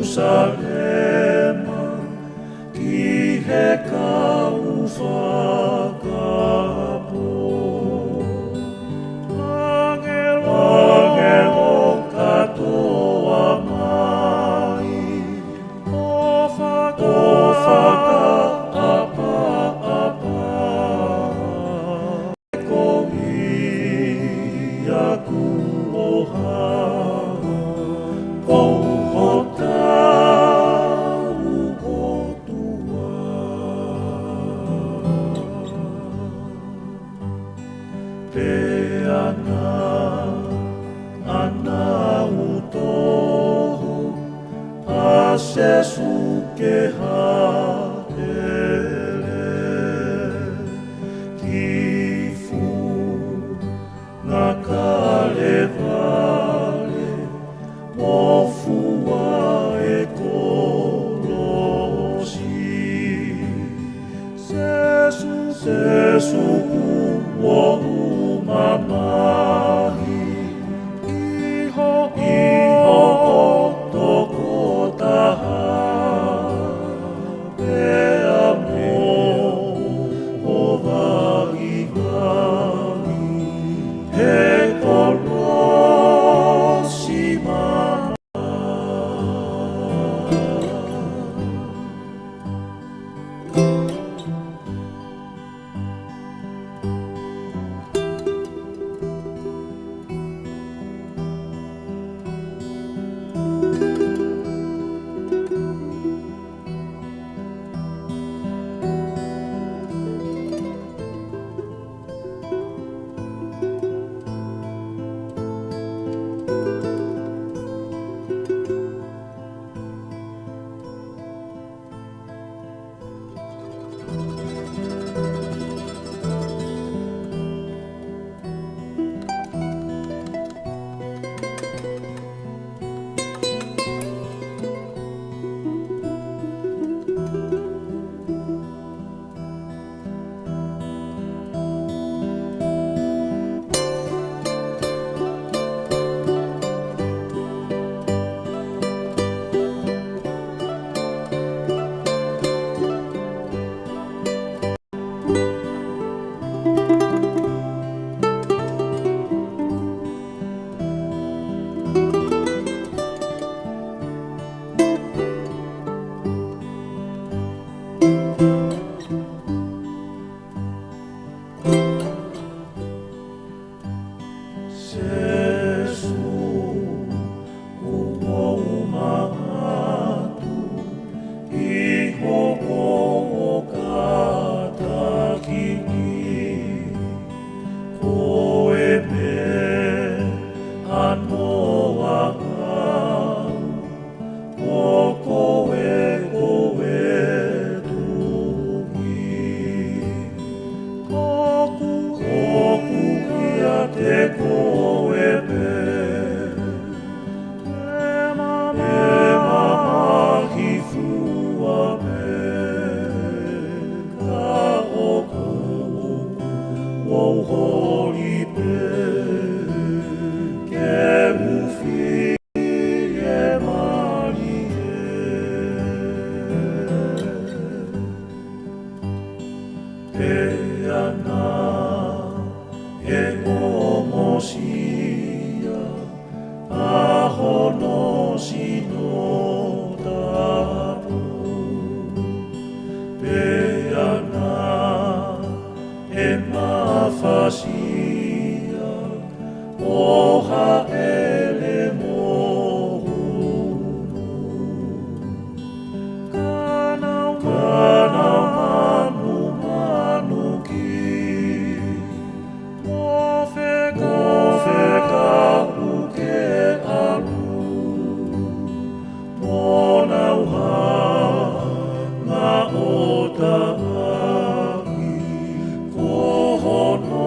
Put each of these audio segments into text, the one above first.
Jerusalema, ki he kau whakapo. Angelo katoa mai, o whakaapa, ko ia kuoha, ko se sukeha ele kifu na kalevale mofua e kolosi sesu wo mamahi iho Kohono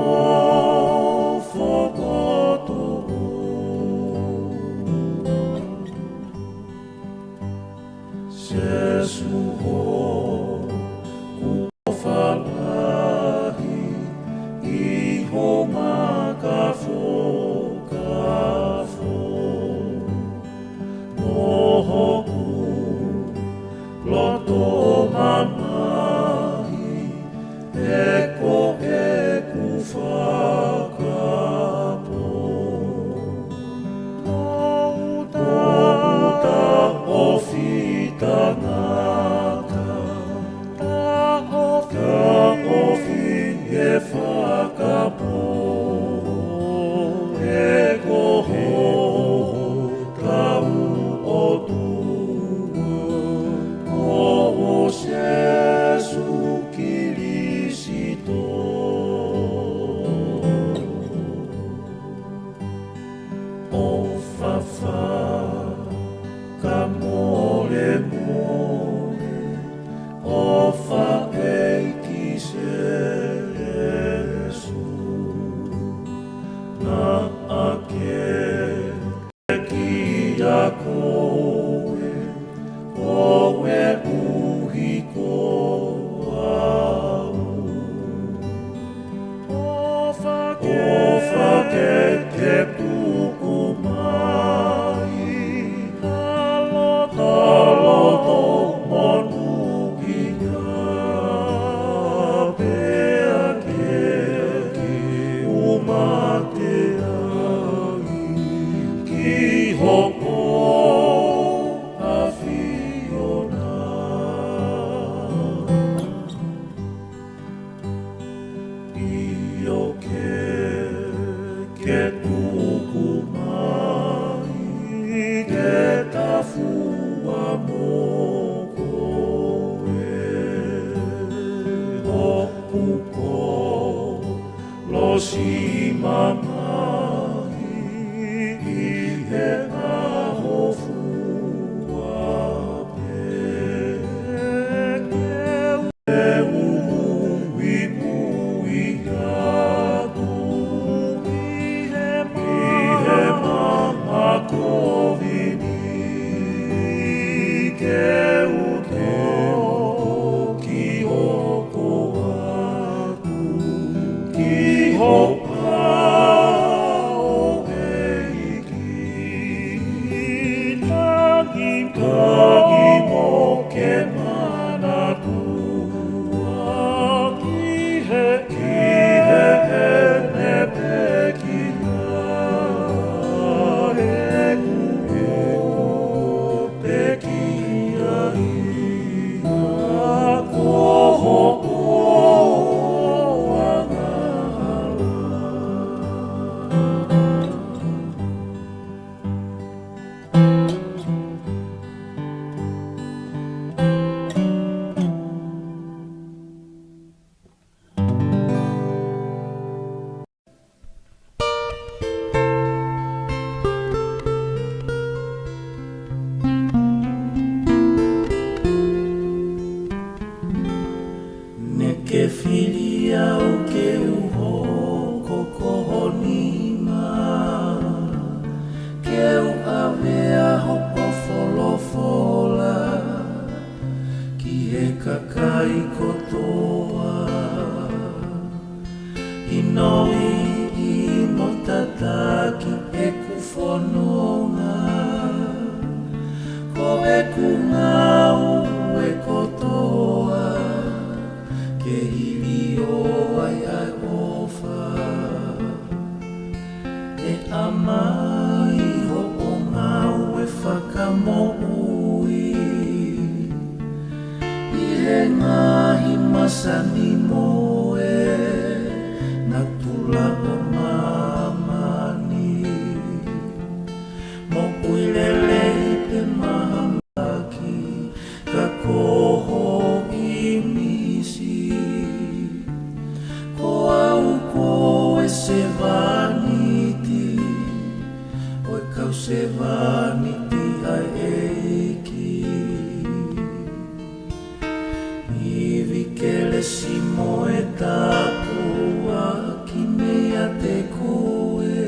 fokoto o fafa ka mole mole o fa eiki se Jesu na ake ki a koe koe uhi ko au o fa ke puku mai taloto monu i ngā pea ki umate ai ki hoko a Fiona io ke tuku mai ke tafua mo koe o puko lo si mamai i he aho fua pe ke ui ui atu Ihe mama kovini ke uto ki hoko atu ki hopa o eiki tagi mo ke mana tua ki he ne peki Ke filia o ke uho kokohonima ke u awea hopo folofola ki he kakai kotoa inoi I motataki e kufononga ko e kungau e kotoa ke hilio ai ofa e amai hopo ngau e whakamoui I he ngahi masani moe na tula o mamani mo uilele I pe mahamaki ka koho I misi se vaniti oi kau se vaniti ai eiki iwi kele simo e tapua ki mea te koe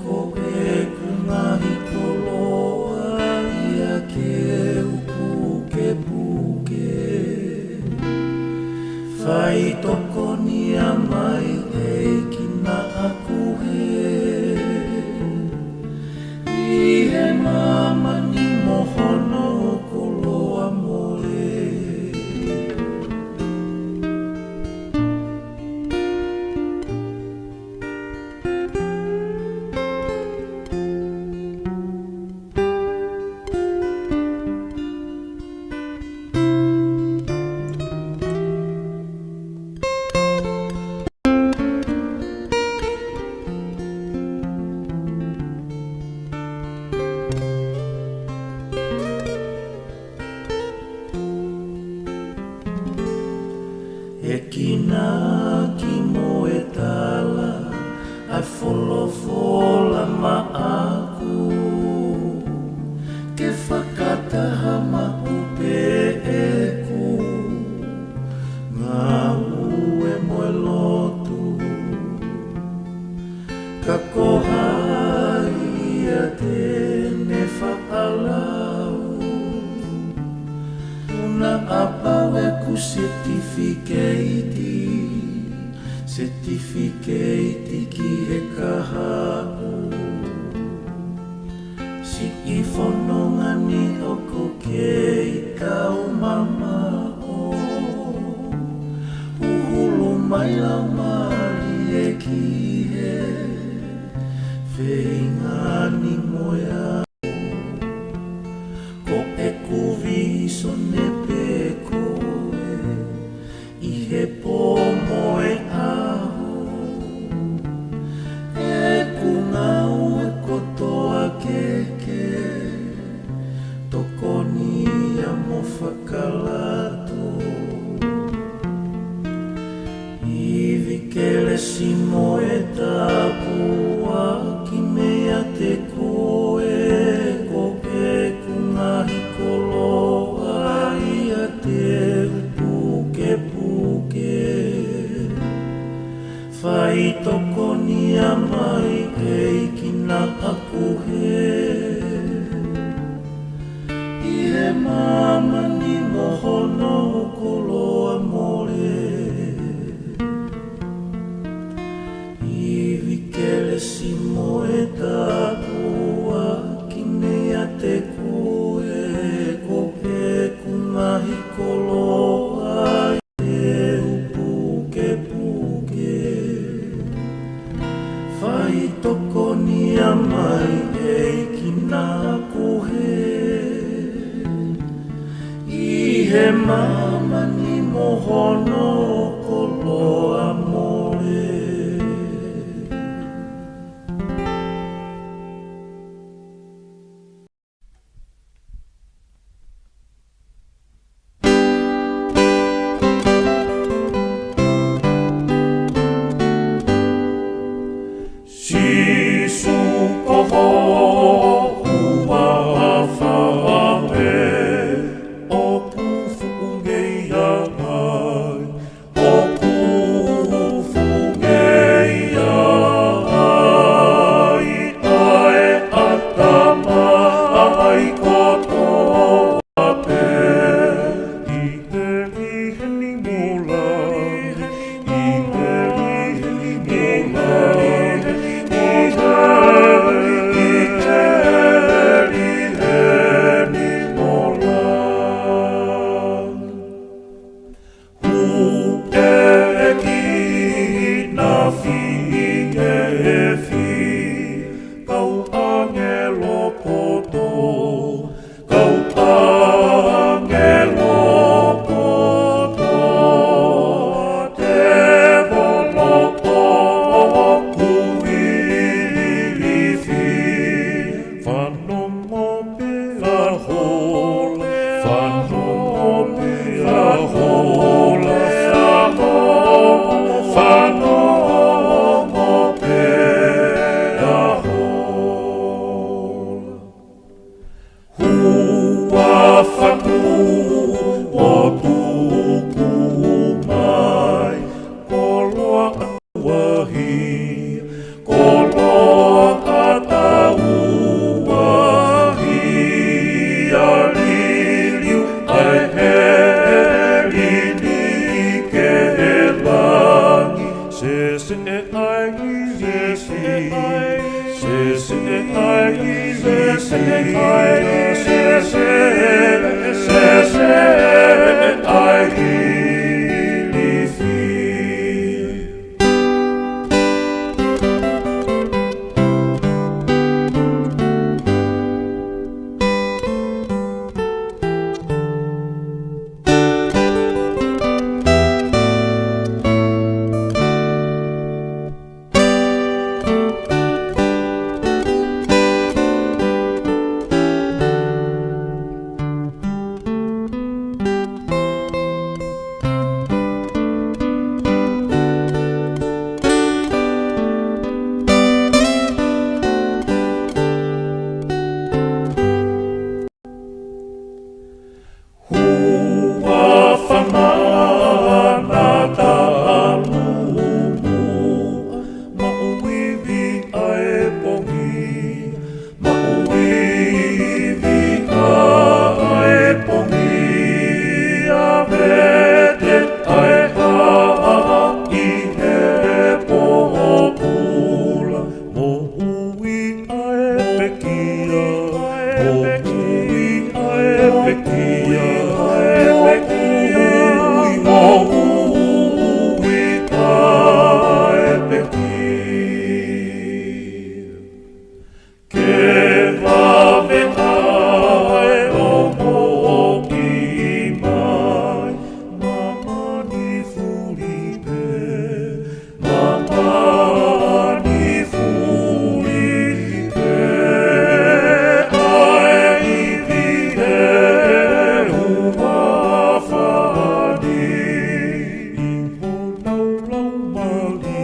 koe kungahi koloa ia ke upuke puke whai tokoni a mai eiki na aku he I he mama ni mohono koloa moe certificate ki he kahau si I whanongani o ko ke I tau mama o uhulu mai la mali e ki he whaingani moia ko e kuvi so ne pe koe I he pomo e aho e kungau e kotoa keke tokoni a mo whakalato Iwi kele simo e tapua ki mea te koe ko e kungahi koloa ia te upuke puke Whai tokoni a mai e kina aku he I he mama ni mohono koloa mole Iwi kele simo e tapua ki mea te koe ko e kungahi koloa I te upuke puke Whai tokoni a mai e kina aku he I he mama ni mohono koloa mole Sisu koho ua whawe O kufu ngei ai O kufu ngei ai Ae atama ai kotoa pe I he ni mula I he ni mula Ke wawe ai o moki mai, mama ni furipe, mama ni furipe, ai vihe uma whani, I mo lau lau mali,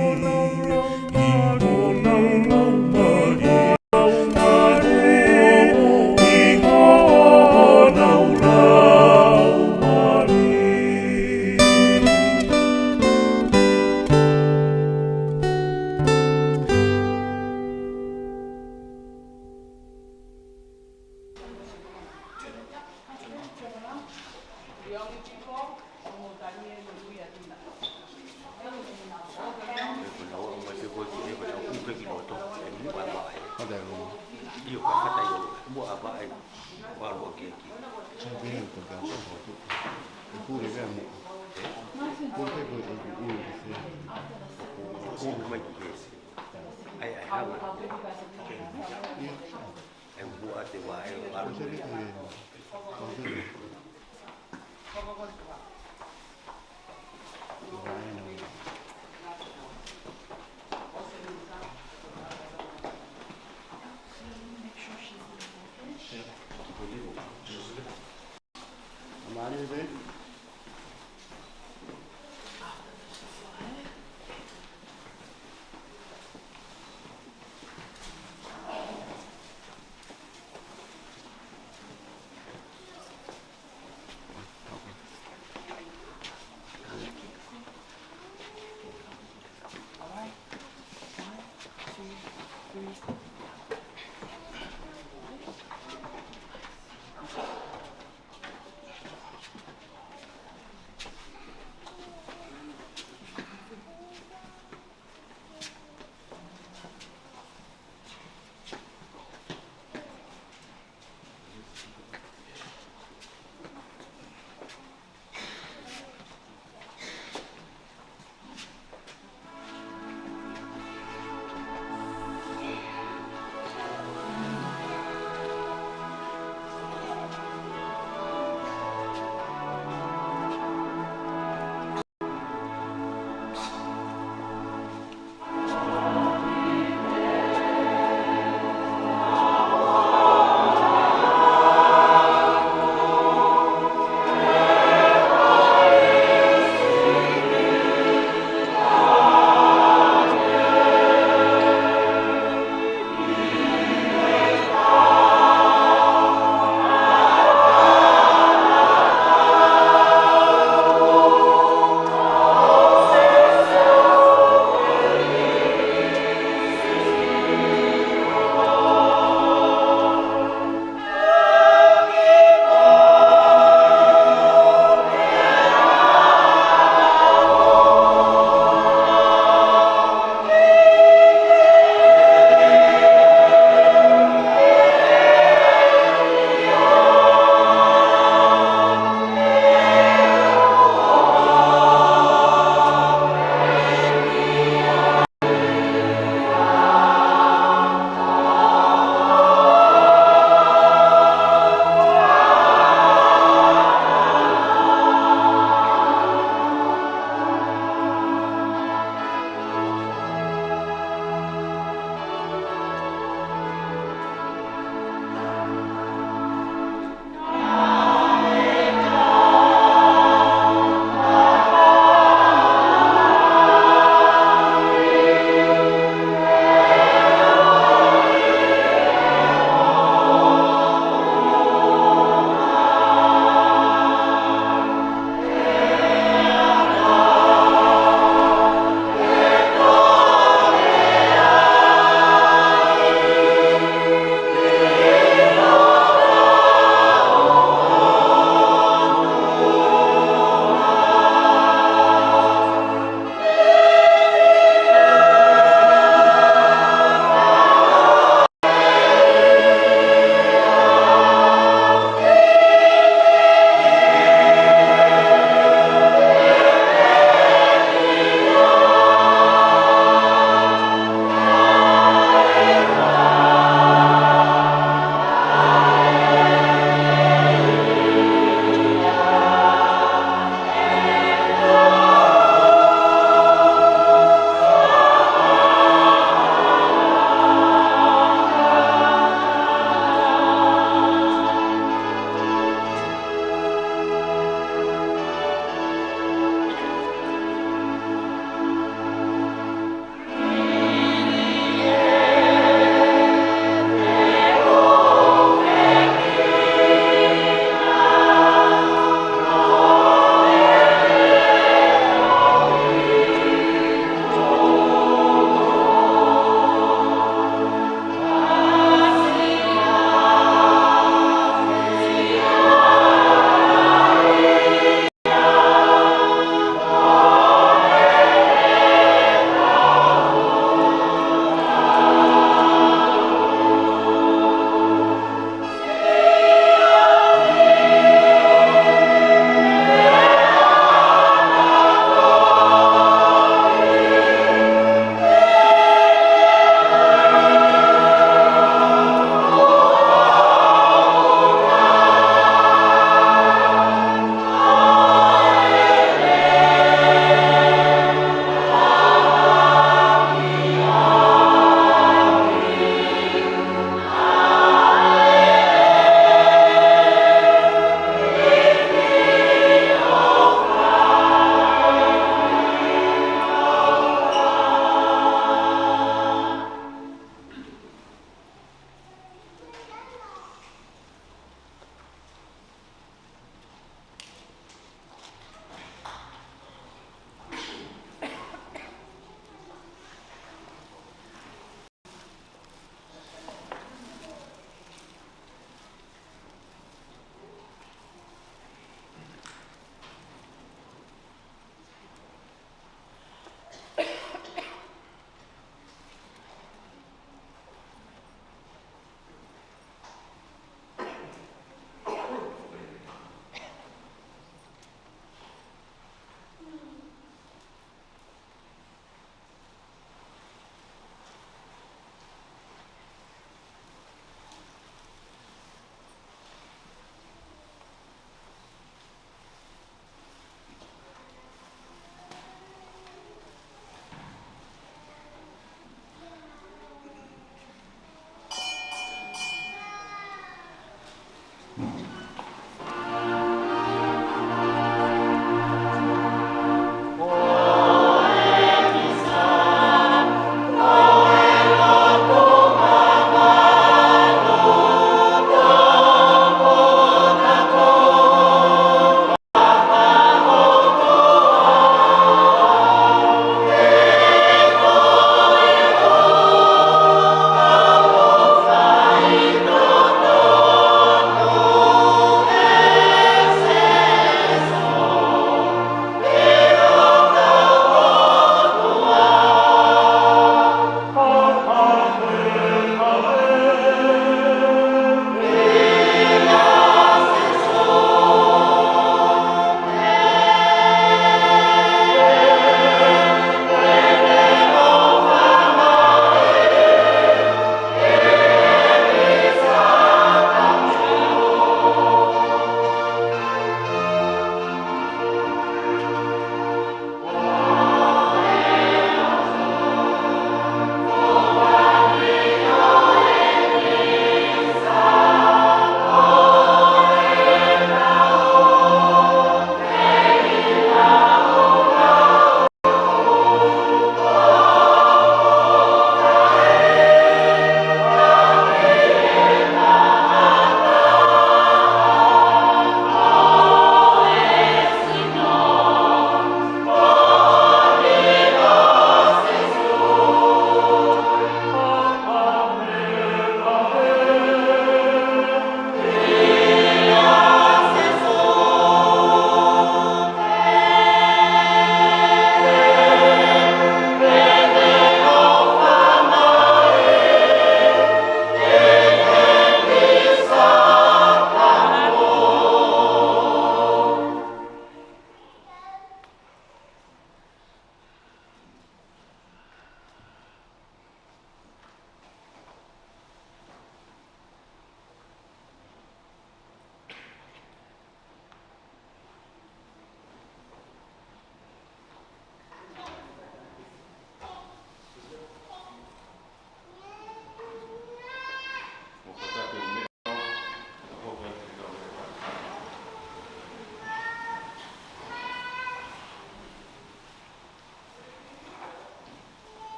I mo lau lau mali. Io qua fatta io, buona vai, guarda che chi. Come chi chiesi? Hai una è un buon te vai, guarda.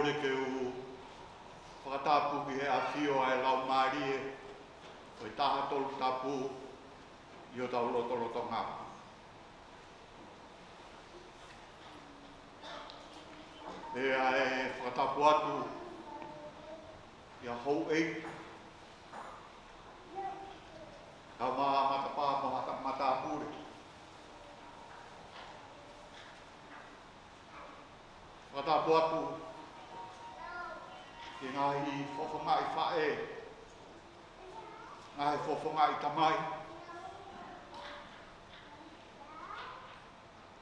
le ke u whakatapu ki he a whio ai lau maari e o i taha tolu tapu i o tau loto loto ngā. E a e whakatapu atu i a hou ei ka maa matapā mo hata matapure. Whakatapu atu i ngahi whawhanga i whae, ngahi whawhanga i tamai.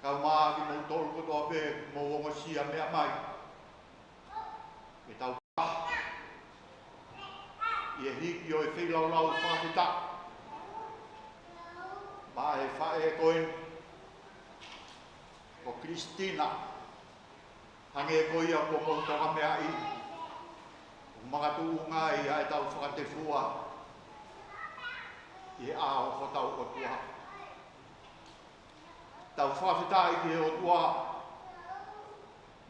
Ka maa ki mou tolu kotoa pē, mou wongo sia mea mai. E tau paha. I e hiki o e whilau whakita. Ma e whae koen o Kristina. Hange e koia ko mou toka mea i. O mga tuunga i a e tau whakatefua. I e ao whatau o tua. Tau whawhita i ki o tua.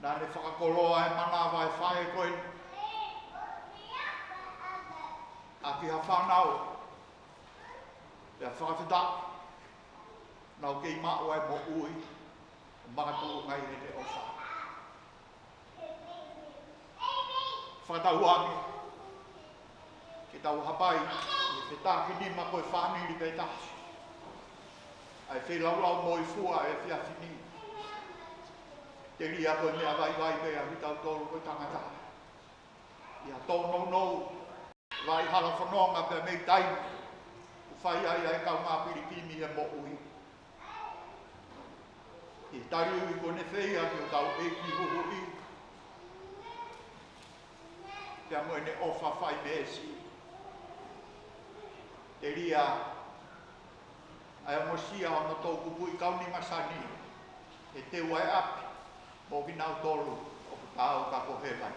Nā ne whakakoloa e manawa e whae koen. A ki ha whanau. E whakawhita. Nau kei maua e mo ui. O mga tuunga i te osa. Whakatau ake. Ki tau hapai. I te tāki nima koe whaniri pei tāsi. Ai whilau mo i fua e whiawhini. Te ria koe mea vai pea ki tau tolu koe tangata. Ia tō nou. Vai hala whanonga pia mei taimi. Whai ai ai kau ngā pirikimi e mo ui. I tari ui kone whea ki o tau eki huhu i. Pia moe ne ofa whai mesi. Te ria ai mo sia o no tōku pui kauni masani. E te wai api. Mo vinau tolu o kutau ka kohewai.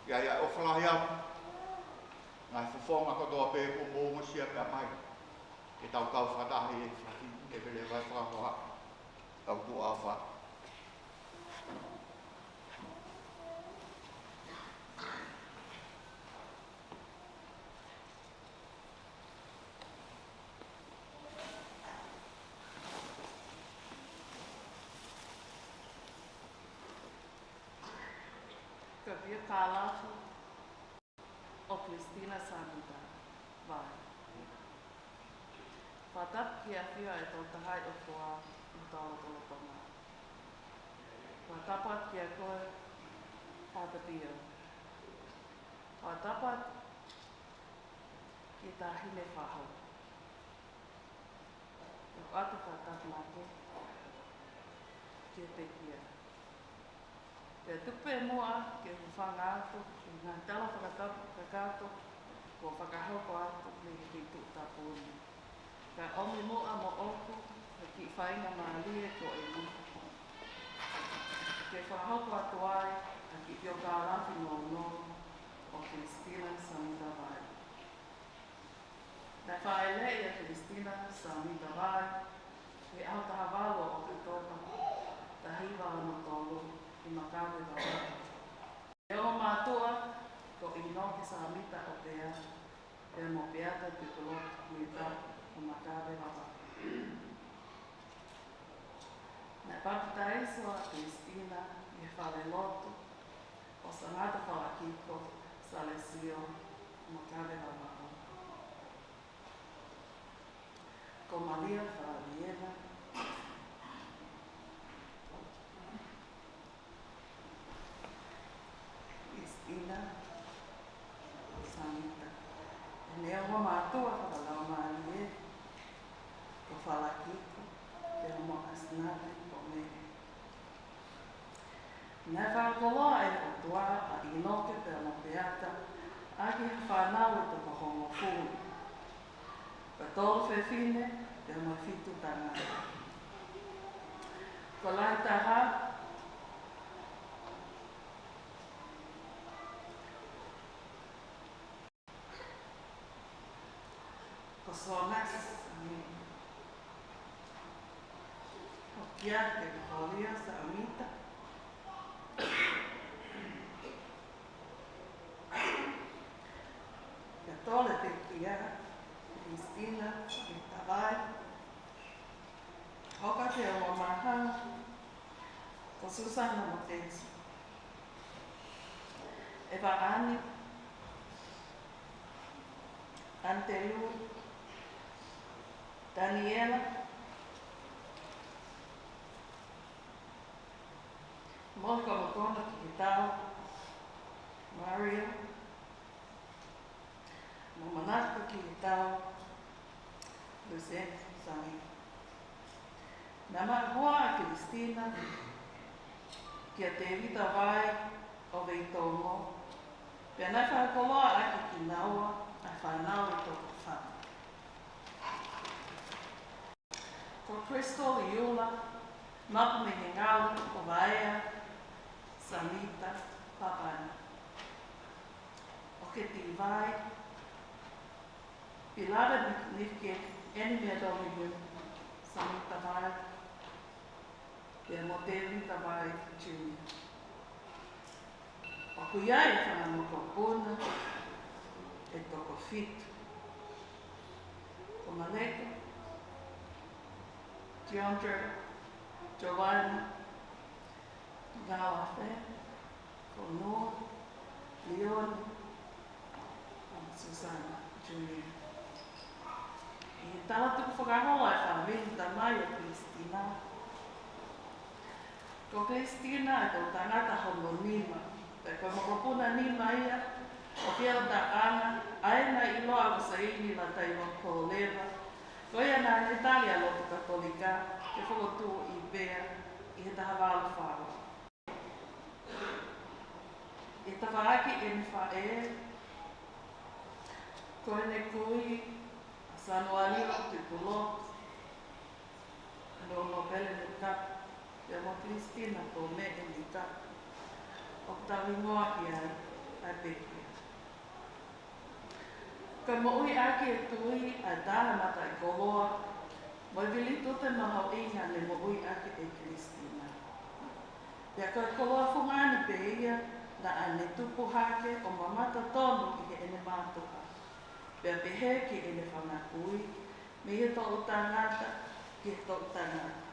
Ia ia ofalahi api. Ngai whawhonga kotoa pē ko mōngo sia pia mai. E tau kau whatahi e whaki e vele vai whakahoa. Tau tu awha. Ka via kālafu o Kristina Samita vai. Whatap ki a whia e tō tahai o kua i tō tolotonga. Whatapat ki a koe Pātapio. Whatapat ki tā hine whahau. Tuk atu whatap mate ki te kia. Te tupe moa ke whanga atu, ki ngā tala whakatapu kakato, ko whakahauko atu me ki tuk tapuni. Ka omi moa mo oku, ki whainga maalie ko e muka. Ke whahauko atu ai, a ki pio ka rafi no o Kristina Samita vai. Nai whaelei a Kristina Samita vai, e au taha walo o te topa, tahiwa no tolu. I makawe wā. E o mātua, ko inoke Samita o pea, e mo peata te kolot ni tā o makawe wā. Nai papita eso a Kristina, i whale lotu, o sanata whalakiko, Salesio, makawe wā. Ko Maria Whaliena, Ina Samita. E nea hoa mātua whakalau maalie, ko whalakiko, te homo asnate ko me. Nai whakoloa e o tua a inoke pe ana peata, aki whanau e te whahongo fūru. Ka tōru whewhine, te homo whitu tangata. Ko lai taha, ko sonas o kia te koholia sa amita Susana Motensi. Eva Ani, Antelu, Daniela, Moka Makona Kikitao, Mario, Mamanaka Kikitao, Lucien Sami. Nama hoa Cristina, kia te vita vai o veitongo, pia nai whakoloa aki ki naua, a whanau i toko whana. Ko Crystal Iula, mapu me he ngau o Vaea, Samita, Papana. O ke ti vai, Pilada nike eni mea domi hu, Samita vai, pia mo te vita vai Junior. O kuiai whana mo ko puna, e toko fitu. Ko Maleka, Deondra, Giovanni, Gawa Fe, ko Noah, Leon, Susana Junior. I tala tuku whakahoa e whawinta mai o Cristina. Ko Cristina e tau tangata hono nima. Pe koe mokopuna nima ia, o pia ta ana, aena i loa o saini la taiwa ko leva. Ko ia na Italia lotu katolika, ke whakotu i bea, i he taha wālu whaua. I tawhaaki e ni whae, koe ne kui, Sanuali o te pulo, no nobele ni tap, te mo Cristina ko me e ni tap. O tawi ngoa ki ai peke. Ka mo ui ake e tui a taha mata e koloa, mo i vilito te mahau inga le mo ui ake e Cristina. Pea ka koloa fungani pe ia na ane tupu hake o mamata tonu i he ene mātuka. Pea pehe ki ene whanakui, me he tō utangata ki he tō utangata.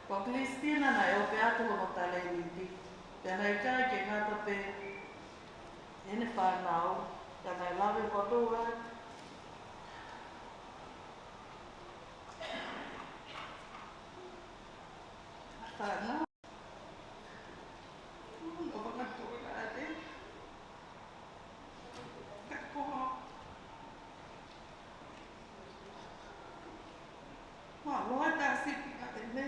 Ko Cristina na e o pe atu hono tale niti, pea nai kai ke ngata pe ene whanau, pea nai lawe kodua. Whanau. O whakatua ate. Kakoha. Mā loa tā sipi ka te me.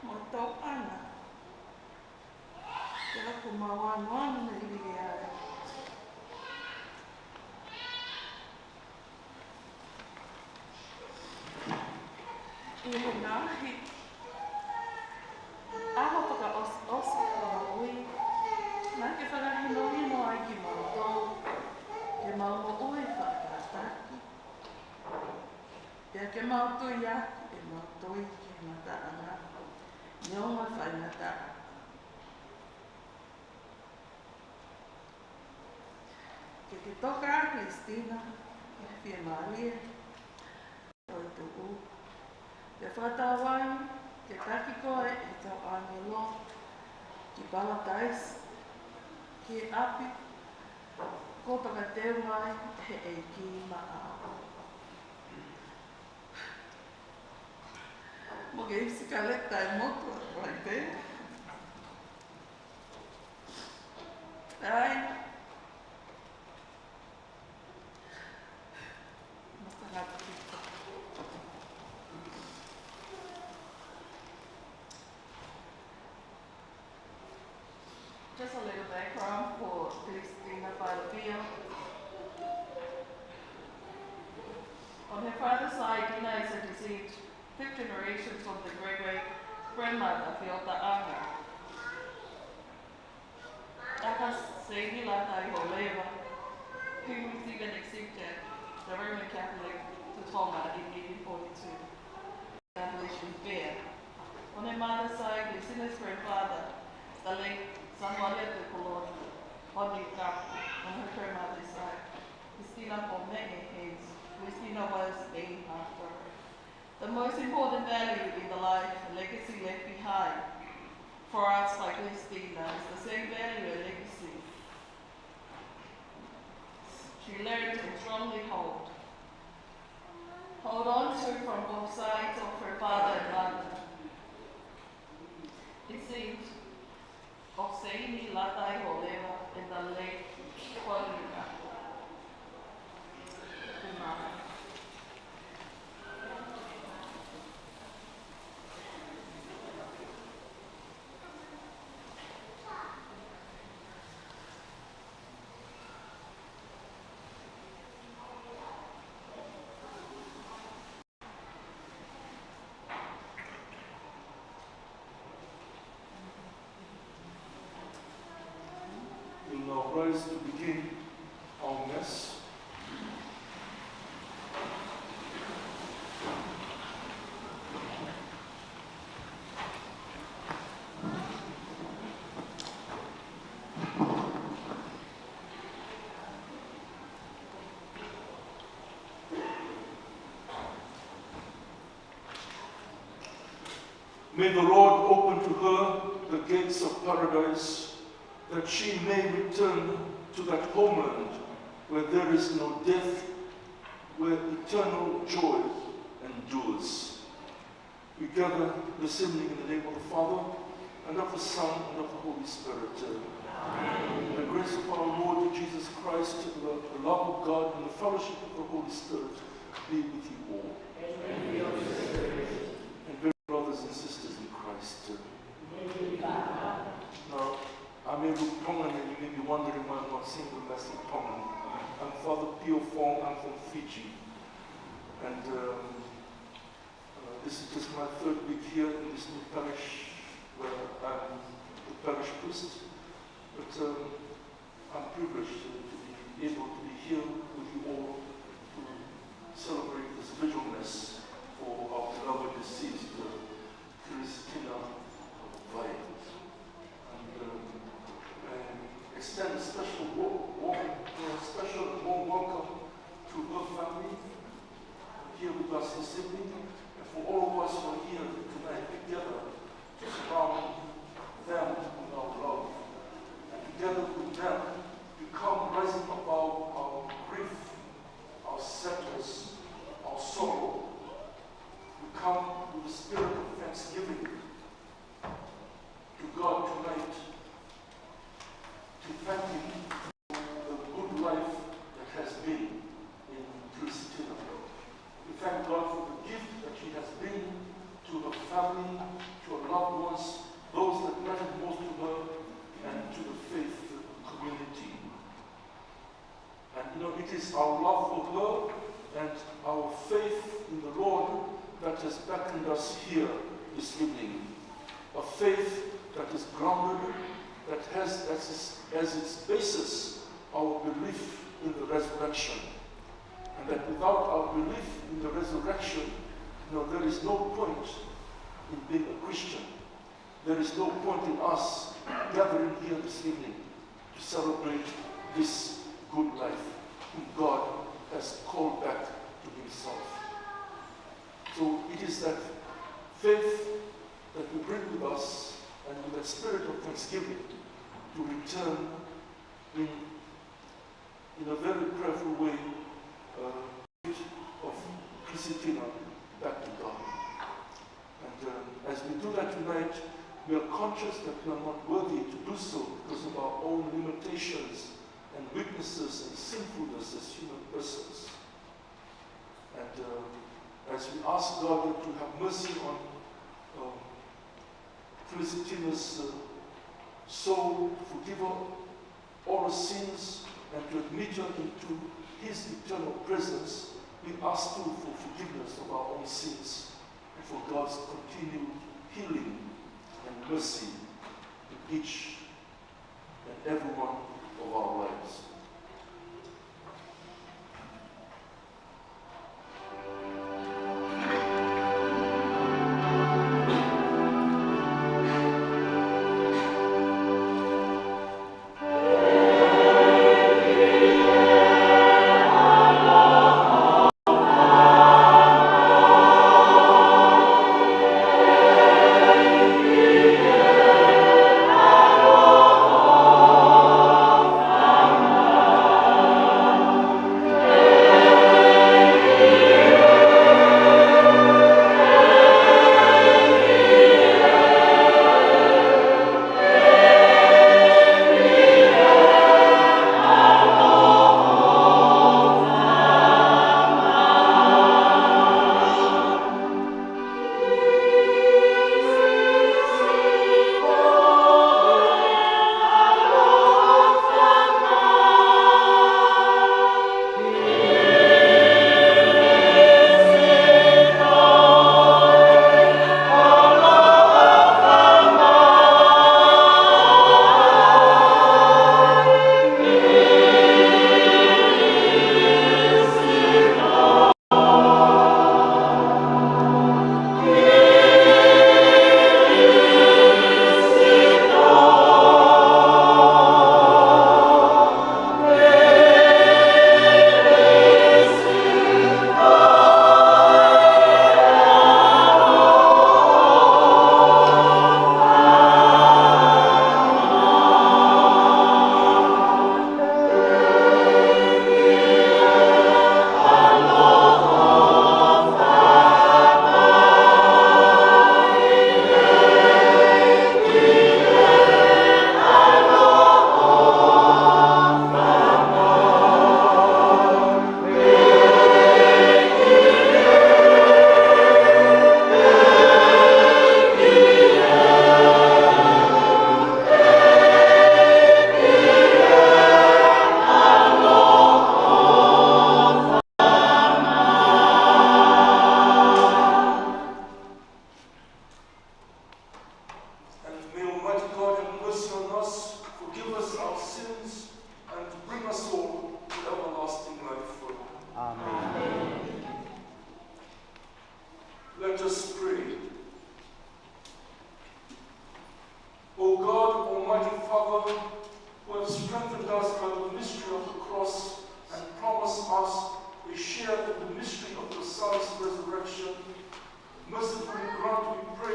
Mo tau ana. Te ako mawanu anu na iri e are. I he ngahi. Aho paka osi o ui. Nā ke whakahino hino ai ki mautou. Ke maumo ui whakataki. Pea ke mautui aku e mautui ke mata ana. Nyonga whainata. Ke toka a Cristina, ke whia maalia, oi tu u. Ke whatawai, ke taki koe e tau angelo, ki Balatais, ki api, ko paka teu mai he e ki maa. Mo ke ipsi ka leta e motu right there. Ai. Masta ngata kito. Just a little background for Cristina Farabia. On her father's side, Dina is a deceased 5 generations from the great-great-grandmother, Fiota Anga. Aka Sehi Lata Iholeva, who received and accepted the Roman Catholic Tutoma in 1842. Abolition Fair. On her mother's side, Lucina's grandfather, the late Samuel de Colon, Odikapu. On her grandmother's side, Cristina Pomene Hayes. Cristina was named after her. The most important value in the life and legacy left behind for us by Christina is the same value and legacy she learned and strongly hold on to from both sides of her father and mother. It seems of Seini Latai Holewa in the late Kolina. We'll now rise to begin our Mass. May the Lord open to her the gates of paradise, that she may return to that homeland where there is no death, where eternal joy endures. We gather this evening in the name of the Father, and of the Son, and of the Holy Spirit. Amen. The grace of our Lord Jesus Christ, the love of God, and the fellowship of the Holy Spirit be with you all. Amen. And dear brothers and sisters in Christ, now, I may look Tongan and you may be wondering why I'm not singing the Mass in Tongan. I'm Father Pio Fong, I'm from Fiji. And this is just my third week here in this new parish where I'm the parish priest. But I'm privileged to be able to be here with you all to celebrate this vigil Mass for our beloved deceased, Christina Vai. Extend a special warm welcome to her family here with us this evening, and for all of us who are here tonight together to surround them with our love, and together with them become rising above our grief, our sadness, our sorrow. We come with the spirit of thanksgiving to God tonight, to thank Him for the good life that has been in Christina. We thank God for the gift that she has been to her family, to her loved ones, those that mattered most to her, and to the faith community. And it is our love for her and our faith in the Lord that has beckoned us here this evening. A faith that is grounded, that has as its basis our belief in the resurrection. And that without our belief in the resurrection, there is no point in being a Christian. There is no point in us gathering here this evening to celebrate this good life whom God has called back to Himself. So it is that faith that we bring with us, and with that spirit of thanksgiving, to return in a very prayerful way of Christina back to God. And as we do that tonight, we are conscious that we are not worthy to do so because of our own limitations and weaknesses and sinfulness as human persons. And as we ask God to have mercy on Christina's soul, to forgive her all her sins, and to admit her into His eternal presence, we ask too for forgiveness of our own sins and for God's continued healing and mercy in each and every one of our lives.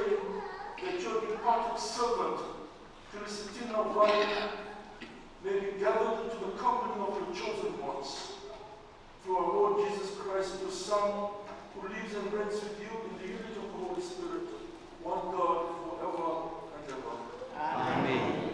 pray that your departed servant, Felicitina Wiley, may be gathered into the company of your chosen ones. Through our Lord Jesus Christ, your Son, who lives and reigns with you in the unity of the Holy Spirit, one God, forever and ever. Amen.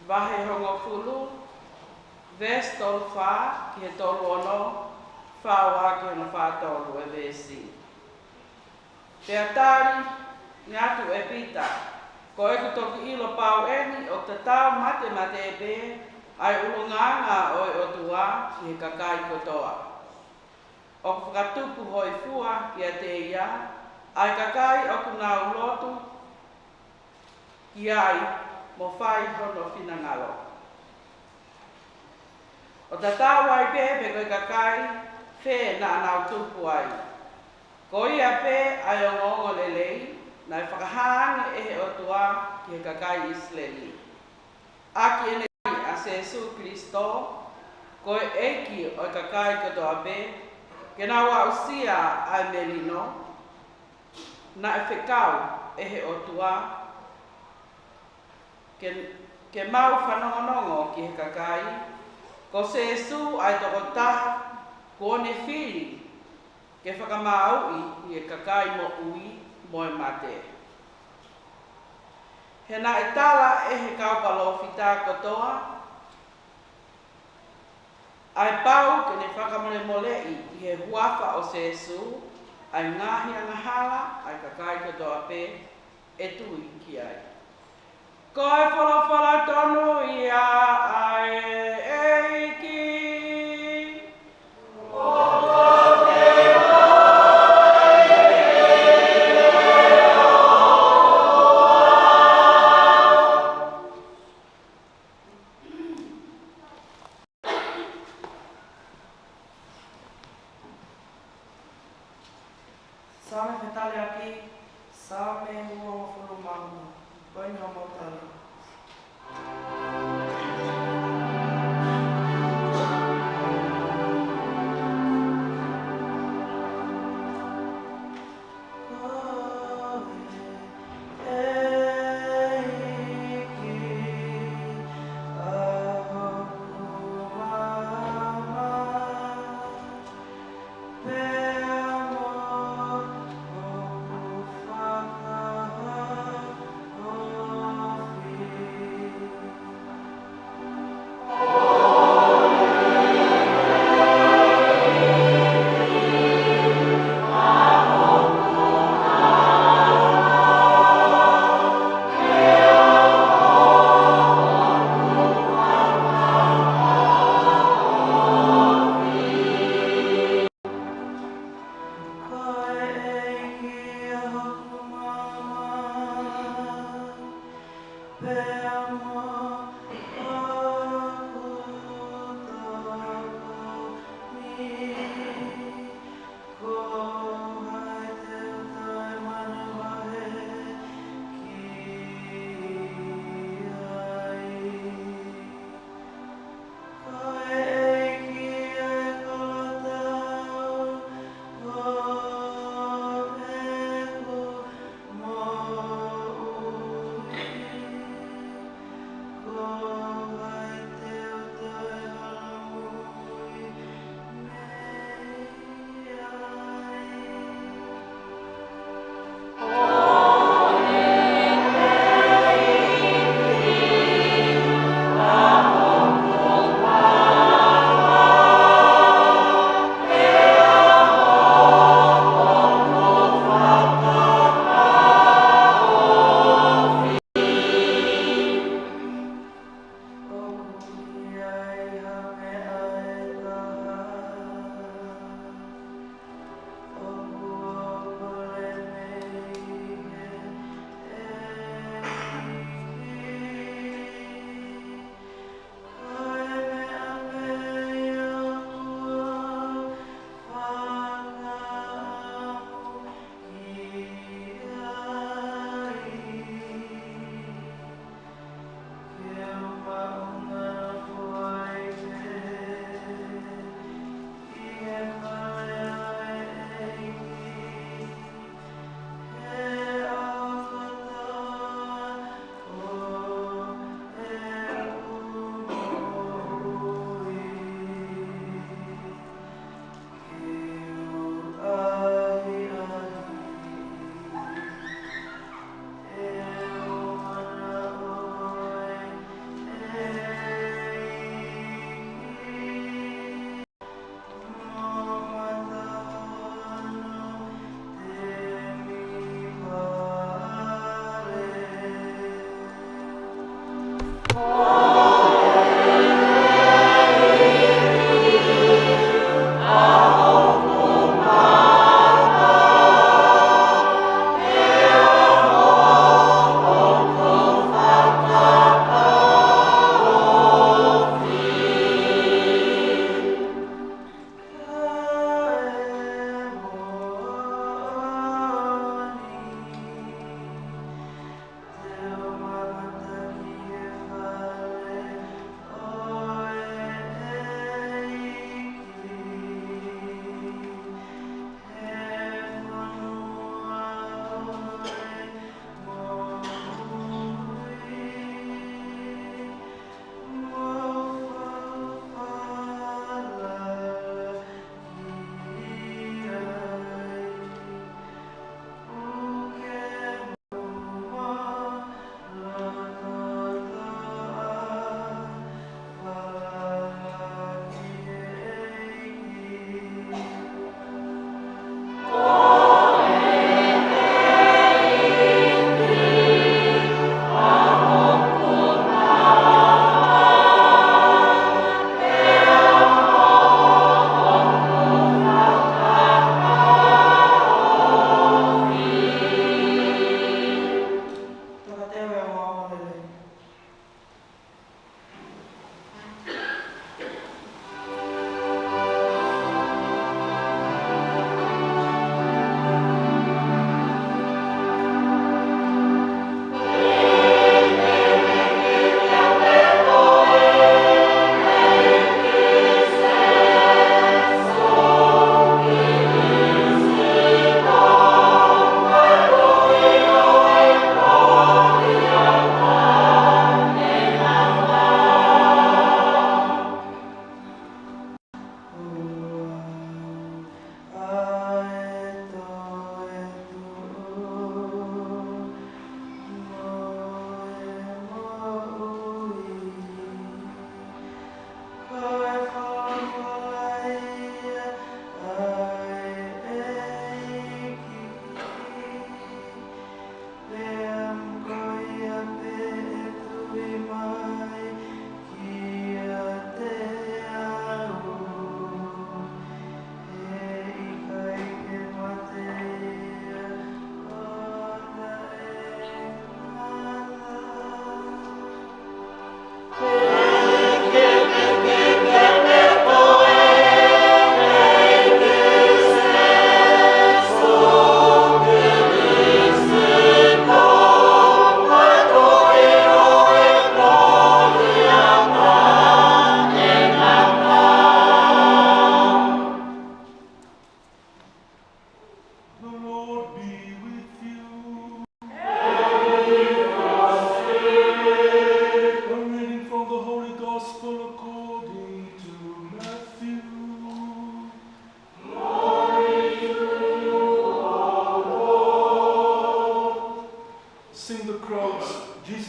Vahe hongo fulu, ves tolu wha, ki he tolu ono, whaua ki hana wha tolu e vesi. Te atari, ngatu e pita, ko eku toki ilo pau eni o te tau mate mate e pe, ai ulunganga o e otua ki he kakai kotoa. O ku whakatupu hoi fua ki a te ia, ai kakai o ku ngā ulotu ki ai, mo whai hono whina ngalo. O ta tāua i pepe koe kakai, whē na anau tupu ai. Ko ia pē ai o ngongo lelei, nai whakahange ehe o tua ki he kakai Isleli. Aki ene a Jesu Kristo, koe eiki o kakai kotoa pē, ke nā wa usia ai melino, na e whekau ehe o tua, ke mau whanongonongo ki he kakai, ko Jesu ai toko taha, ko ne whiri, ke whakamaui i he kakai mo ui mo e mate. He na e tala e he kaupalo whita kotoa, ai pau ke ne whakamole molei i he huafa o Jesu, ai ngahi angahala, ai kakai kotoa pe, e tui ki ai. Koe whala tonu ia ai eiki. Same whetale aki, same hua whuru maunga. Koe ngā motale. Oh.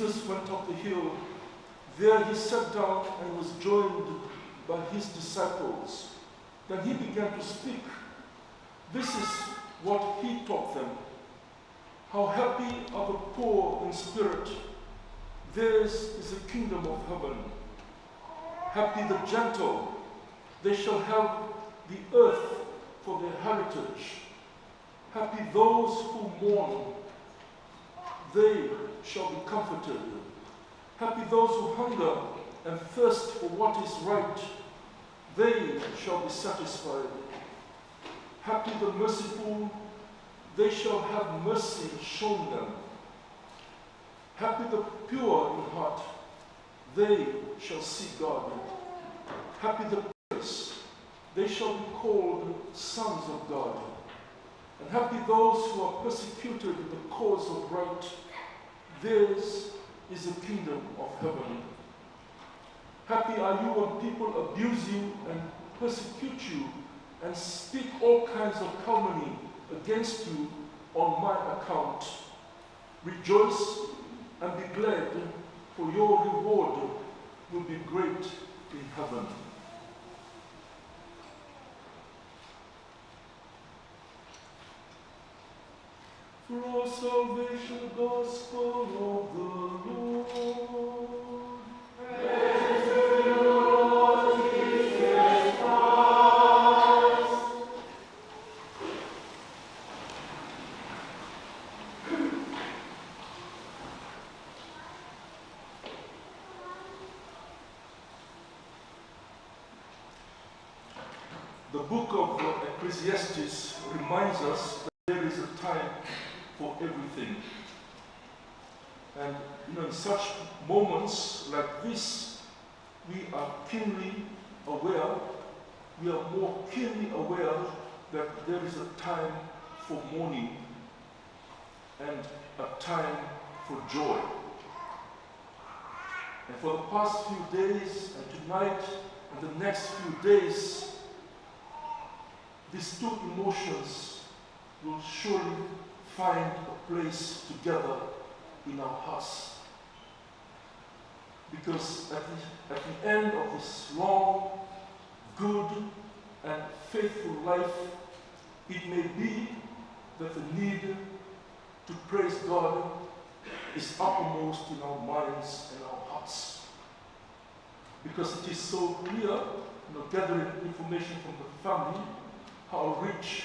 Jesus went up the hill, there he sat down and was joined by his disciples. Then he began to speak. This is what he taught them. How happy are the poor in spirit. Theirs is the kingdom of heaven. Happy the gentle. They shall have the earth for their heritage. Happy those who mourn. They shall be comforted. Happy those who hunger and thirst for what is right. They shall be satisfied. Happy the merciful. They shall have mercy shown them. Happy the pure in heart. They shall see God. Happy the pious. They shall be called sons of God. And happy those who are persecuted in the cause of right. Theirs is the kingdom of heaven. Happy are you when people abuse you and persecute you and speak all kinds of calumny against you on my account. Rejoice and be glad, for your reward will be great in heaven. For our salvation, gospel of the Lord. Praise to you, Lord Jesus Christ. The book of Ecclesiastes reminds us that there is a time for everything. And in such moments like this, we are keenly aware, we are more keenly aware that there is a time for mourning and a time for joy. And for the past few days and tonight and the next few days, these two emotions will surely find a place together in our hearts. Because at the end of this long, good, and faithful life, it may be that the need to praise God is uppermost in our minds and our hearts. Because it is so clear, gathering information from the family, how rich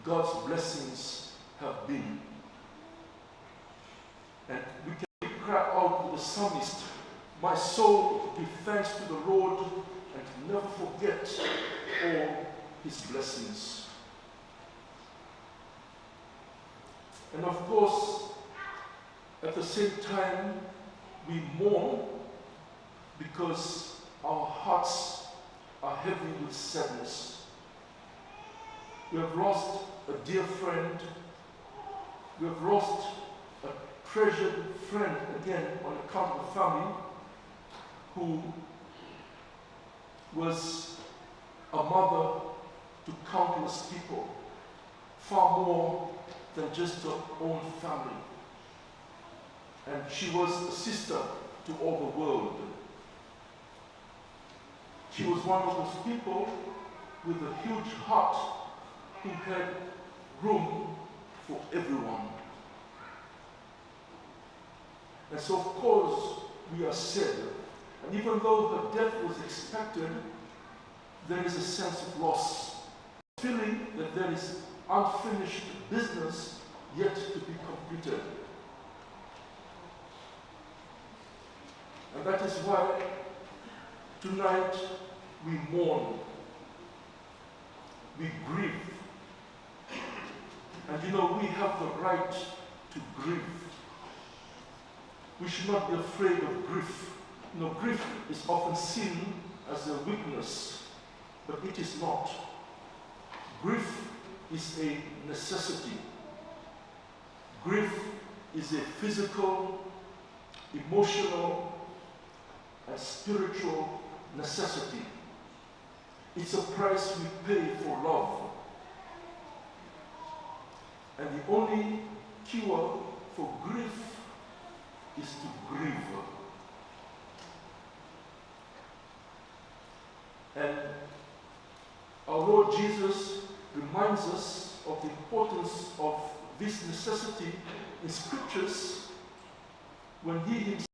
God's blessings have been. And we can cry out with the psalmist, my soul give thanks to the Lord and never forget all his blessings. And of course, at the same time, we mourn because our hearts are heavy with sadness. We have lost a dear friend. We have lost a treasured friend again on account of the family who was a mother to countless people, far more than just her own family. And she was a sister to all the world. She was one of those people with a huge heart who had room for everyone. And so, of course, we are sad. And even though her death was expected, there is a sense of loss, feeling that there is unfinished business yet to be completed. And that is why tonight we mourn, we grieve. And we have the right to grieve. We should not be afraid of grief. Grief is often seen as a weakness, but it is not. Grief is a necessity. Grief is a physical, emotional, and spiritual necessity. It's a price we pay for love. And the only cure for grief is to grieve. And our Lord Jesus reminds us of the importance of this necessity in scriptures when he himself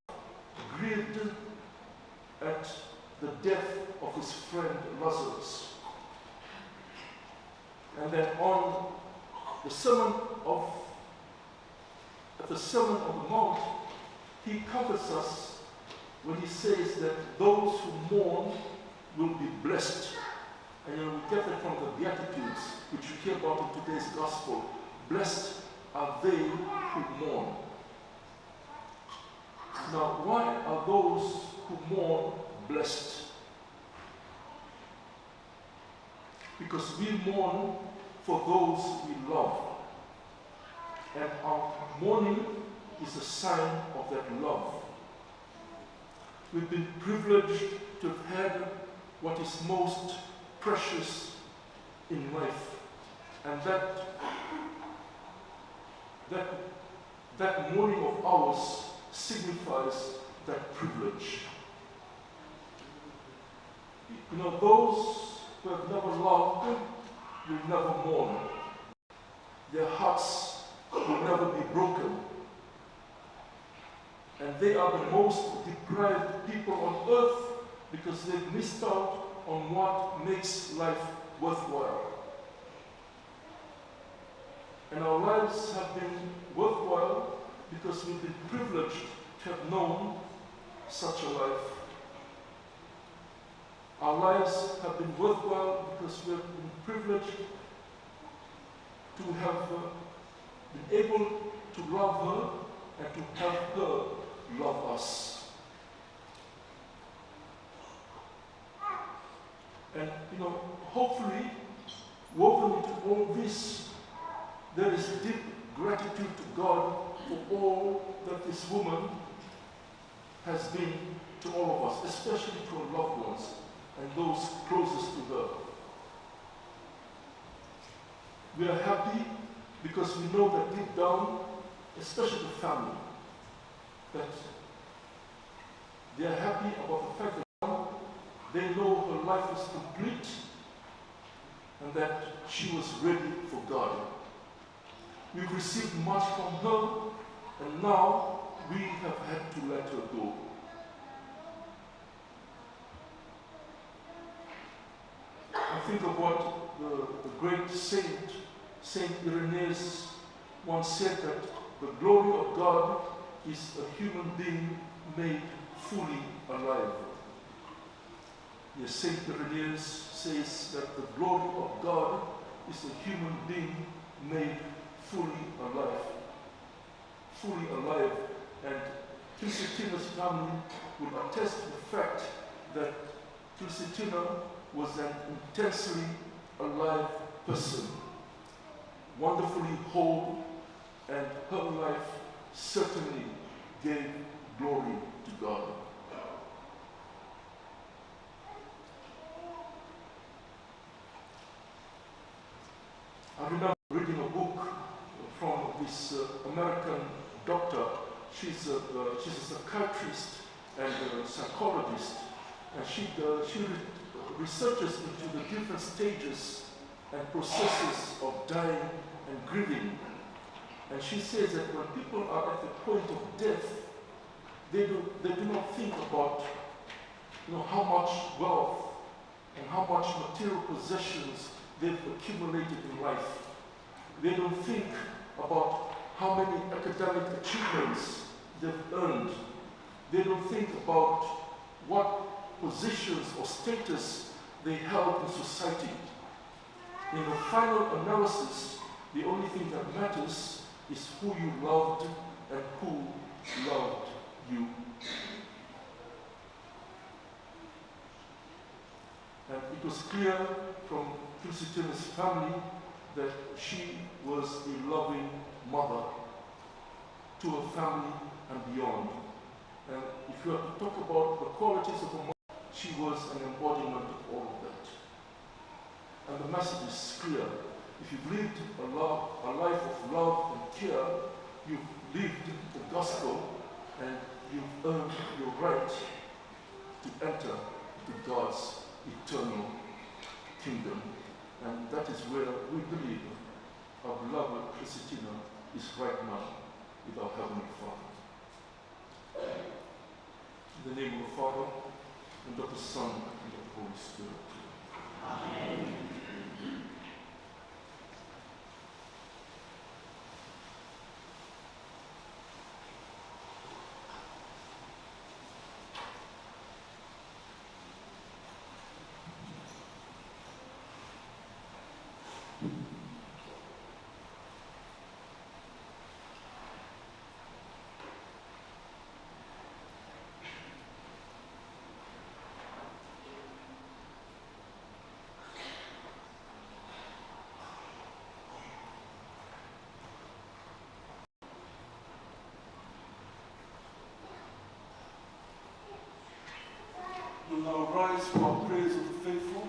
grieved at the death of his friend Lazarus. And then on the Sermon on the Mount, he comforts us when he says that those who mourn will be blessed. And we get that from the Beatitudes, which we hear about in today's Gospel. Blessed are they who mourn. Now, why are those who mourn blessed? Because we mourn for those we love. And our mourning is a sign of that love. We've been privileged to have had what is most precious in life. And that mourning of ours signifies that privilege. You know, those who have never loved will never mourn. Their hearts will never be broken. And they are the most deprived people on earth because they've missed out on what makes life worthwhile. And our lives have been worthwhile because we've been privileged to have known such a life. Our lives have been worthwhile because we have been privileged to have been able to love her and to have her love us. And, you know, hopefully, woven into all this, there is deep gratitude to God for all that this woman has been to all of us, especially to her loved ones and those closest to her. We are happy because we know that deep down, especially the family, that they are happy about the fact that they know her life is complete and that she was ready for God. We've received much from her, and now we have had to let her go. I think of what the great Saint Irenaeus once said, that the glory of God is a human being made fully alive. Yes, Saint Irenaeus says that the glory of God is a human being made fully alive. Fully alive. And Trisitina's family will attest to the fact that Trisitina was an intensely alive person, wonderfully whole, and her life certainly gave glory to God. I remember reading a book from this American doctor. She's a psychiatrist and a psychologist, and she researches into the different stages and processes of dying and grieving. And she says that when people are at the point of death, they do not think about, how much wealth and how much material possessions they've accumulated in life. They don't think about how many academic achievements they've earned. They don't think about what positions or status they held in society. In the final analysis, the only thing that matters is who you loved and who loved you. And it was clear from Trisitina's family that she was a loving mother to her family and beyond. And if you have to talk about the qualities of a mother, she was an embodiment of all of that. And the message is clear. If you've lived a life of love and care, you've lived the gospel, and you've earned your right to enter into God's eternal kingdom. And that is where we believe our beloved Christina is right now with our Heavenly Father. In the name of the Father, and of the Son, and of the Holy Spirit. Amen. We will now rise for our praise of the faithful.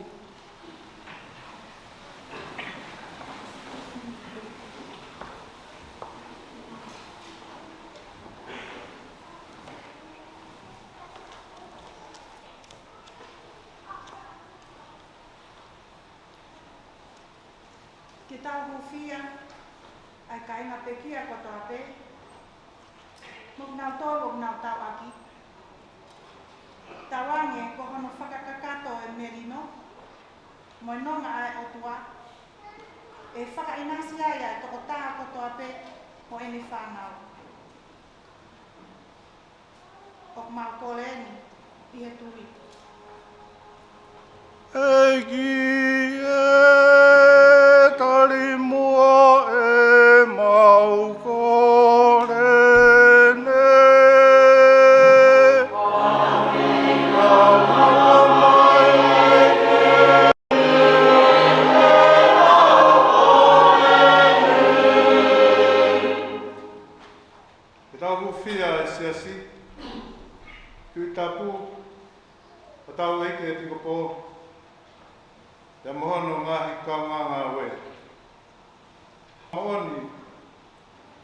Ki tau hufia, ai ka inga pekia kotoa te. Mok nau tō, mok nau tau aki. Tawange ko hono whakakakato e merino, moi nonga ai otua, e whakainasi ai ai toko taha kotoa pe mo eni whanau. Ok mau koleni, ihe tui. Egi e tali mua e mau korene. E tau hufia e siasi, tui tapu, o tau eike e tiko pō, te mohono ngahi kaunganga we. Maoni,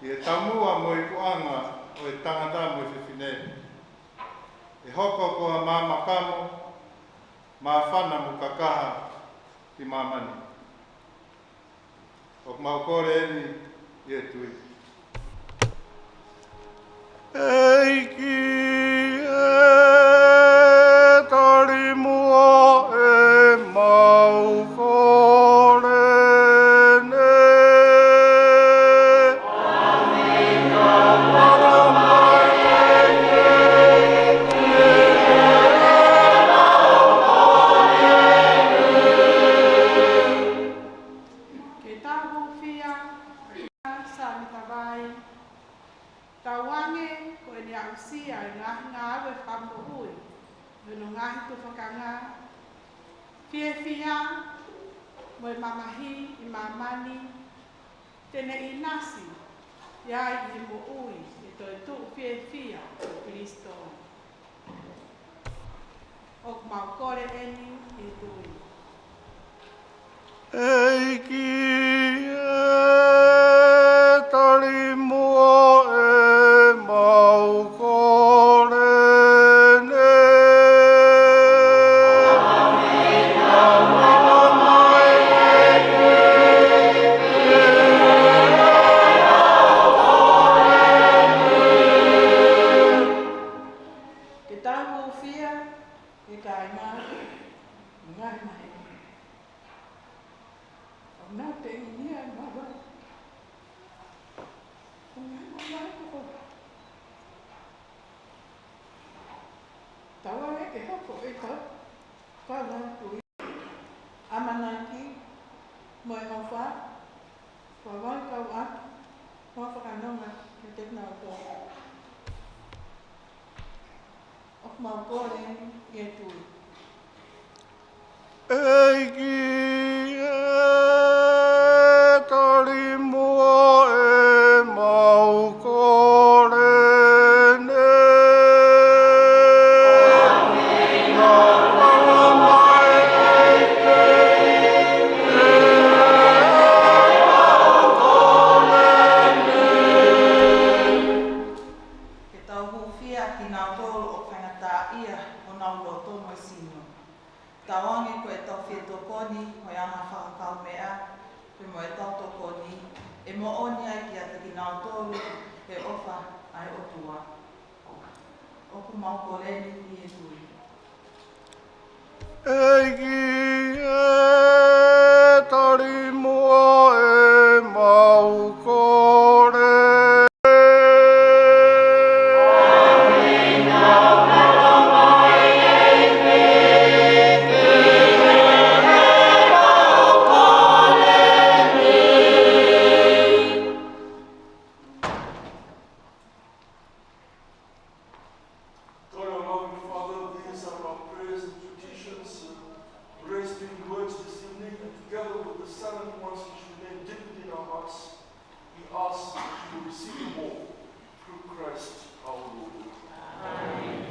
i e tamua mo i kuanga o e tangata mo i whiwhine. E hoko ko a māmakamo, mā whana mo kakaha ki māmani. O maukore eni i e tui. Eiki e tari mua e mau korene. Ke tau hufia, sa mi tawai. Tawange ko eni ausia e ngahi ngā awe whambo hui. Veno ngahi tu whakanga. Fie fia, mo i mamahi, i mamani. Tene i nasi, iai i mo ui, e toi tu fie fia o Kristo. Ok mau kore eni e tui. Eiki e tali mua e mau korene. Ke tau hufia, e kai ngā, ngai mai. O nā te inia e mawa. O ngai mai koko. Tawa e ke hoko e tau. Kawa tui. Amanaki, mo e hawha. Kawa e kau atu. Hoa whakanonga, ke te nau tō. Ok mau kore i e tui. Eiki e tali mua e mau korene. Ke tau hufia. mea, pe mo e tauto koni, e mo oni ai ki ata ki nao tolu, e ofa ai o tua. Oku mau koleni ki e tui. Egi e tari mua e mau kore. God, our loving Father, these are our prayers and petitions, raised in words this evening, and together with the silent ones which remain deep within our hearts, we ask that you will receive them all through Christ our Lord. Amen.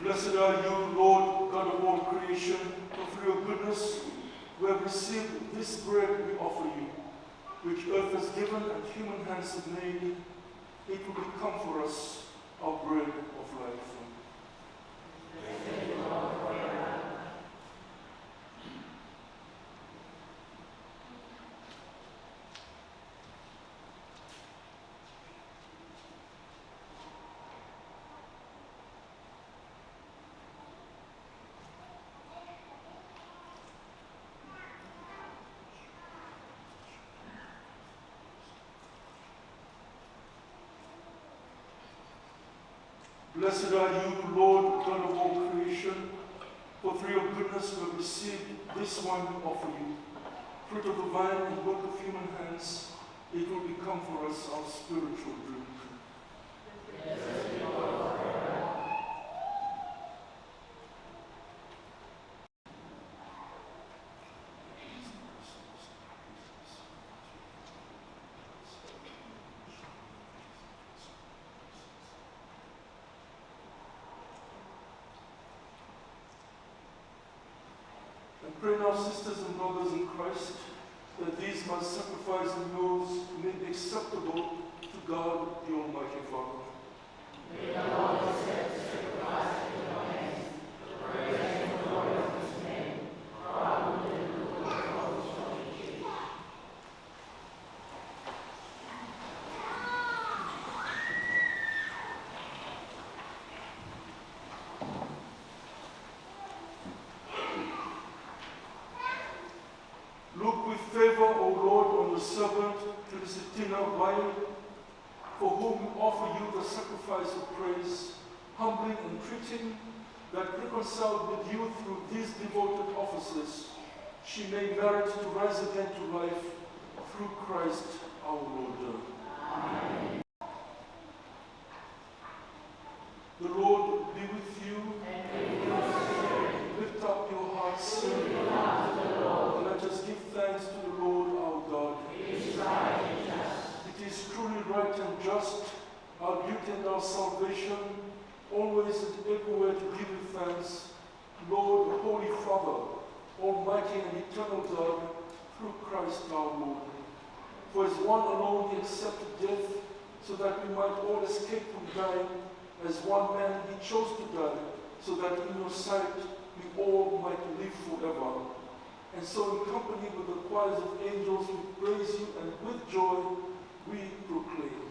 Blessed are you, Lord, God of all creation, for through your goodness we have received this bread we offer you, which earth has given and human hands have made. It will become for us our bread of life. Blessed are you, Lord, God of all creation, for through your goodness we have received this wine we offer you. Fruit of the vine and work of human hands, it will become for us our spiritual drink. pray now, sisters and brothers in Christ, that these my sacrifice and yours may be acceptable to God, the Almighty Father. May the Lord accept the sacrifice in your hands, to praise and glory of his name, for our good and the good of his Holy Church. Look with favor, O Lord, on your servant, Teresina Weil, for whom we offer you the sacrifice of praise, humbly entreating that reconciled with you through these devoted offices, she may merit to rise again to life through Christ our Lord. Amen. The Lord be with you. And with your spirit. Lift up your hearts. Lift them up to the Lord. Let us give thanks to the Lord our God. It is right and just. It is truly right and just, our duty and our salvation, always and everywhere to give you thanks, Lord, Holy Father, Almighty and eternal God, through Christ our Lord. For as one alone he accepted death, so that we might all escape from dying. As one man he chose to die, so that in your sight we all might live forever. And so in company with the choirs of angels we praise you, and with joy we proclaim.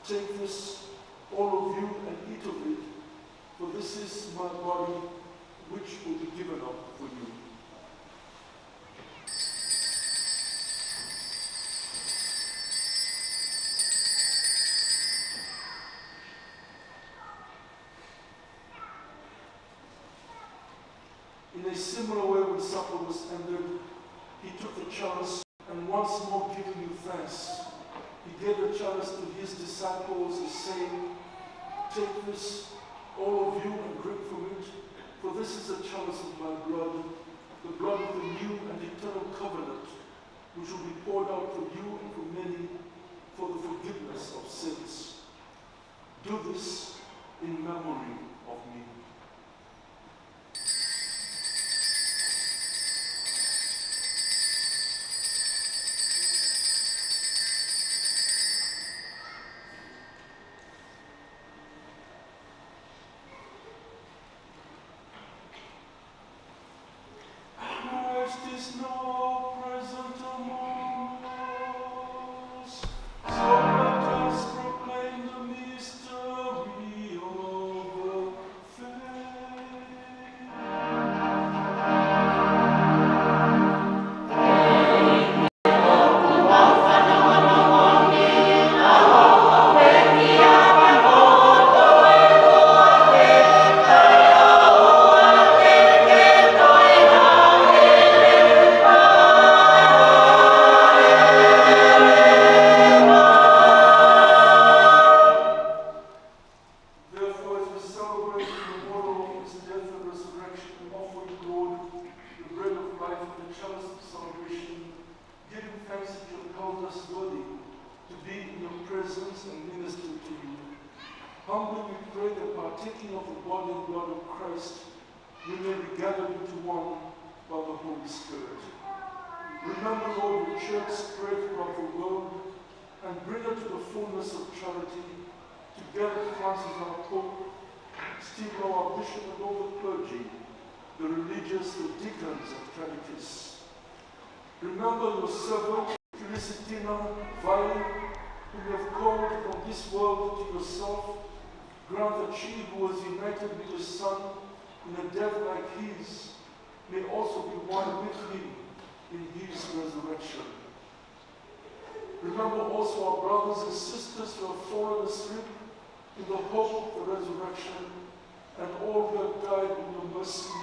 Take this, all of you, and eat of it, for this is my body, which will be given up for you. In a similar way, when supper was ended, he took the chalice, and once more giving you thanks, he gave the chalice to his disciples, saying, "Take this, all of you, and drink from it, for this is the chalice of my blood, the blood of the new and eternal covenant, which will be poured out for you and for many for the forgiveness of sins. Do this in memory of me." Christ is now present among us, so let us proclaim the mystery of the faith. partaking of the body and blood of Christ, we may be gathered into one by the Holy Spirit. Remember, Lord, your church spread throughout the world and bring her to the fullness of charity, together with Francis our Pope, Stephen our Bishop, and all the clergy, the religious, the deacons, and catechists. Remember your servant, Felicitina Valley, whom you have called from this world to yourself. Grant that she who was united with your Son in a death like his may also be one with him in his resurrection. Remember also our brothers and sisters who have fallen asleep in the hope of the resurrection, and all who have died in your mercy.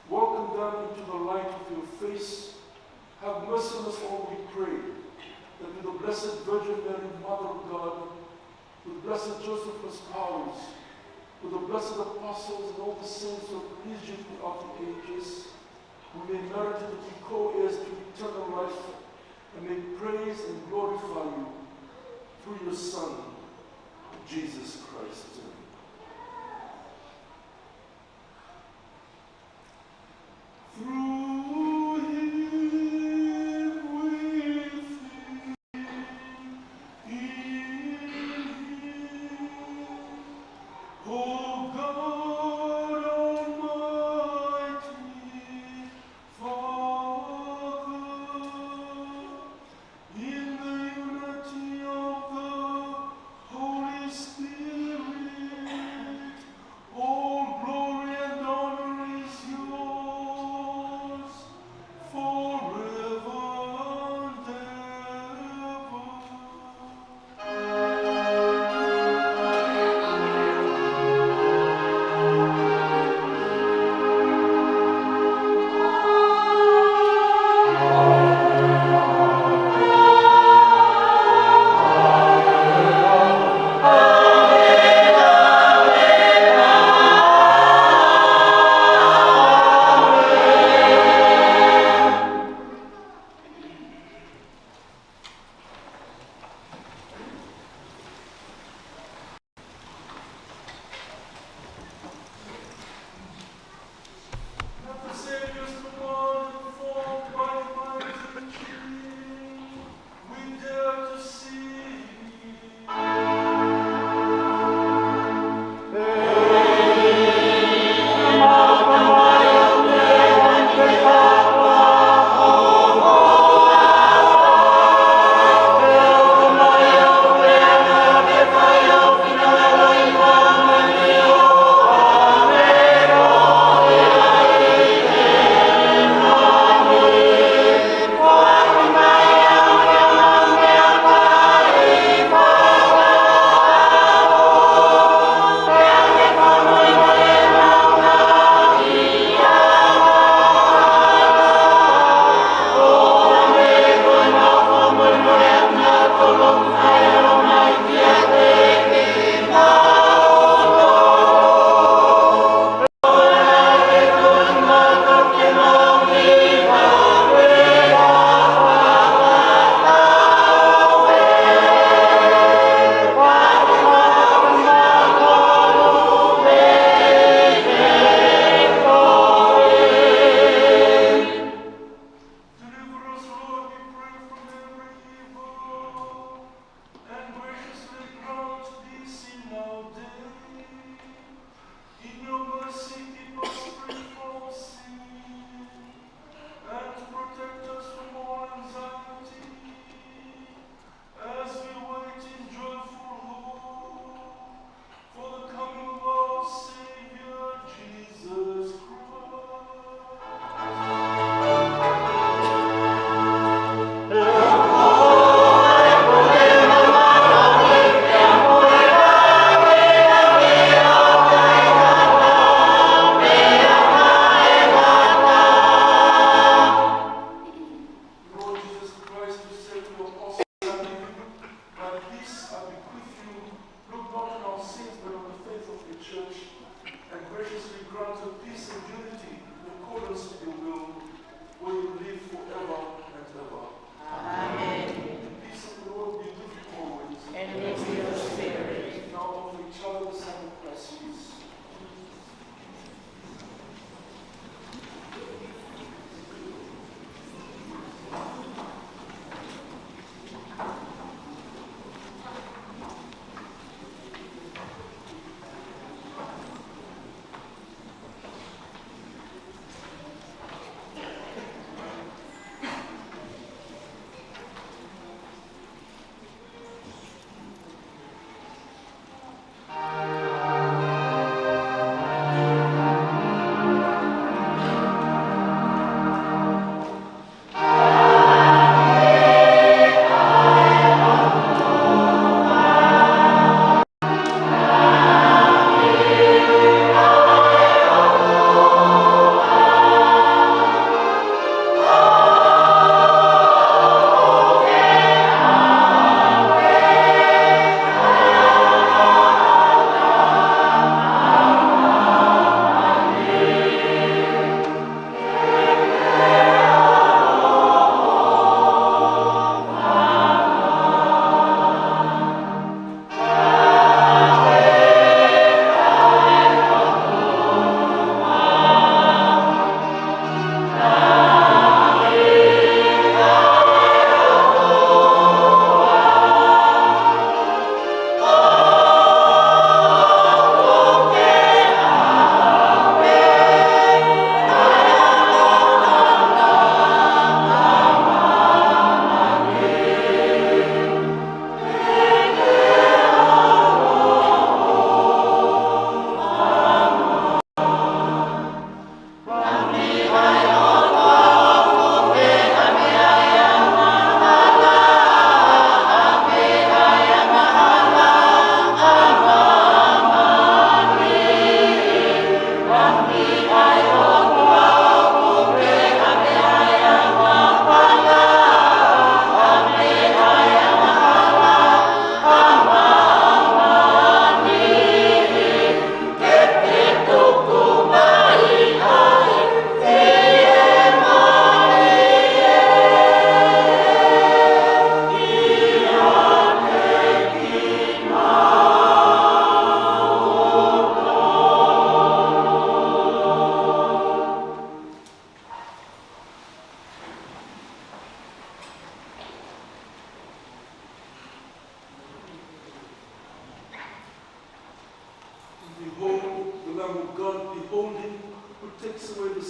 Welcome them into the light of your face. Have mercy on us all, we pray, that with the Blessed Virgin Mary, Mother of God, with Blessed Joseph her spouse, with the blessed apostles and all the saints who have pleased you throughout the ages, we may merit to be co-heirs to eternal life, and may praise and glorify you through your Son, Jesus Christ. Through him, with him, in him, O God Almighty, Father, in the unity of the Holy Spirit,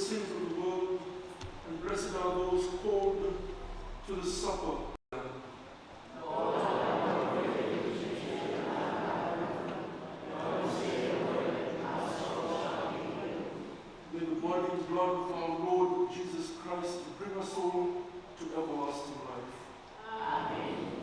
sins of the world, and blessed are those called to the supper. May the body and blood of our Lord Jesus Christ bring us all to everlasting life. Amen.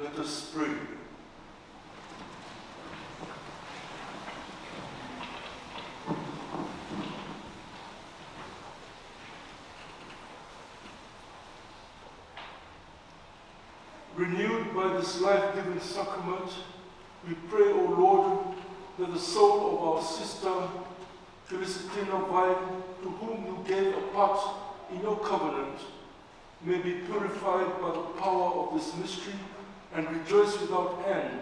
Let us pray. Renewed by this life-giving sacrament, we pray, O Lord, that the soul of our sister Felicitina Vine, to whom you gave a part in your covenant, may be purified by the power of this mystery and rejoice without end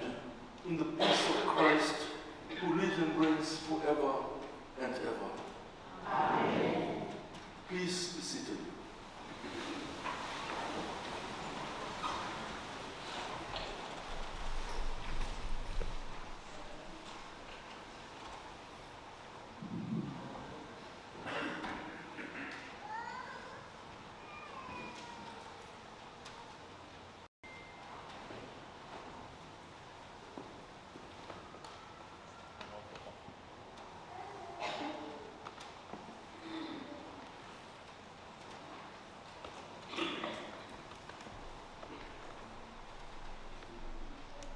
in the peace of Christ, who lives and reigns forever and ever. Amen. Please be seated.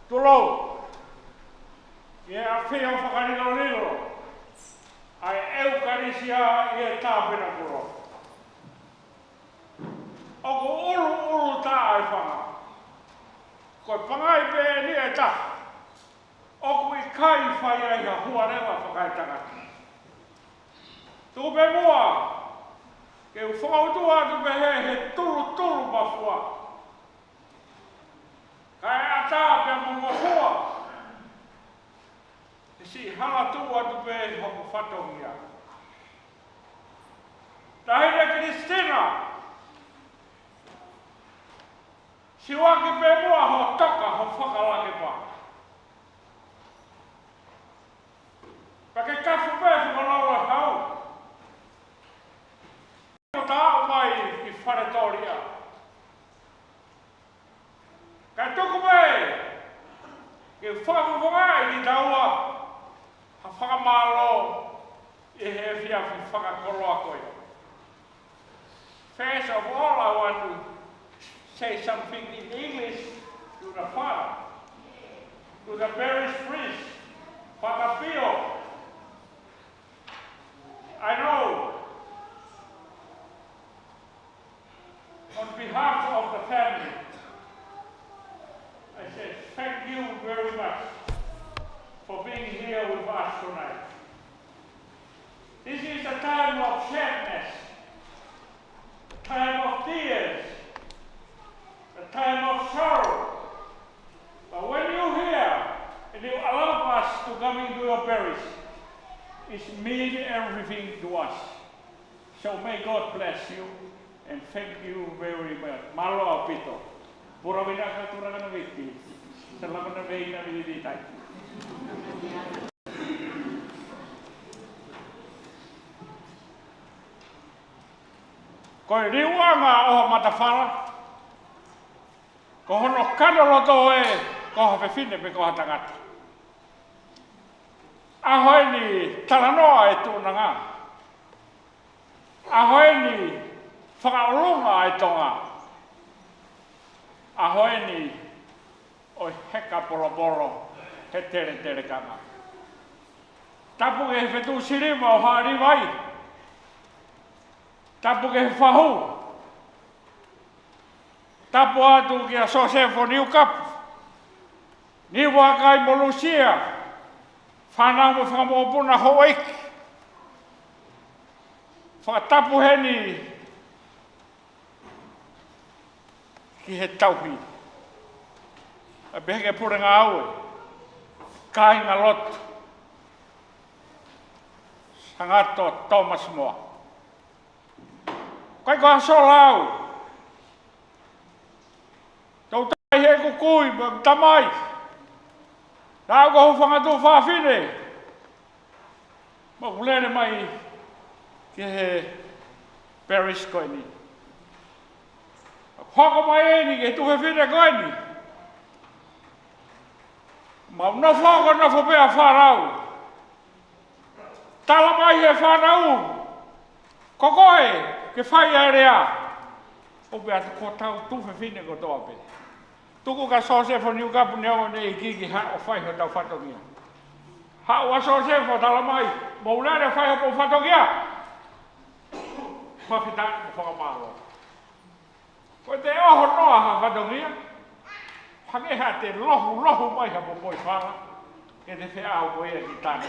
Tolo, e a whia whakarilo ai eukarisia e tāpena kuro. Oko uru tā ai whanga. Koe pangai pe ni e tā. Oku I kai whai ai ha huarewa whakai tangati. Tupe mua, ke u whakautua tupe he tulu mafua. Kai ata pe mongofua. Si hala tua tu pe hoku whatongia. Tahine Kristina. Si waki pe mua ho toka ho whakalake pa. Pake kafu pe whakalaura hau. Ta au mai ki wharetoria. Kai tuku me, ke whakawhawai ni taua, ha whakamalo I he whia whakakoroa koe. First of all, I want to say something in English to the father, to the parish priest, Father Pio. I know, on behalf of the family, I said, thank you very much for being here with us tonight. This is a time of sadness, a time of tears, a time of sorrow. But when you hear and you allow us to come into your parish, it means everything to us. So may God bless you and thank you very much. Malo apito. Pura vinaka turanga na viti. Salamat na veina viditai. Koe riuanga o matawhara. Ko hono kanoloto e ko hawhewhine pe ko hatangata. Ahoe ni talanoa e tūnanga. Ahoe ni whakaolunga e tonga. Ahoe ni o heka polo he tere kanga. Tapu ke he whetu sirima o haari vai. Tapu ke he whahu. Tapu atu ki a Sosefo Niukapu. Ni wakai Molusia. Whanau mo whakamopuna hoiki. Whakatapu heni ki he tauhi. A beheke purenga aue. Kāinga lotu. Sangato Thomas Moa. Kai koha sola au. Tau tai he kukui, tamai. Nā ko hu whangatu whawhine. Ma kulene mai ki he parish koe ni. Whako mai ni ke tuhe whine koe ni. Ma una whako na whapea wharau. Tala mai he whanau. Kokoe ke whai area. Ope atu ko tau tuhe whine ko toa pe. tuku ka sosefo ni uka puneo ne iki ha o fai ho tau fatongia. Ha o sosefo tala mai, mo le fai ho fatongia. Ma pita ko fa malo. Ko te oho noa ha fatongia. Hange ha te lohu mai ha po fala. Ke te fe au ko ia ki tani.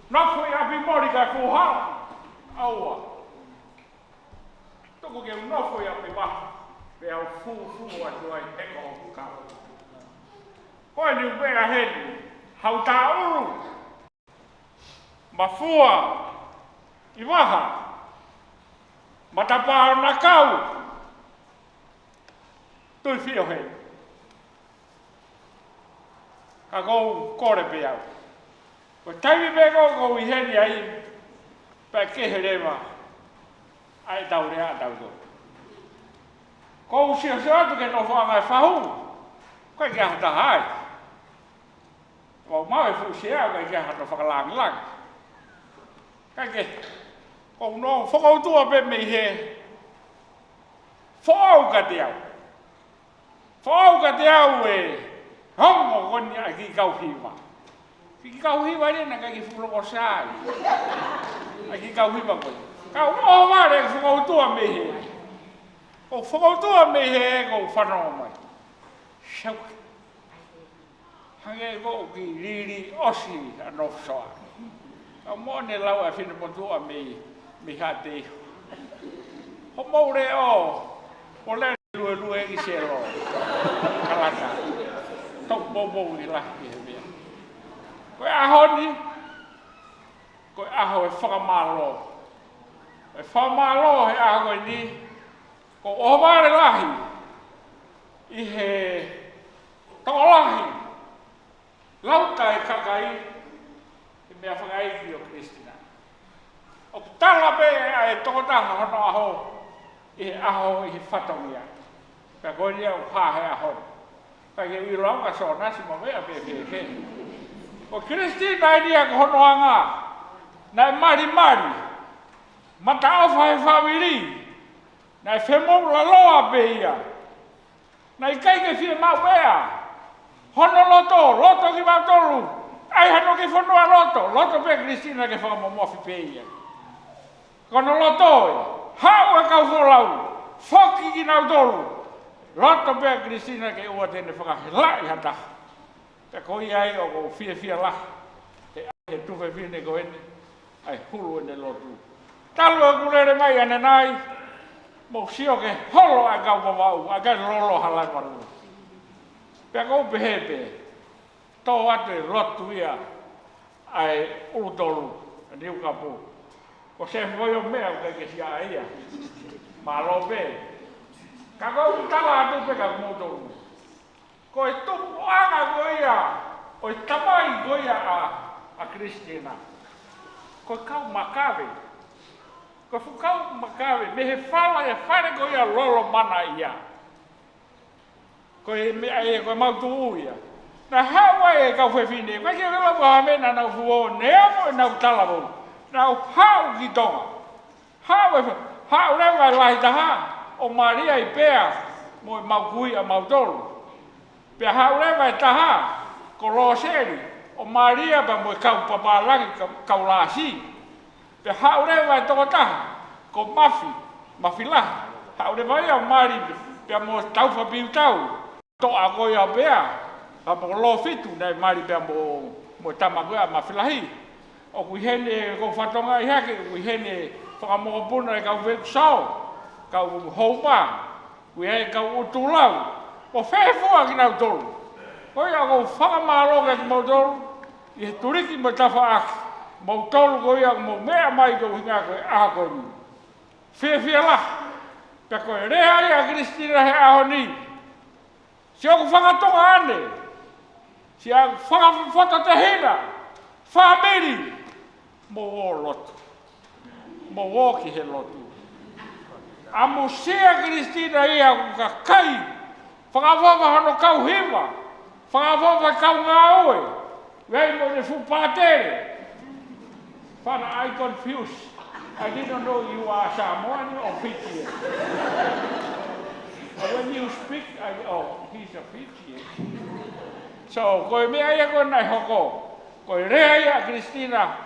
Na foi a bimori ka ko ha. Aua. Tuku ke no foi a bimori. Pe au fu atu ai eko o ka. Koe ni upea heni, hau tā uru, mafua, i waha, matapao na kau, tui whio heni. Ka kou kore pe au. Ko taimi me kou i heni ai, pe kehe rewa, ai tau rea tau tau. Ko usia atu ke no whaangai whahu, koe kia hata hai. Wau mau e fusia koe kia hata whakalang. Kake, ko no whakautua pe mei he, whaau ka te au. Whaau ka te au e, hongo koni a ki kau hiwa. Ki kau hiwa rena ka ki fulo o sai. A ki kau hiwa koe. Kau moho ware whakautua mei he. Ko whakautua me he ko whanau mai. Shau. Hange ko ki riri osi anō soa. Ka mōne lau a whina motua me ha te iho. Ho maure o le lue i se lo. Kalaka. Tok bobo i lahi he mea. Koe aho ni. Koe aho e whakamalo. E whakamalo he aho ni. Ko o wāre lahi, i he tō lahi, lauta e kakai, i mea whakai ki o Kristina. O tala pe a e tōtaha hono aho, i he whatongia. Ka koenia o pāhe aho. Ka ke ui rauka so nasi mo mea pe. O Kristina i nia ko hono anga, nai mari, mata awha he whawiri, nai whemou la loa pe ia. Nai kaike whie mau ea. Hono loto ki mau tolu. Ai hano ki whanua loto pe Kristina ke whakamomofi pe ia. Kono loto e, hau e kau wholau, whoki ki nau tolu. Loto pe Kristina ke ua tene whakahela i hata. Te koi ai o ko whie la. He tuwe whine ko ene, ai hulu ene lotu. Talu e kulere mai ane nai, mo sio ke holo a kau wawau, a kai lolo halai maru. Pea kou pehepe, tō ate rotu ia ai urutolu, a niu kapu. Ko se foi o mea o ke sia ia, malo pe. Ka kou tala atu pe ka kumotolu. Ko e tupu anga ko ia, o e tamai ko ia a Kristina. Ko e kau makawe. Ko fukau makawe, me he whala e whare ko ia lolo mana ia. Ko e mea e ko e mautu uia. Na hawa e kau whewhine, kwa ke wela mua mena nau fuo nea mo e nau talabo. Nau hau ki tonga. Hau rewa e lahi taha, o Maria i pea, mo e maukui a mautolu. Pea hau rewa e taha, ko Roseri, o Maria pa mo e kau papalangi kau lasi. Pe haure vai toko taha, ko mafi lahi. Haure vai au mari, pe mo tau whapiu tau. To a koi a pea, pa mo lo fitu, nei mari pe mo tamagoa mafi lahi. O kui hene ko whatonga i hake, kui hene whakamokopuna e kau weku sao, kau houpa, kui hei kau utulau. Ko whewhua ki nau tolu. Koi a ko whakamaloga ki mau tolu, i he turiki mo tawha aki. Mau tolu ko ia mo mea mai ko hinga ko aha ko ni. Whia la. Pea koe rea ia Kristina he aho ni. Si aku whakatonga ane. Si aku whakawhata te hina. Whameri. Mo o lotu. Mo o ki he lotu. Amo sea Kristina ia ku ka kai. Whakawhaka hano kau hiwa. Whakawhaka kau ngā oe. Wei mo ne whupātere. Father, I confused. I didn't know you are Samoan or Fiji. When you speak, he's a Fiji. So, koe mea ia koe nai hoko. Koe rea ia Christina,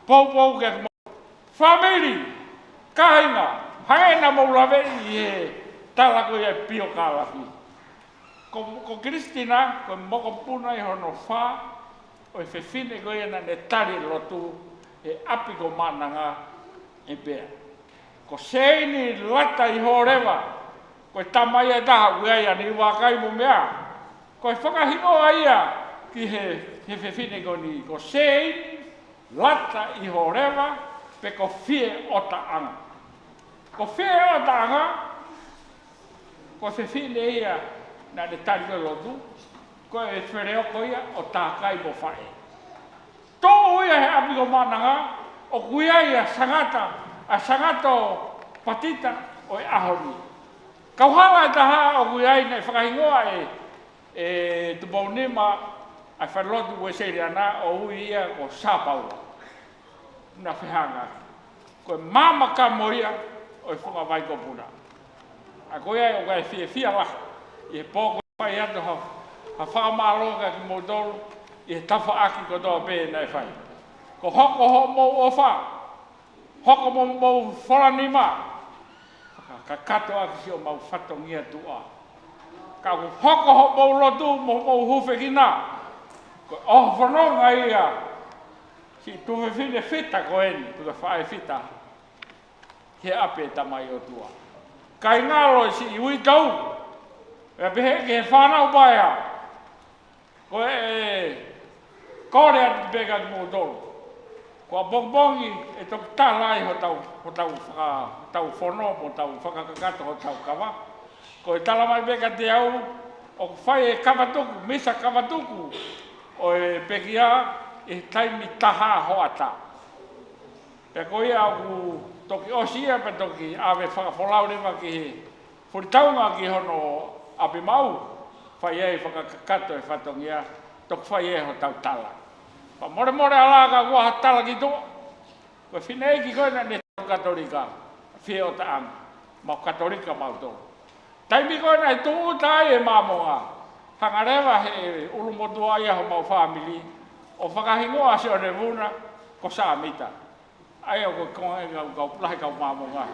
pou ke mo. Family, kainga, haena mo lawe i he tala koe e pio kālahi. Ko Christina, koe moko puna i hono whā, o e whewhine koe na ne tari lotu, e api ko mananga e bea. Ko seini lata i horewa, koe tamai e taha uea ni wakai mo mea. Koe whakahinoa ia ki he whewhine ko ni. Ko seini lata i horewa, pe ko fie o taanga. Ko fie o taanga, ko whewhine ia na ne tari koe lotu, koe e whereo ia o tākai mo whae. Tō ia he api ko mananga, o kuia ia sangato patita o e ahoni. Kauhawa e taha o kuia ia nei whakahingoa e tupaunima ai whailotu ue seiri ana o ui ia o Sāpaua. Na whihanga. Koe mamaka mo ia o e whunga waiko puna. A koe ai o kai fia la. I he pōko whai ato ha whakamāloka ki mōtoro i he tawha aki ko toa pē nei whai. Ko hoko ho mou ofa, hoko mou whoranima, ka kato aki si o mau whatongia tua. Ka hoko ho mou lotu mou huwhe kina, ko oho whanonga ia, si tuwe whine whita ko eni, tuka whae whita, he ape tamai o tua. Kai ngalo si iui tau, e pehe ke he whanau baia, ko kore ati peka ki mōtoro. Ko bongbongi e tok tālai ho tau whono, ho tau whakakakato, ho tau kawa. Ko e talamai peka te au, o whai e kawatuku, misa kawatuku, o e pekia e taimi taha hoata. Pe ko ia au toki osia pe toki awe whakawholau rewa ki he whuritaunga ki hono api mau, whai e whakakakato e whatongia, tok whai e ho tau tala. Pa more ala ka kua hatala ki toa. Koe whine ki koe na ne tau katolika, whie o taanga, mau katolika mau tō. Taimi koe na he tuu tai e māmonga, hangarewa he urumotua ia ho mau whamili, o whakahingoa se o ne vuna, ko Sāmita. Ai o koe konga kau plahe kau māmonga.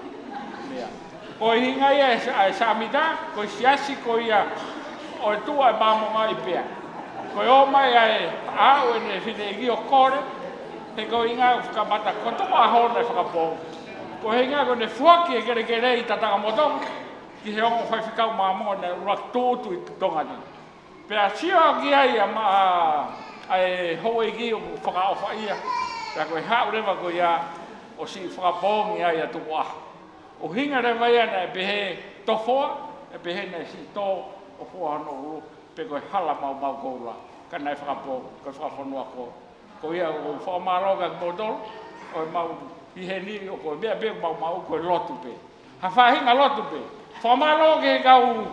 Koe hinga ia e Sāmita, koe siasi koe ia, o e tua e māmonga i pia. Koe o mai ai au e ne whine igi o kore, he koe inga o whakamata kotoa hona e whakapō. Koe inga koe ne fuaki e kere i tatanga motonga, ki he ongo whai whikau māmonga ne urak tōtu i tongani. Pea sio ki ai ai ho igi o whakaofa ia, pea koe hau rewa koe ia o si whakapōngi ai a tuku aha. O hinga rewa ia na e pehe tofoa, e pehe na si tō o fua hano uru. Pe koe hala mau koula, ka nai whakapō, koe whakawhanua ko. Ko ia o whakamāroga ki mōtoro, o mau hiheni o koe mea pe mau koe lotu pe. Ha whahinga lotu pe. Whakamāroga he kau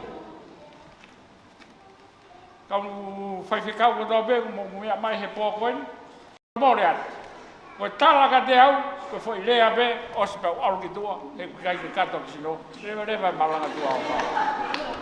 whaiwhikau ko tō pe, mo mea mai he pō koen. Mōre atu. Koe talaka te au, koe whai lea pe, o si pau aru ki tua, he kai ki kato ki sino. Rewa malanga tua o whaka.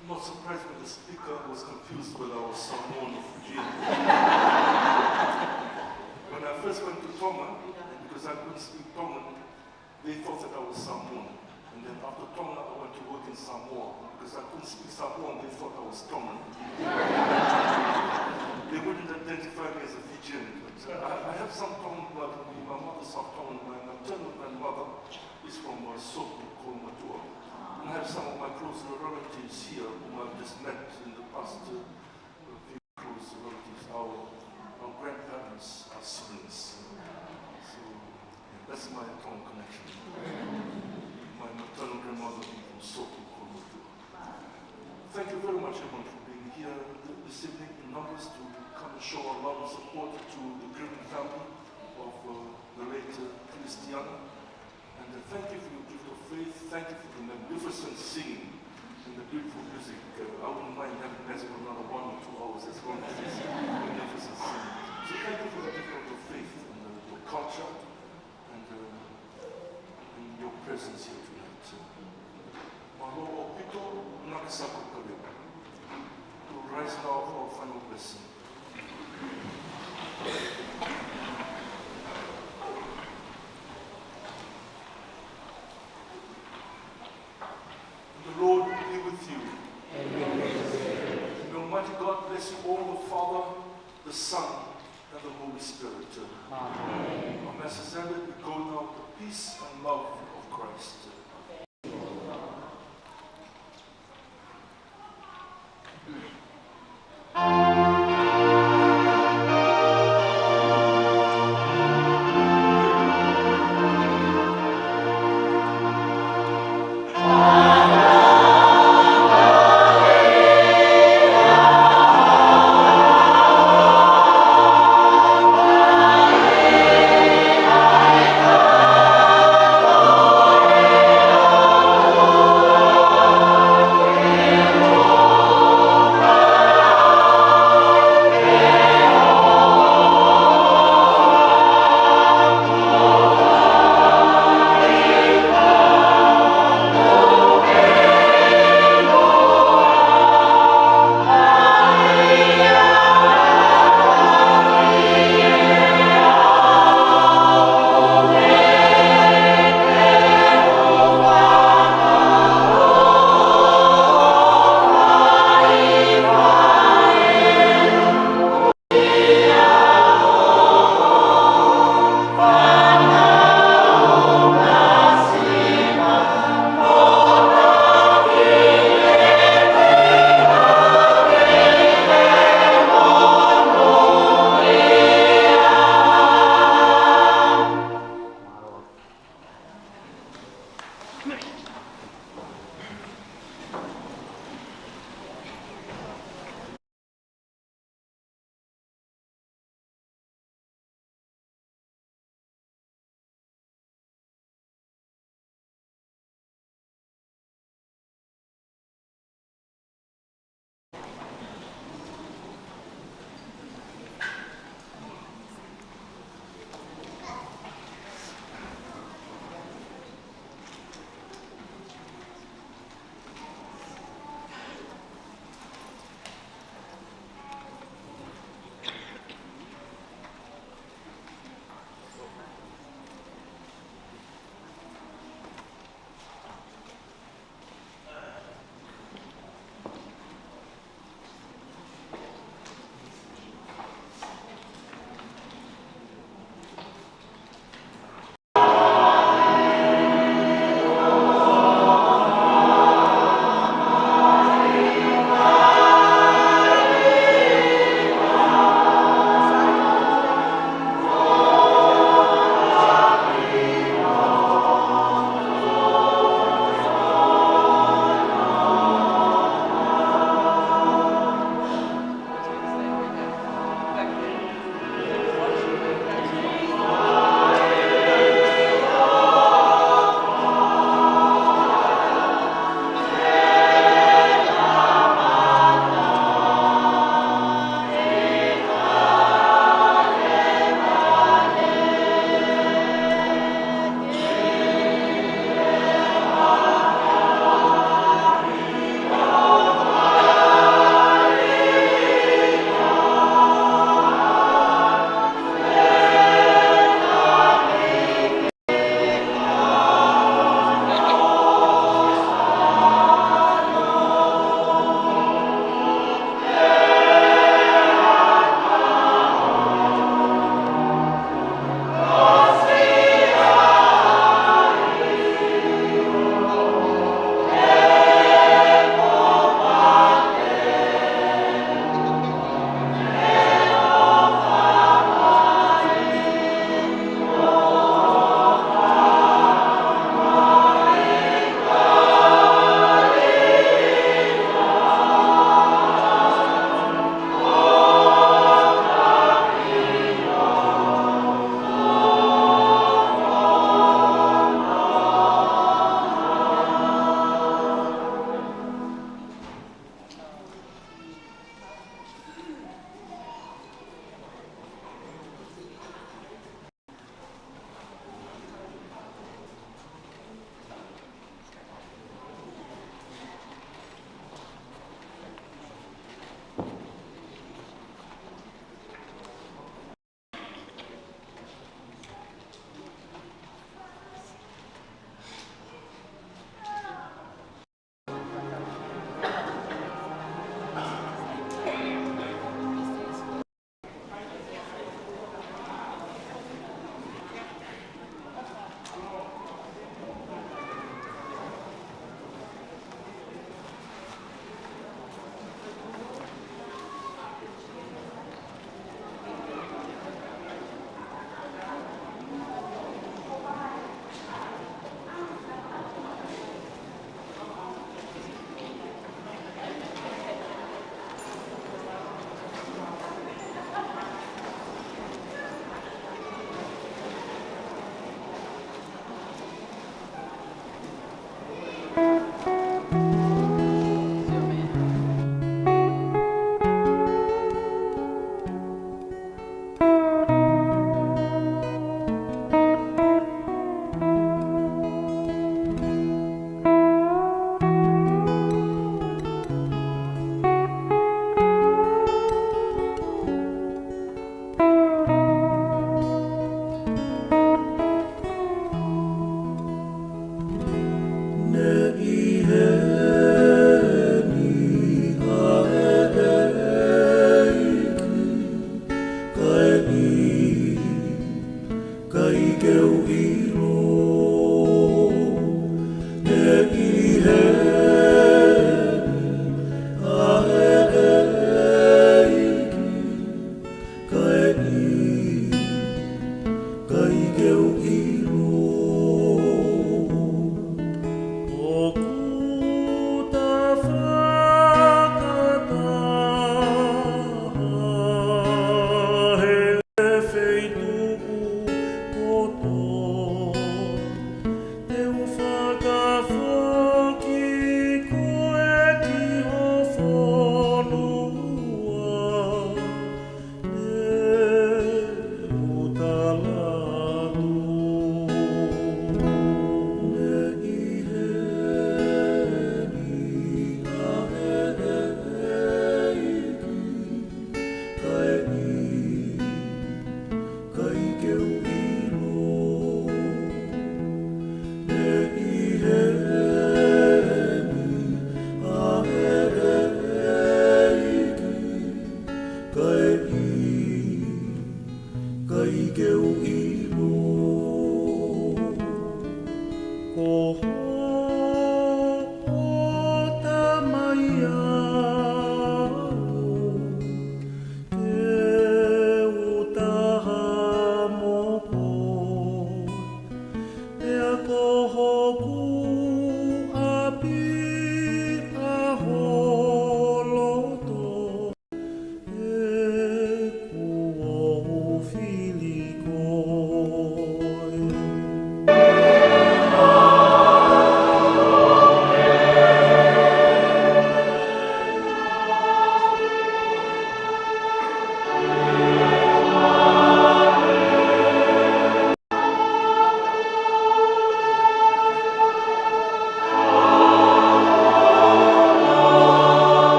I'm not surprised when the speaker was confused whether I was Samoan or Fijian. When I first went to Tonga, because I couldn't speak Tongan, they thought that I was Samoan. And then after Tonga, I went to work in Samoa. Because I couldn't speak Samoan, they thought I was Tongan. They wouldn't identify me as a Fijian. But I have some Tongan blood in me. My mother's South Tongan. My maternal grandmother is from Sopu, called Matua. And I have some of my close relatives here whom I've just met in the past few close relatives. Our grandparents are siblings. So that's my Tongan connection. My maternal grandmother being from Sopu, called Matua. Thank you very much, everyone, for being here this evening in support to the Griffin family of the late Christian. And thank you for your gift of faith. Thank you for the magnificent singing and the beautiful music. I wouldn't mind having less for another 1 or 2 hours as long as this magnificent singing. So thank you for the gift of your faith and your culture and your presence here tonight. Malo Opito Nakasako Kaleo. To rise now for our final blessing. The Lord be with you. May Almighty God bless you all, the Father, the Son, and the Holy Spirit. Amen. Our Mass is ended. We go now to peace and love of Christ. Amen.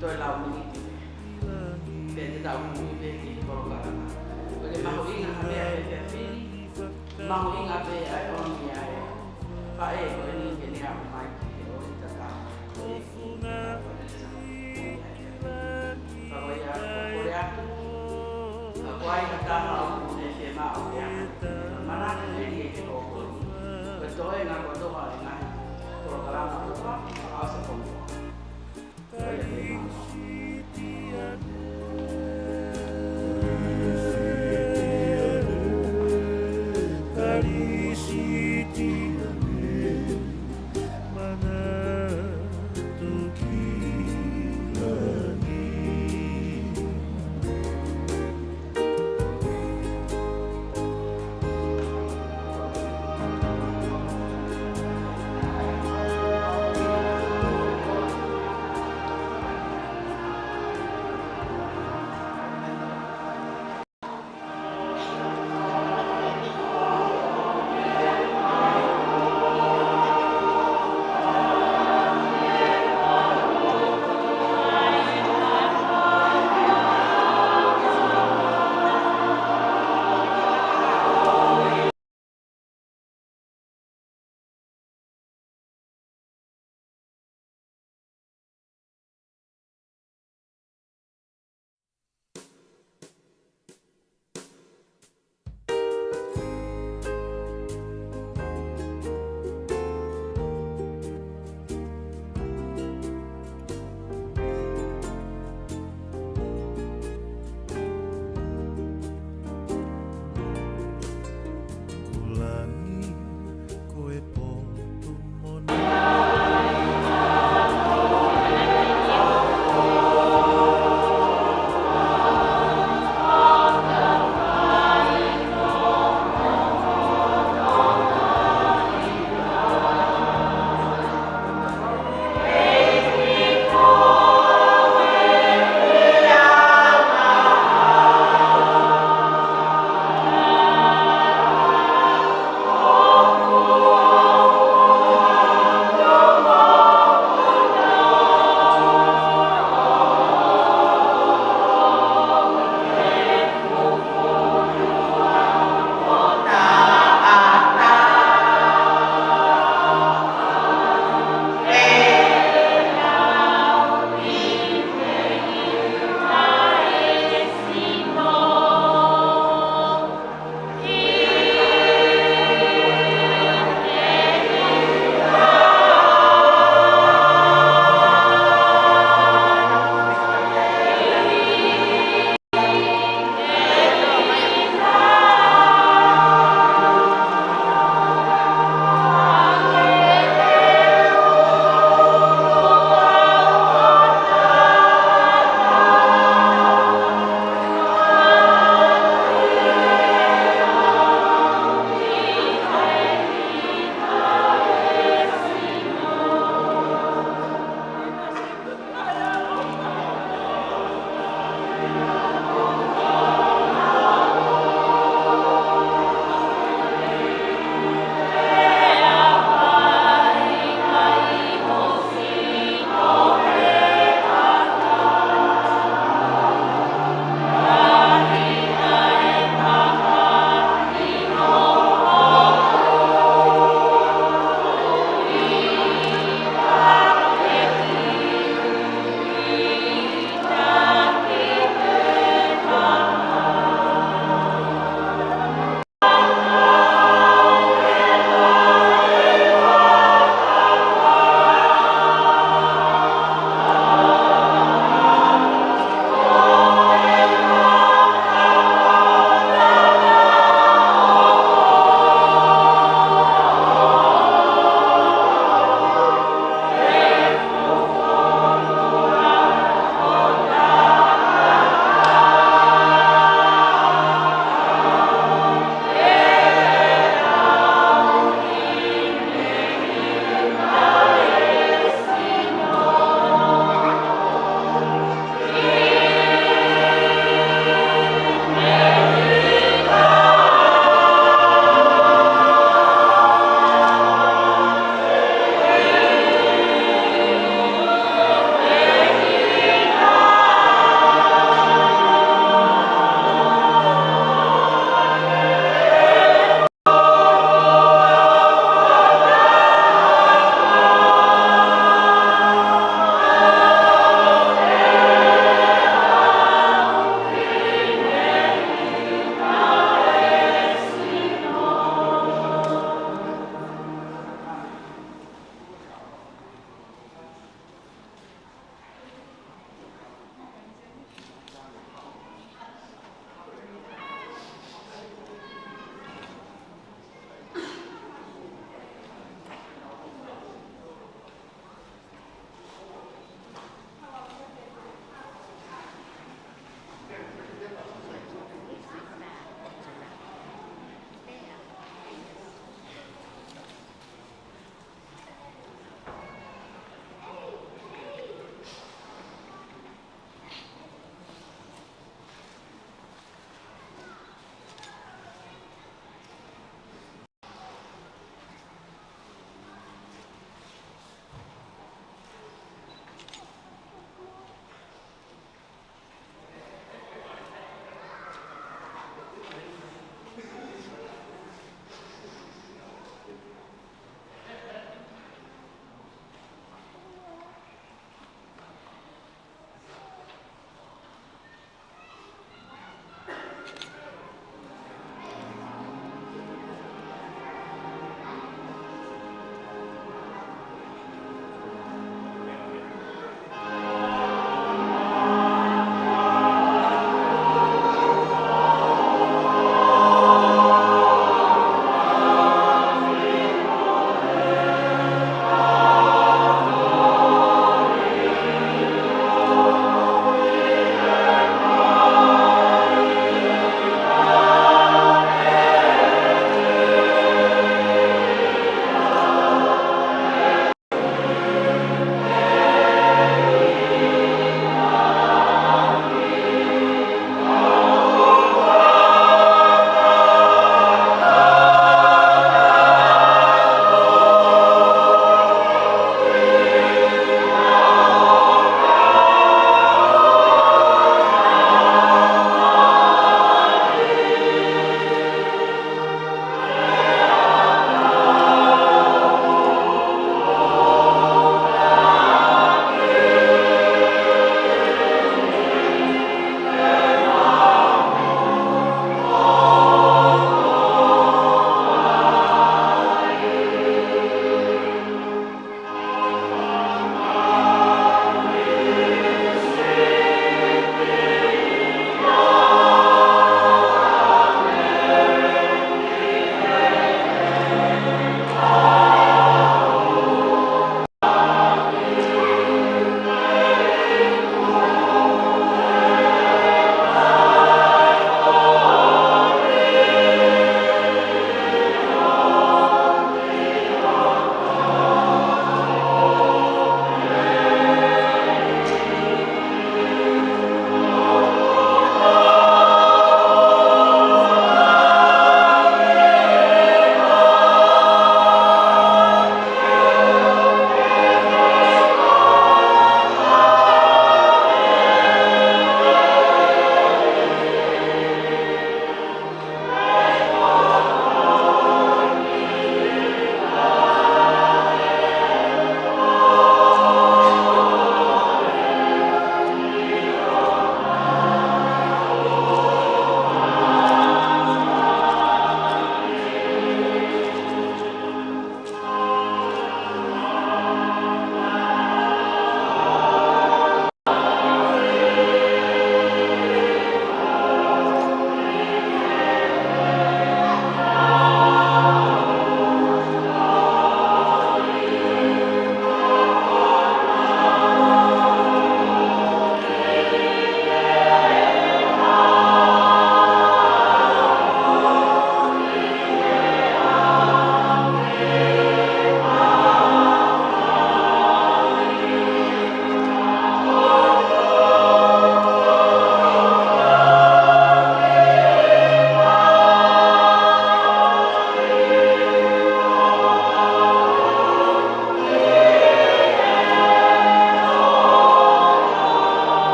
Tôi lòng mình để cho đầu mình về thì có cả cái mà hồi ngã về về mà hồi ngã về ai còn nhà phải có đi cái nào mà kiểu tất cả và bây giờ cô đã quay người ta học để xem mà ông nhà mà nó cái gì cái đồ rồi tối ngày có tôi hỏi ngày tôi có làm nó tốt họ sẽ không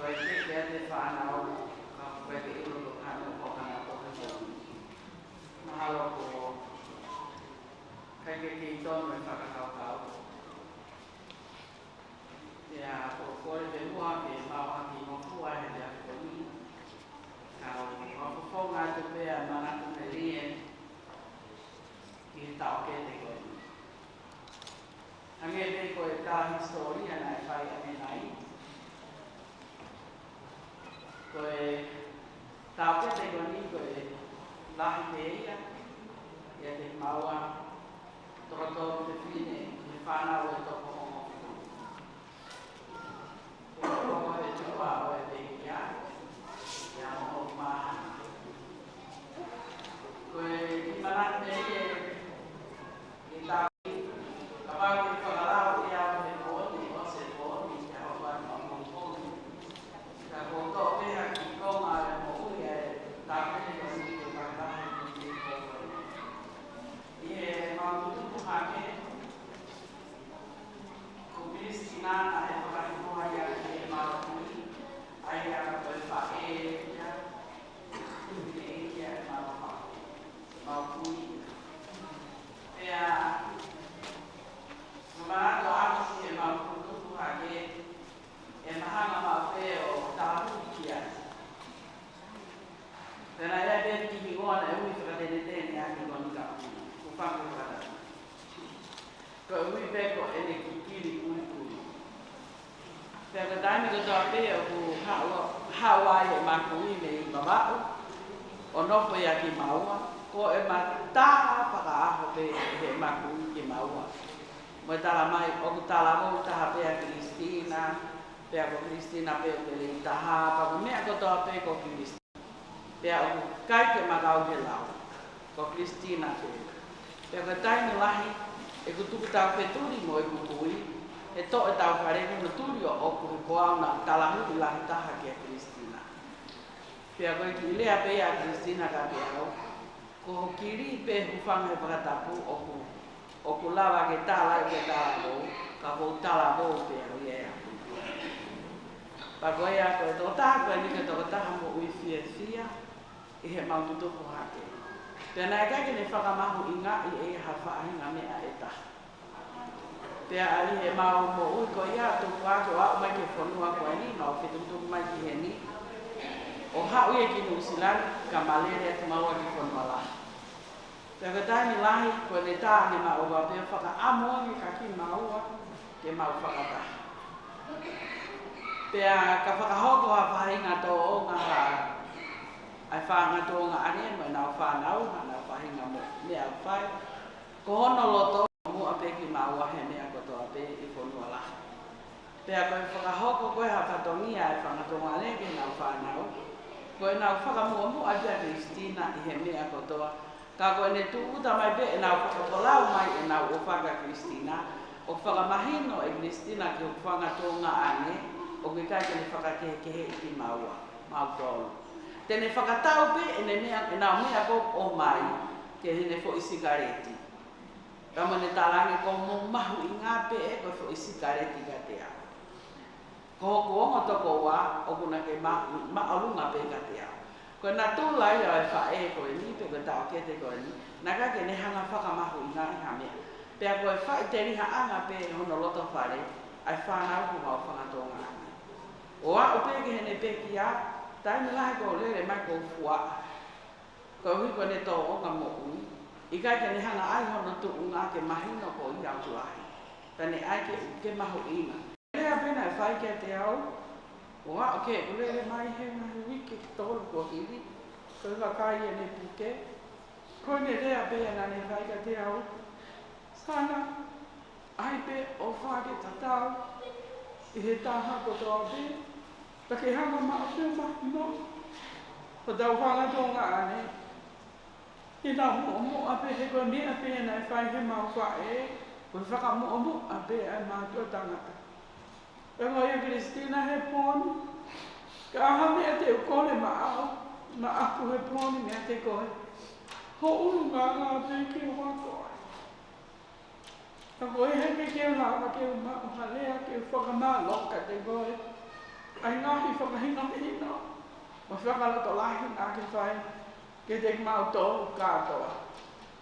Koe te kia te whanau, ka koe te ilo kano pokana toka tōni. Mahalo ko kai ke ki tonu e whakakau. Ia ko kore te hua ke maua ki mokua he te akoni. Kau whakawhonga te pēa manatu me rie ki tau ke te koe. Ange te koe tā historia nai whai ame nai. Koe tau ke te koe koe lahi te ia. Ia te maua toko tōru te whine me whanau e toko hongo. Koe e tua o e te ia. Ia mo maha. Koe ki manate e tau kapau ki whakarau ia o te pōni, o se pōni, ia o wai ma pōni. Ka kōtō pēha ki konga e mo ui e tāpene ko si te whakarahi ki te pōni. Ie maututupu hake, ko Kristina a e whakahipoha ia ki e mautui, ai a koe whae ia, e ia e mautui. Pea, Marato ati e maututupu hake, e mahanga mawhe o tāpu kia. Tēnā ea bea ki hingona e ui whakatene tēne a ki ngoni ka ui. Whangu whata. Ko ui peko e ne ki kiri ui ui. Pea ka taimi ko toa pēo ku hawai e makui me i mawau. O nofo ia ki maua. Ko e mataha whakaaho pe e makui ki maua. Mo tala mai o ku tala mo taha pea Kristina. Pea ko Kristina peo ke le taha. Pa ku mea ko toa pe ko Kristina. Pea o ku kai ke makau he lau. Ko Kristina peo. Pea ka taimi lahi, e ku tuku tau peturi mo e ku kui, e to e tau wharehu no turi o oku he koau na talahuti lahi taha ki a Kristina. Pea koe ki lea pe a Kristina ka pea au, ko kiri pe hufanga he whakatapu oku lawa ke tala e ke tala mo, ka kou tala mo pea o ia. Pa koe a koe tō taha koe ni ke tō taha mo ui fia fia, i he maututupu hake. Pea nai kai kene whakamahu i ngā i e hawhaahinga mea e taha. Pea ali he mau mo ui ko ia tuku ake o au mai ke whanua koe ni, mau whitutuku mai ki he ni. O hau e ki Nusilani, ka malere atu maua ki whanua lahi. Pea ka taini lahi, koe ne tā ne mau wa pea whaka amoangi ka ki maua, ke mau whakataha. Pea ka whakahoko ha whahinga tō o ngā ai whanga tō ngā ane, mo nau whanau, nau whahinga mo mea whai. Ko hono loto, mo ape ki maua he mea koto ape i whanua lahi. Pea koe whakahoko koe ha whatongia ai whanga tō ngā ane, ke nau whanau. Koe nau whakamua mo ape a Kristina i he mea kotoa. Ka koe ne tuuta mai pe e nau whakapolau mai e nau o whaka Kristina. O whakamahino e Kristina ki o whanga tō ngā ane, o kui kai kene whakakehekehe i ki maua, mau tōlu. Tene whakatau pe e ne mea, e nau mea ko o mai, ke hene fo i sigareti. Rama ne talange ko mo mahu i ngā pe e ko fo i sigareti ka te au. Ko hoku ongo toko wā, o kuna ke maalunga pe ka te au. Ko nā tūlai au e whae ko e ni, pe ko tau kete ko e ni, nā ka ke ne hanga whakamahu i ngā iha mea. Pea ko e whae te riha anga pe e hono loto whare, ai whanau ku mau whangatonga anga. O a upe ke hene pe ki a, taimi lahi ko lere mai ko fua. Ko hui ko ne tō o ngā mo ui. I kai ke ne hanga ai hono tu unga ke mahino ko i au tuahi. Tane ai ke mahu ina. Lea pena e whai kia te au. O a o ke lere mai he ngahi wiki tōru ko hiri. Ko i wakai e ne puke. Ko ne rea pena na ne whai kia te au. Sana ai pe o whake tatau. I he taha ko tō pe. Ta ke hanga maa pia mahi no. Ko tau whanga tō ngā ane. I nā mo ape he koe mea pēna e whai he mau whae. Ko whaka mo ape e mātua tangata. E ngoi e Kristina he pōni. Ka aha mea te ukole ma au. Ma aku he pōni mea te koe. Ho uru ngā pe ke wakoe. Ka koe he ke ke ngā ke uma o halea ke whakamā loka te koe. Ai ngahi whakahino. Ma whakaloto lahi nā ke whai. Ke te mau tō kātoa.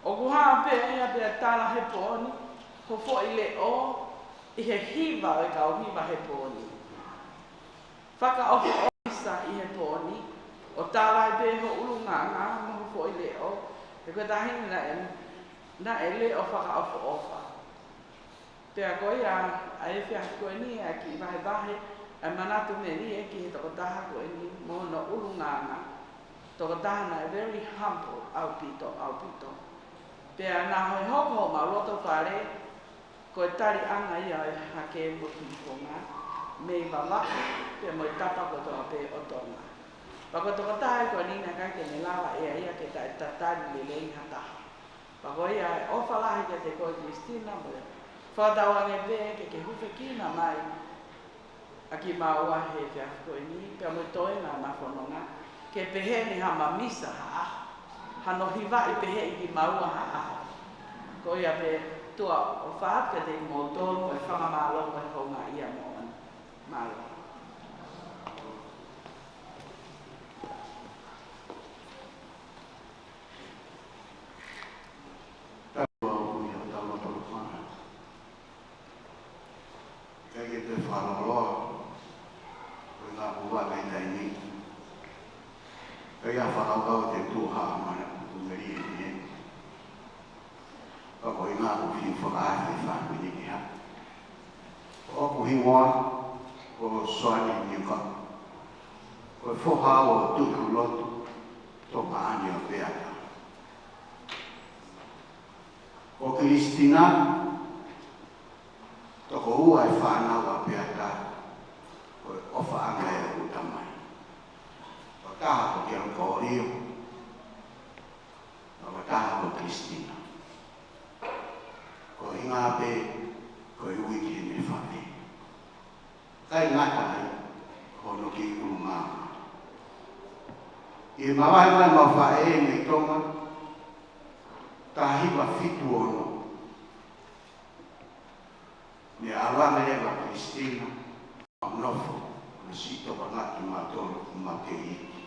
O kuha pe ea pe tāla he pōni. Ho fo i le o. I he hiva o kau hiva he pōni. Whaka ofu oisa i he pōni. O tāla he pe ho ulu ngā ma ho fo i le o. Te koe tahini na e le o whaka ofu ofa. Pea koe a e whia koe ni a ki vahe. A manatu me ni e ki he toko taha koe ni mo no ulu ngā. Toko taha na e very humble au pito. Pea nā hoi hoko ma roto whare. Koe tari anga ia e hake mo tuiponga. Mei wawaka, pea mo i tapa ko toa pe o tonga. Pako toko taha koe ni na kai ke me lawa ia ke ta tatari le lei hataha. Pako ia e ofalahi ke te koe Kristina mo e. Whatawange pe ke hufe kina mai. Aki maua he whia koe ni, pea mo i toe ngā mawhanonga. Ke pehe ni hama misa haa. Hano hiwa i pehe i ki maua haa. Ko ia pe tua o whaat ka te mō tōru e whangamalo e honga ia mō an. Malo. Tāua ui o tāua tōru whana. Kei ke te whanaloa. Koe ngā ua kei tai ni. Kei a whanakau te tūha mana kutu meri e ni. Pako i ngā kuhi whakaati e whānui ni ki ha. O kuhi ngoa o soani ni ka. Ko e whoha o tuku lotu tō maani o peata. O Kristina toko ua e whanau a peata ko e ofa anga e utamai. O taha ko kia ko rio. O taha ko Kristina. Ko inga pe ko i ui ki me whare. Kai ngata ai hono ki urunga. I mawai mai ma whae me tonga tahiwa fitu ono. Me awanga lewa Kristina nofo me sito pa ngati matoro ma te iki.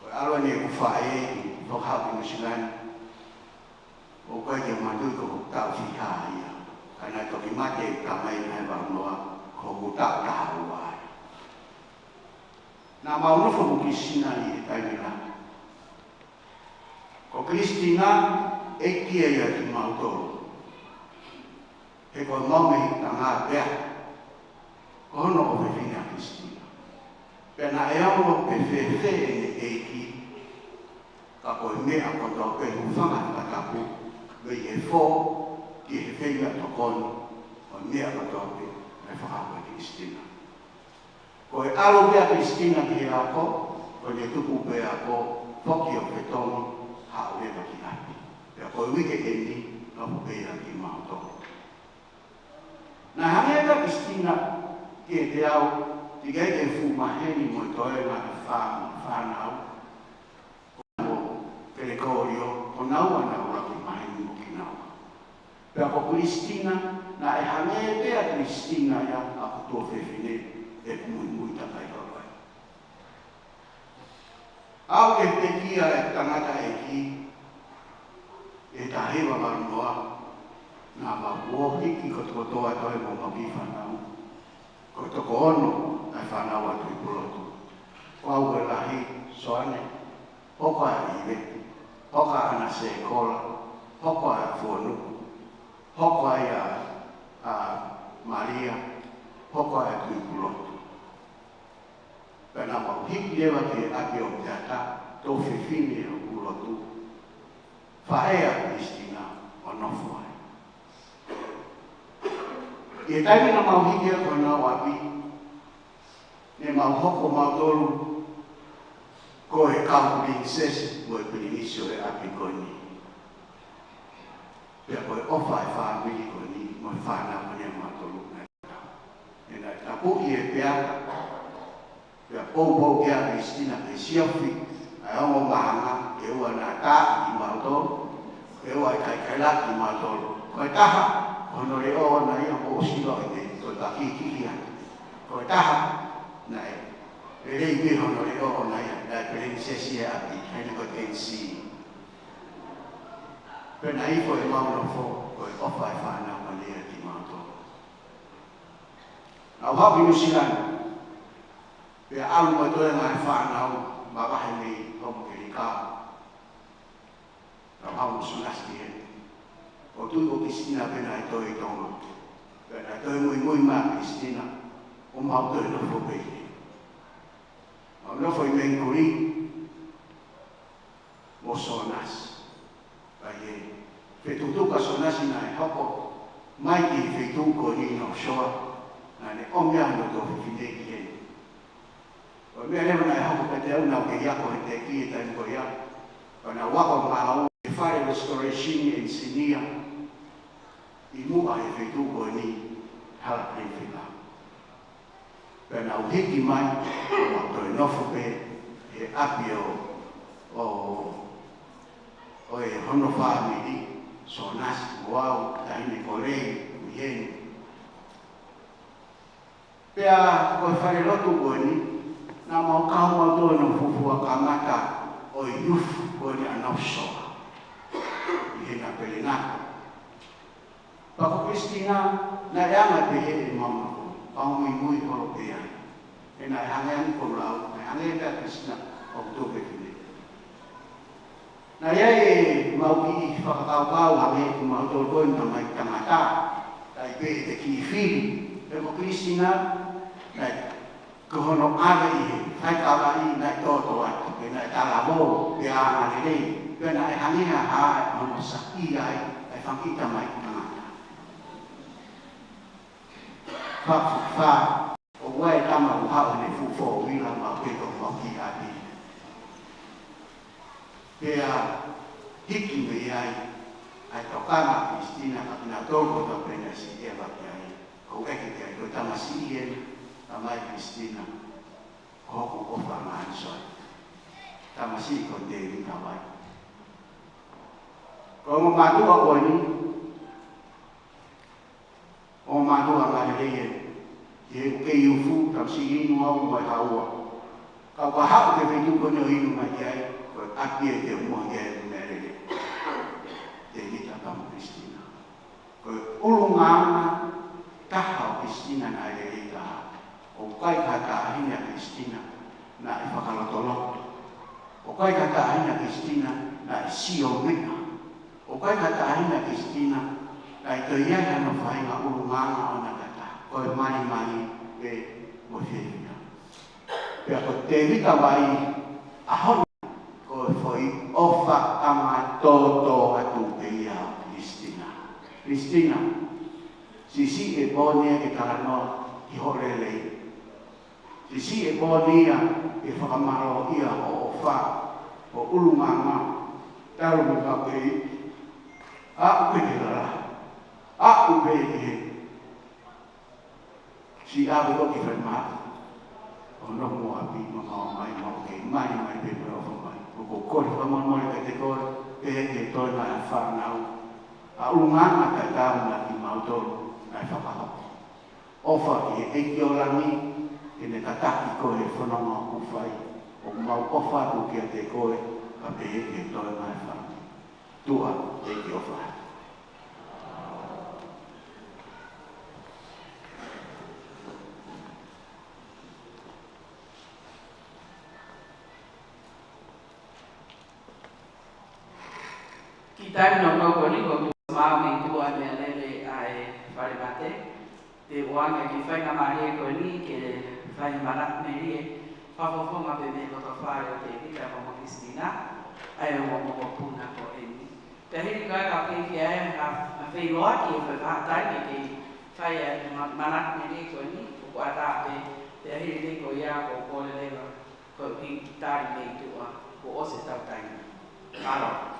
Ko alwa ne ku whae i whakapi musilani. O koe ke mandui ko tau whiha ia. Kana toki mate ka mai mai wanoa ko tau taha uai. Nā maunofo mo kisina i e taimina. Ko Kristina e kia ia ki mautoro. He koe maumehi ta ngā pea. Ko hono o whewhina Kristina. Pena e auro pe whewhe e ki. Ka koe mea ko tau pe hufanga takapu. Wei e fō ki he whenga tokonu o mea matope me whakako Kristina. Ko e alo mea Kristina ki he ako, ko ne tuku pe ako poki o petongi hao lewa ki api. Pea ko e wike e ni no pupea ki maotoku. Nā hangeta Kristina ki e te au, ti gai te fu maheni mo toe ngā whānau. Ko perekorio, ko naua naua ki maheni mo ki naua. Pea ko Kristina, na e hangeta Kristina ia a kuto whewhine e mui takai hawai. Au ke te kia e tangata e ki, e tahewa marunoa, nā mabuo hiki ko toko toa toe mo maki whanau. Ko toko ono ai whanau atu i pulotu. Ko au e lahi soane, hoko a iwe, hoko ana se kola, hoko a fuonuku, hoko a Maria, hoko a tu i pulotu. Pena mau hiki lewa ki api o teata, tō whiwhine o pulotu. Whaea Kristina o nofu ai. I e taimina mau hiki a koe nā wapi, ne mau hoko mau tolu, ko e kau prinsesi mo e prinisio e api koe ni. Pea koe ofa e whaamiri koe ni, mo e whanau mene mau tolu na e tau. E nai tapuki e peata, pea pou kia Kristina e siawhi, ai ongo mahanga, e ua nā tā i mau tolu, e ua e kaikailat i mau tolu. Koe taha, ono re o na ia o silo e ne, koe taki kiki atu. Ko Ko taha nai. Rei bi hono le o nai dai princesi api hene ko tensi. Pena i ko e mau no fo ko e ofa e whana manea ki mātou. Au hau New Zealand, pia alu mai toe ngai whanau ma wahe nei homo ke rika. Au hau musulasti he. O tui ko Kristina pena e toi tonga. Pena toi mui ma Kristina, o mau toi no fo pei. Au no fo i mei kuri, mo sonas. Pai e, whetutuka sonasi nai hoko, mai ki whetuko ni no soa. Nane omia no to fine ki e. O mea lewa nai hoko ka te au nau ke iako he te ki e tai ko ia. O na wako mahau e whare restoration e sinia. I mua he whetuko ni hala prewhina. Pena au hiki mai, o to e nofo pe, he api o e hono whaamiri, so nasi wau, tahine korei, uieni. Pea koe whare lotu koe ni, nā mau kahua tō no fufua ka ngata o i ufu koe ni anau soa. I he ngā pele ngata. Pako Kristina, nā eanga pe he e mama ko, pao mui horo pe ai. E nā hange ani ko rau, nā hange pia Kristina o tō pe kine. Nā iai e mau ki i whakakau hange ku mau tō koe na mai tangata, tai pe te ki i whiri. Peko Kristina, nai kohono ale i he, whai kawa i nai tōto atu, pe nai tala mō, pe āngare rei, pe nai hangiha hae ono sa i ai, ai whangita mai ngata. Wha, o wai tama u hao ne fufo wila ma peko whaki ati. Pe a hiki me ai, ai tokana Kristina, ka pina tōko tō pena si ewa ki ai. Ko eke te ai, ko tamasi ien, tamai Kristina, ko hoku ofa ngā ansoi. Tamasi ko te rika wai. Ko ngā mātua koe ni, o mātua ngā reie, te uke iufu, tamsi inu au mai haua. Ka wahau te whentu kone o inu mai ai, ko aki e te mua nge merere. Te rika tamu Kristina. Ko ulu ngāna, taha o Kristina na e rei o kai ka tahina Kristina na e whakalotoloto. O kai ka tahina Kristina na e sio mena. O kai ka tahina Kristina na e te iai no whainga uru nganga o na kata. Ko e mani e mo whiwhia. Pea ko te rika wai a hona ko e whai ofa kama tōtō atu pe ia Kristina. Kristina, sisi e pōnia e karanoa i hore lei. Sisi e pōnia e whakamaro ia o wha, o ulunganga, tau me whakei, a upe te rara, a upe te he. Si awe o ki whaimata, o nomo api mamao mai mau kei, mai pe pe ofa mai. O ko kore whamamore ke te kore, pe te toi mai a whanau. A ulunganga kai tau na ki mautoro. Ai whakahapa. Ofa ki e eki o rangi, e ne tataki koe e whanonga o kuwhai. O mau ofa ku kia te koe, ka pe eki e toi mai whangi. Tua eki o whai. Ki tai no koko ni ko mau me tua me lele ai whare mate. Te oanga ki whainga marie ko ni ke whainga marak me rie. Whawhawhonga pe me koto whare o te rika mo Kristina. Ai o mo puna ko e ni. Te hiri kai ka ke ki ai a whailoa ki e whaipatai me ke whaia marak me rie ko ni. Ko ata pe te hiri ni ko ia ko kore lewa. Ko ki tari me tua. Ko ose tau tainga. Karo.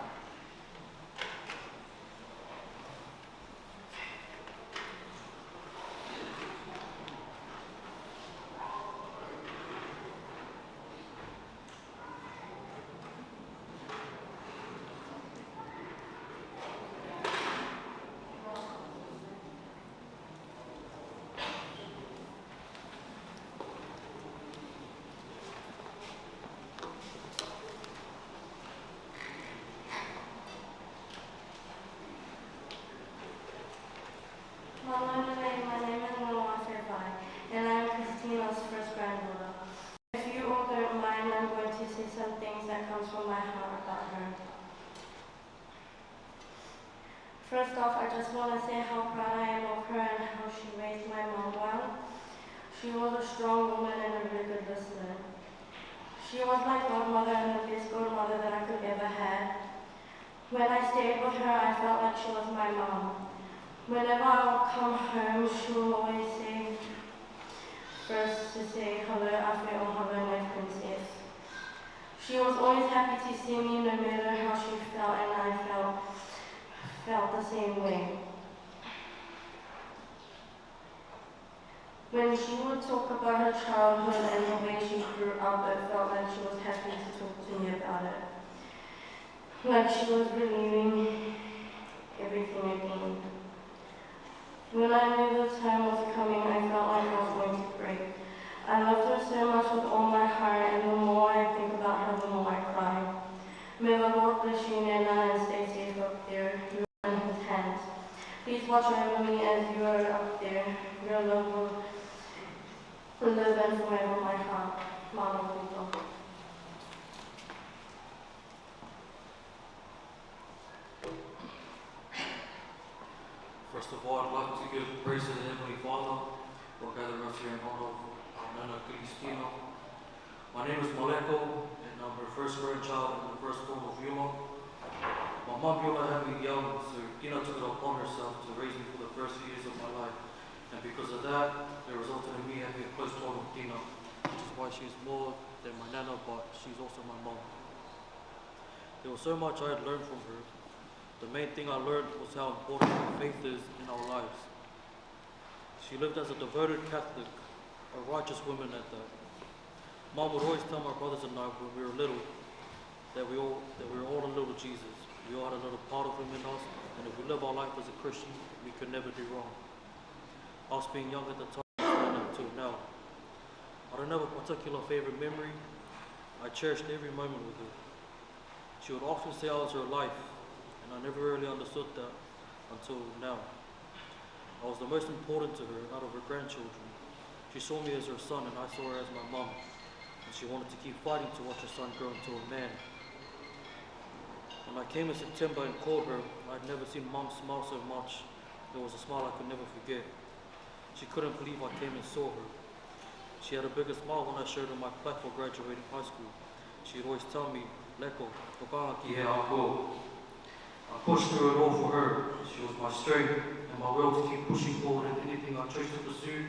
First off, I just want to say how proud I am of her and how she raised my mom well. She was a strong woman and a really good listener. She was my godmother and the best godmother that I could ever have. When I stayed with her, I felt like she was my mom. Whenever I would come home, she would always say, first to say, hello, Afe, or hello, my princess. She was always happy to see me no matter how she felt, and I felt the same way. When she would talk about her childhood and the way she grew up, it felt like she was happy to talk to me about it. Like she was relieving everything again. When I knew the time was coming, I felt like I was going to break. I loved her so much with all my heart, and the more I think about her, the more I cry. May the Lord bless you, Nana, and stay safe up there. You are in His hands. Please watch over me as you are up there. Your love will live and forever in my heart. Mama Buddha. First of all, I'd like to give praise to the Heavenly Father for gathering us here in honor of our Nana Cristina. My name is Maleko, and I'm her first grandchild and the firstborn of Yuma. My mom Yuma had me young, so Tina took it upon herself to raise me for the first few years of my life. And because of that, it resulted in me having a close bond with Tina, which is why she's more than my Nana, but she's also my mom. There was so much I had learned from her. The main thing I learned was how important faith is in our lives. She lived as a devoted Catholic, a righteous woman at that. Mom would always tell my brothers and I when we were little that we were all a little Jesus. We all had a little part of Him in us, and if we live our life as a Christian, we could never do wrong. Us being young at the time and until now, I don't have a particular favorite memory. I cherished every moment with her. She would often say I was her life, and I never really understood that until now. I was the most important to her out of her grandchildren. She saw me as her son, and I saw her as my mum, and she wanted to keep fighting to watch her son grow into a man. When I came in September and called her, I'd never seen Mum smile so much. There was a smile I could never forget. She couldn't believe I came and saw her. She had a bigger smile when I showed her my plaque for graduating high school. She'd always tell me, Leko, Tokanga ki he ako. I pushed through it all for her. She was my strength and my will to keep pushing forward in anything I chose to pursue,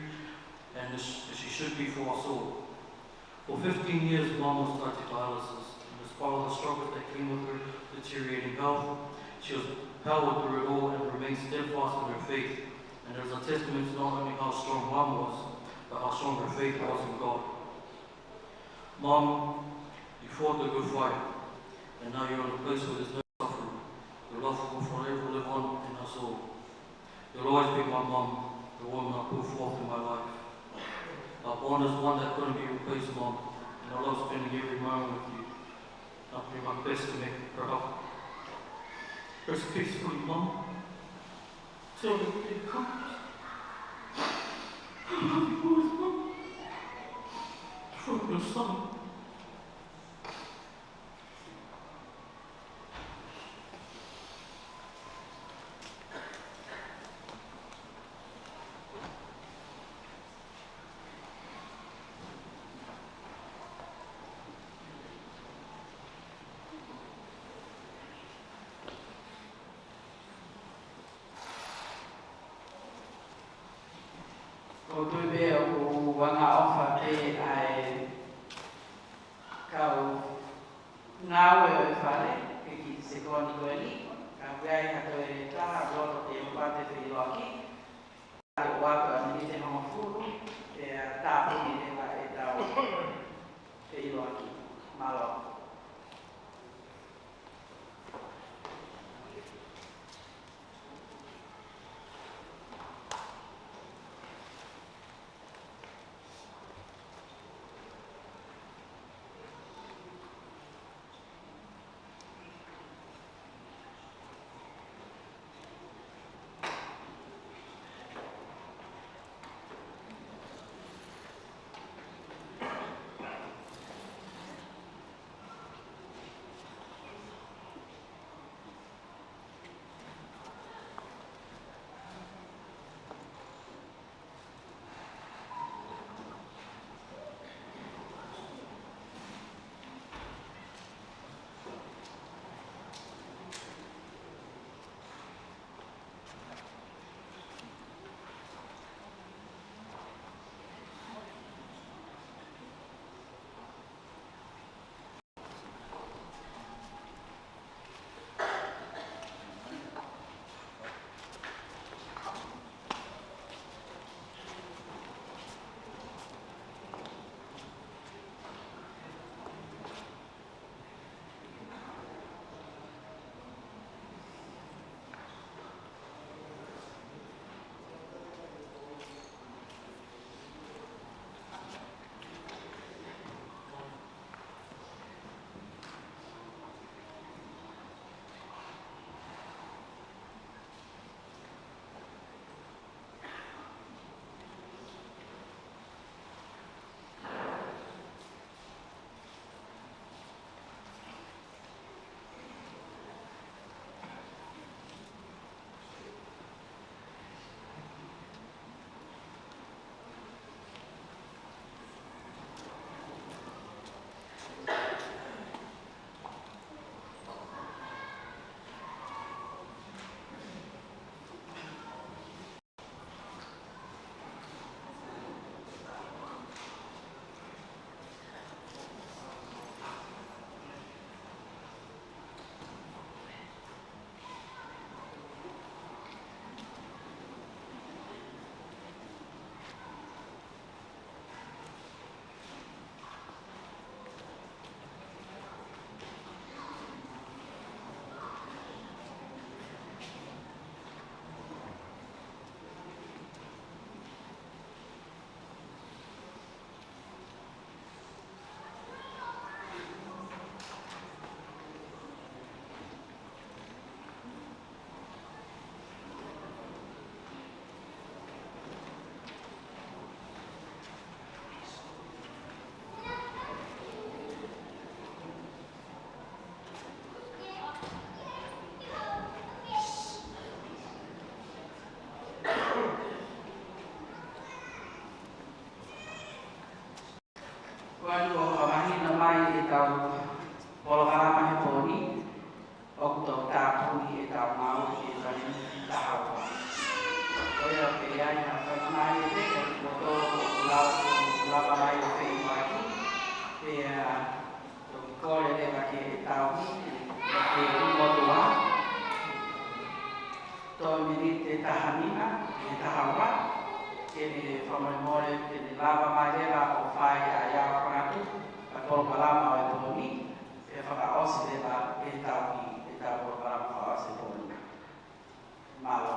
and she should be for us all. For 15 years, Mum was tied to dialysis, and despite all the struggles that came with her deteriorating health, she was powered through it all and remained steadfast in her faith. And there's a testament to not only how strong Mum was, but how strong her faith was in God. Mum, you fought the good fight, and now you're in a place where there's no suffering. Your love will forever live on in us all. You'll always be my mum, the woman I put forth in my life. Our bond is one that couldn't be replaced, Mum, and I love spending every moment with you. I'll do my best to make you proud. Rest peacefully, Mum. Till the day comes. I love you always, Mum. From your son. O tui bea o wanga ofa te ai kau ngāwe o e whare, ke ki se koni koe ni, ka weai hato e taha roto te mpate te iloaki, ka o waka ni te honga furu, e tāpuni rewa e tau te iloaki, malo. Kua ni o mahina mai e tau polo kalama he poni. O kuto tāpuni e tau mau e tani tāhau. Koia pe ai na whakamai e te, o tō lava mai o whei maki. Pea tō ki kore le wake e tau ni, e umotua. Tō minite tahanina, e tahawa. E me whamorimore, e me lava mai rewa o whai a iawa whangatu. A kō kalama o e poni, e whakaosi rewa e tau ni. Por para hacer malo.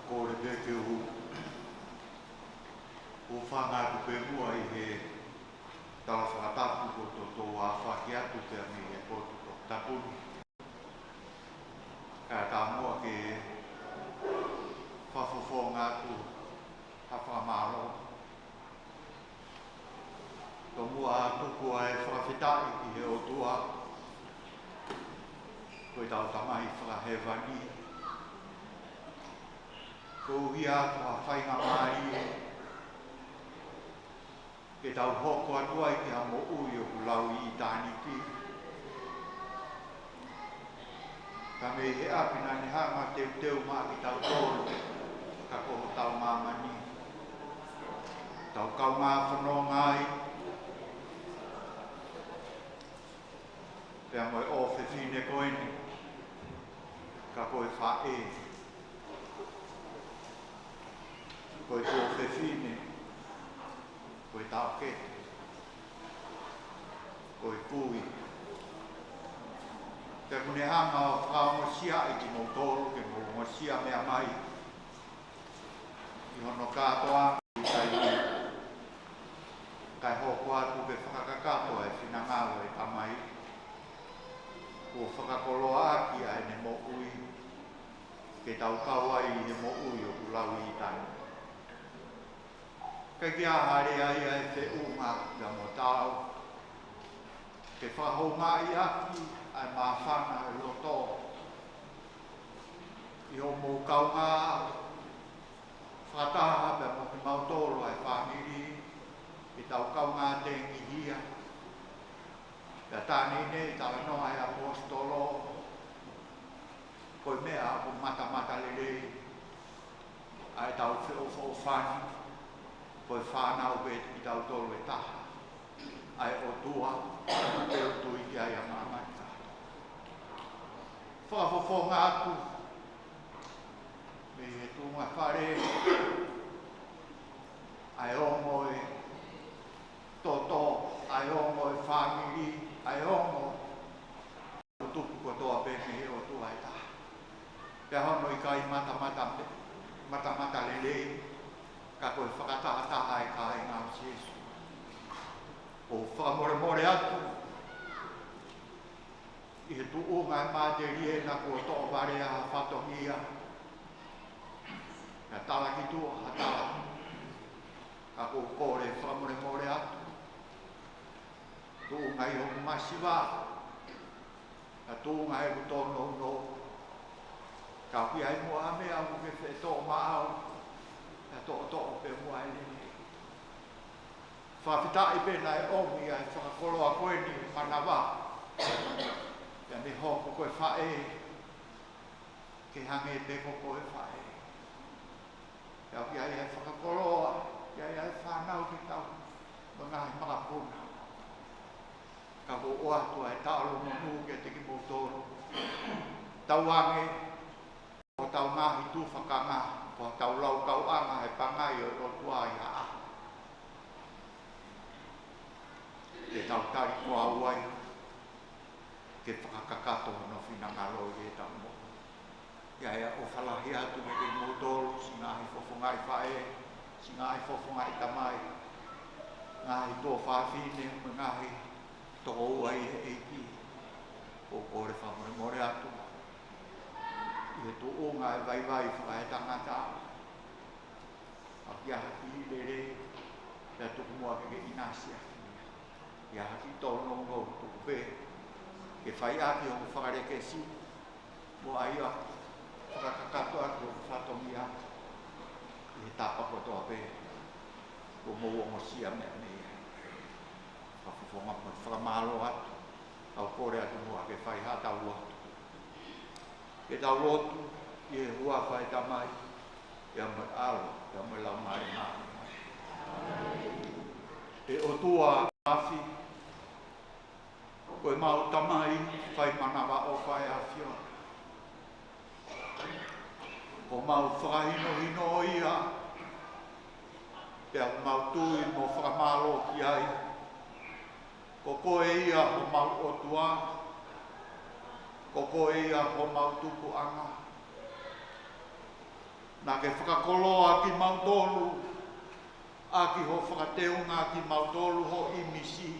Kore pe ke o whanga tu pe mua I he tawa whakatapu ko tō a whaki atu te ame e potu ko tapuni. Ka tā mua ke whawhawho ngā tu hawhamaro. Tō mua a tuku ai whawhitai ki he o tua. Koe tau tamai whakahewani. Ko hia tua whainga mai e. Ke tau hoko atua I te hamo ui o kulau I tāni ki. Ka me he apina ni hanga teu maa ki tau tōru. Ka koho tau mamani. Tau kau ngā whanau ngai. Pea moi o whiwhine koeni. Ka koe wha e. Koe tō whiwhine. Koe tau kete. Koe kui. Te kune hanga o whakaongosia I ki mō tōru ke mō ngosia mea mai. I hono kātoa I tai kai hoko atu ke whakakakato e whinangalo e tamai. Ko whakakoloa aki ai ne mō ui. Ke tau kaua I ne mō ui o kulau I tai. Ka kia hare ai ai te unga kia mo tau. Ke whahau mai aki ai mawhana e loto. I o mō kaunga whataha pe mo ki mautoro ai whamiri. I tau kaunga te ngihia. Pea tāne nei tawa noa e apostolo. Koe mea apu mata lelei. Ai tau whio whani. Koe whanau pe I tau tolu e taha. Ai o tua, te o tui ki ai a mamata. Whawhawhonga atu. Me he tunga whare. Ai o moe toto, ai o moe whamiri, ai o moe. O tupu ko toa pe me he o tua e taha. Pea hono I kai mata lelei. Ka koe whakataha e ka e ngā Jesu. O whamore atu. I he tuunga e māteri e na kua toa warea ha whatohia. Ka tala ki tua ha tala. Ka kua kore whamore atu. Tuunga I hoku masiwa. Ka tuunga e kutono no. Ka ki ai mo ame au ke fe to ma au. Ta to pe mo ai ni. Fa fita I pe nai o mi ai fa kolo a koe ni manawa. Ya ni ho ko koe fa e. Ke hange pe ko koe fa e. Ya ki ai fa kolo ya ai fa nau ki tau. Mga ai maka puna. Ka ko o atu ai ta lo mo nu ke te ki mo toro. Tawange o tau ngahi tu whakanga o tau lau kau anga he pangai o tua I a. Te tau tari kua uai ke whakakakato no whinangalo I e tau mo. Ia ea o whalahi atu me ke motoro singa hi fofongai whae, singa hi fofongai tamai. Ngahi tō whawhine me ngahi tō uai e eiki. O kore whamore more atu. I tō o ngā e vai whakae tangata. A kia haki I re Ia tuku mua ke inasia. Ia haki tōno ngau tuku pē. Ke whai aki o whakareke si. Mo ai a whakakakato aki o whatongi a. I he tāpako toa pē. Ko mou o ngosia mea mea. Whafufonga mo whakamalo atu. Au kore atu mua ke whai hata ua. Ke tau lotu, I he hua whae tamai, Ia mai alo, Ia mai lau mai nāni. E o tua awhi, koe mau tamai, whai manawa o whae awhio. Ko mau whakahino hino ia, Pea mau tui mo whakamalo ki ai. Ko koe ia o mau o tua, Ko koe ia ho mau tupu anga. Nā ke whakakoloa ki mau tolu, a ki ho whakateunga ki mau tolu ho I misi.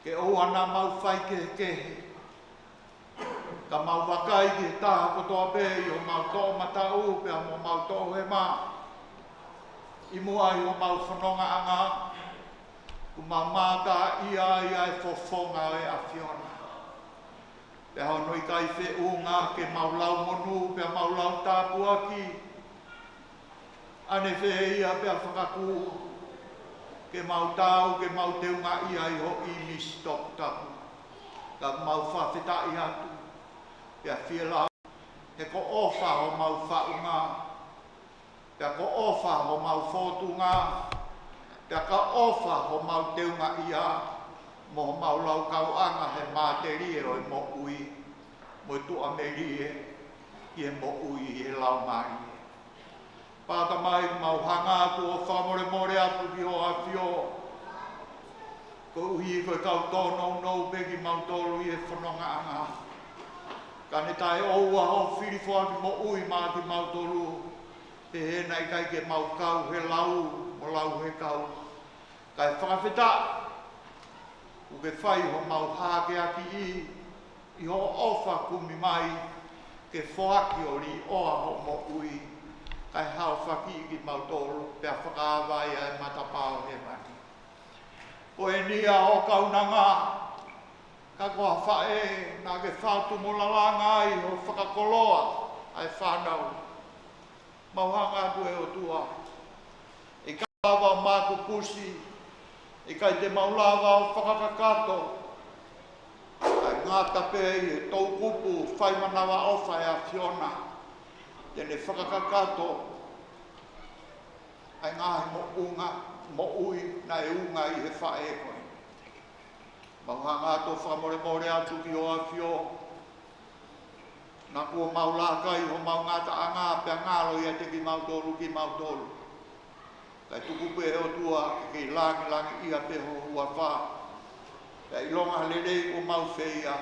Ke o ana mau whai kehe. Ka mau wakai ki taha kotoa pēi ho mau tō matau pēa mo mau tō he mā. I mua I ho mau whanonga anga, ku mau māta ia e fofonga e a whiona. Pe hao noi kai whe unga ke maulau monu, pe maulau tāpuaki. Ane whe ia pe whakaku. Ke mau tau, ke mau teunga ia I ho I misi topu tapu. Ka mau whawheta I atu. Pe whia lau. He ko ofa ho mau whaunga. Pe ko ofa ho mau whotunga. Pe ka ofa ho mau teunga ia. Mo maulau kau anga he materie o mo ui. Mo tu amerie I mo ui he lau mai. Pāta mai mau hanga atu o whamore more atu ki o awhio. Ko uhi koe kau tōnou nou peki mau tōru I he whanonga anga. Ka ne tai oua ho whirifoa ki mo ui mā ki mau tōru. He he nei kai ke mau kau he lau, mo lau he kau. Kai whakawheta. U ke whai ho mau hāke aki I ho ofa kumi mai ke whoaki o ri oa ho mo ui. Kai hao whaki ki mau tōru pia whakaawai ai matapao he mani. Ko e nia o kaunanga, ka koa whae nā ke whātu mo lalanga I ho whakakoloa ai whanau. Mau hanga tu e o tua. E kawa māku pusi. I kai te maulawa o whakakakato. Ai ngāta pēi e tau kupu whai manawa o whai a whiona. Tene whakakakato. Ai ngāhi mo unga, mo ui, na e unga I he whae e koe. Mauha ngāto whamore more atu ki o a whio. Nā kua maulakai ho mau ngāta anga pia ngālo I a te ki mautolu ki mautolu. Kai tuku pe o tua ke langi ia pe ho hua wha. Kai longa lerei o mau wheia.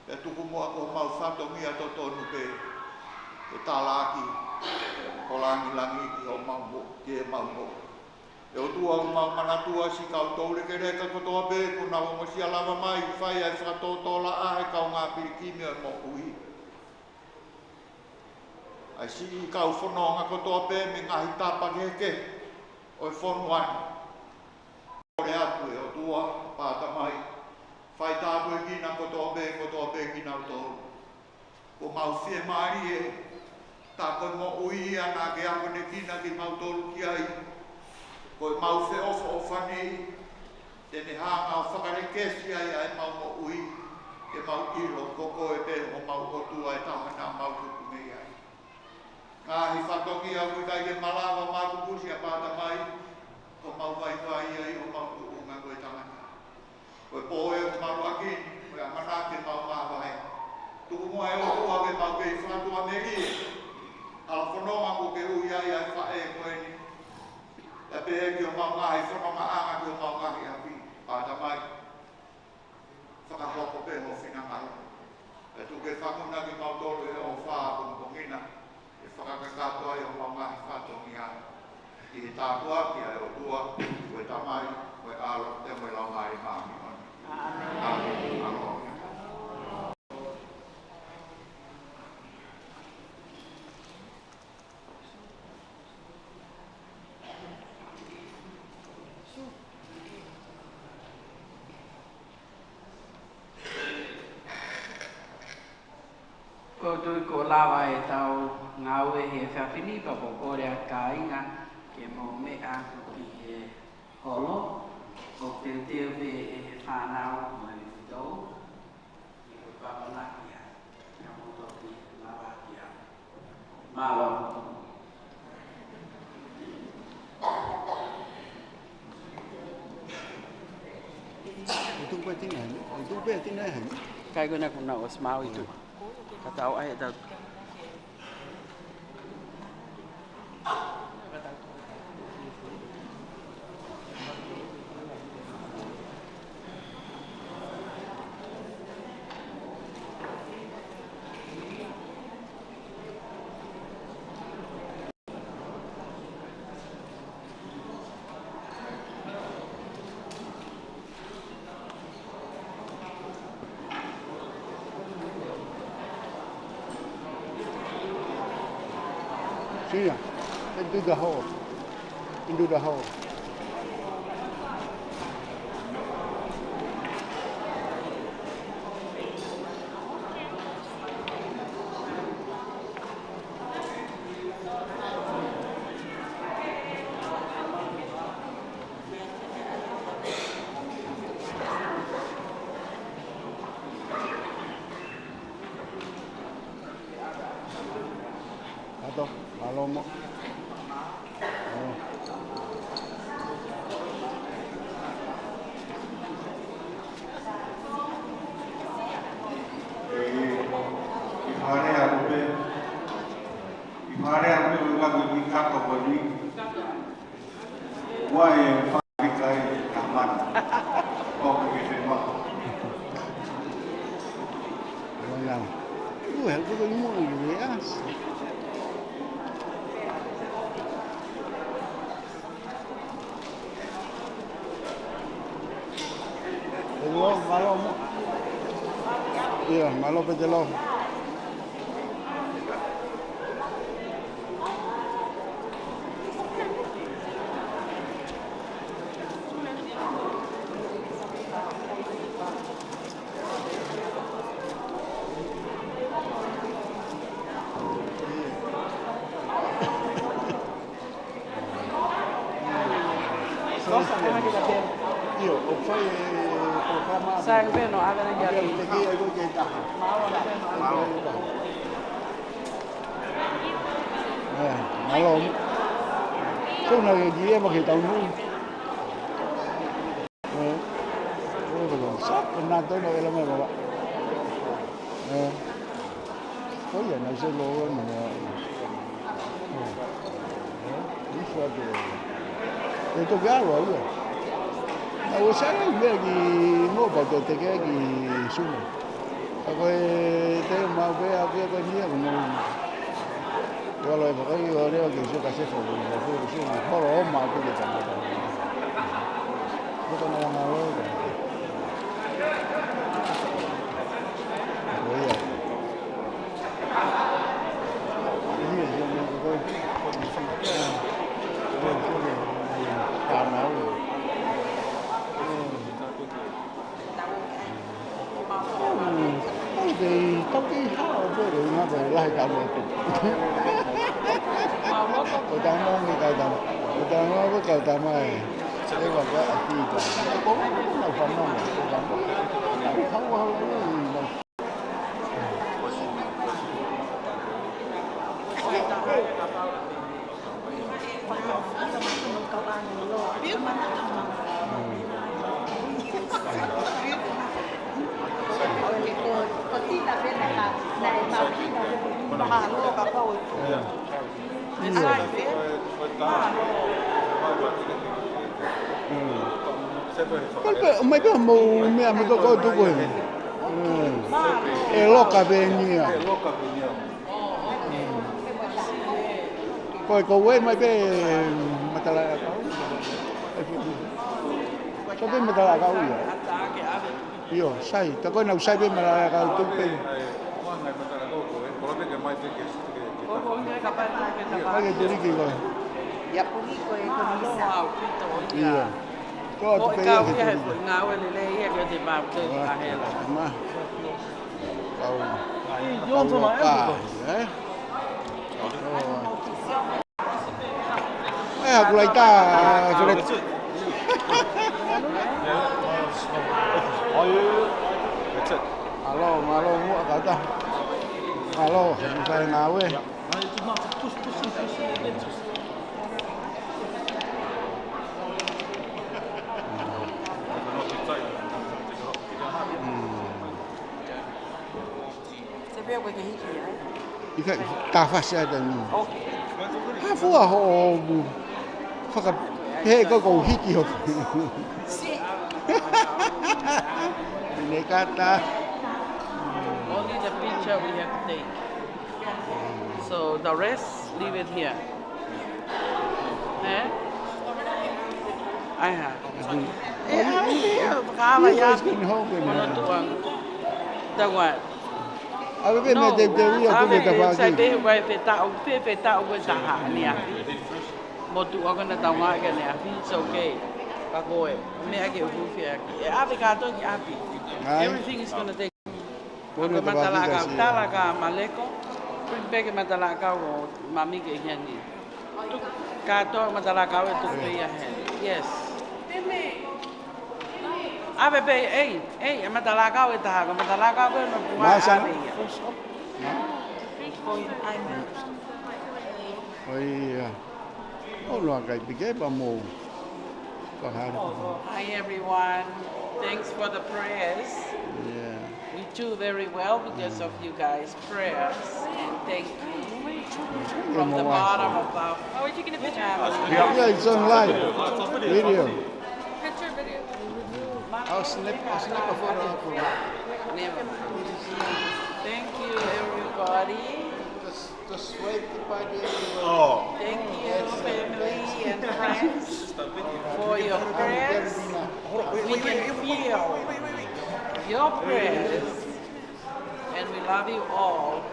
Kai tuku mua ko mau whatongia to tonu pe. E tālaki. Ko langi ki o mau mo, ke mau mo. E o tua o mau manatua si kau toure ke reka kotoa pe. Ko na o mosia lava mai whai ai whakatotola ahe kau ngā pirikimi o mo ui. Ai si I kau whanonga kotoa pe me ngahi tāpakeke. O whonuai. Ore atu e o tua, pāta mai. Whai tāpue kina kotoa pe kina o tōru. Ko mau fia maari e tā koe mo ui ana ke ako ne kina ki mau tolu ki ai. Koe mau fe ofo o whani tene hanga o whakarikesi ai ai mau mo ui ke mau iro koko e pe o mau kotua e tahana mau tuku mei ai. Ngahi whatoki au i kai ke malawa mātu kusi a pāta mai ko mau vai vai ai o mau tuku ngā koe tahana. Koe pōe o mau akini, koe a manake mau mā vai. Tuku mua e o ua ke mau kei whatua meri e. Ala whanonga ko ke ui ai ai whae koe ni. E pe e ki o mau ngahi whanonga anga ki o mau ngahi api. Pāta mai. Whakahoko pe ho whina ngahi. E tu ke whakuna ki mau tolu e o whaa kongina. E whakakakato ai o mau ngahi whatongi ai. I he tāpua ki ai o tua, koe tamai, koe alo, te moe lau mai māmi oni. Amen. Amen. Ko tui ko lawa e tau ngau e he whiawhini pa po kore a ka inga ke mo mea ki he holo o te teo pe e he whanau mai tau i ko papanaki a ka mo toki lawa ki a mālo. Itu pe tina hen. Kai ko na kuna o smau itu. Katau ai da See ya. Into the hole. Into the hole. Atau kalau mau malo. Iya, malo petelo. Io, o fai programma. Sai che no avere gli altri. Malo. Sono che dicevo che da un non nato no è la mia papà. Poi è una solo non è tutto caro io. Ma vuoi sapere che non posso te che sono. Poi te ma ve venire non. Allora poi io devo che io cazzo faccio, sono solo ma che le fanno. Dopo non la vedo. Thì trong cái hao về rồi mà hai ka mo tu. O ta mo ni ka ta. O ta mo ko ka ta mai. Sai wa ka ati ka. Ko na fa mo. Ka wa ni. Mai pe mo me me ko tu ko. E loka venia. Ko we mai pe matala ka. Ko pe matala ka u. Io, sai, ta ko na usai pe matala ka tu pe. Pagi jadi kiko. Ya pergi ko e ko bisa. Iya. Ko tu pe ya ke ngau le ya ke de ba tu a hela. Ma. Kau. Yo tu ma aku lagi tak sudah. Halo, halo, mu kata. Halo, saya ngawe. Saya boleh hiki ya. Ikan kafas ada ni. Hafu ho fakat he ko hiki ho. Ini kata only the picture we have to take. So the rest leave it here. Eh? I have. Kama ya. Tuang. Tawat. Aku kan ada dewi aku dah bagi. Saya deh buat peta buat tahan ni api. Motu aku nak tahu apa ni api, so okay. Pakoy, me agi ufufi agi. Api kato ni api. Everything is gonna take. Aku matalaga maleko. Peke matalaga o mami ke hiani. Tu kato matalaga o tu pe ya hen. Yes. Ave pe matalaga o ta matalaga o no buat. Oh iya. Oh lu agak bigay pa mo. Hi everyone. Thanks for the prayers. Yeah. We do very well because of you guys' prayers, and thank you from the bottom of our. Oh, we're taking a picture. Yeah, it's on live video. Picture video. I'll snip a photo. Never mind. Thank you, everybody. Just wait the Oh. Thank you, family and friends, for your prayers. We can feel your prayers, and we love you all.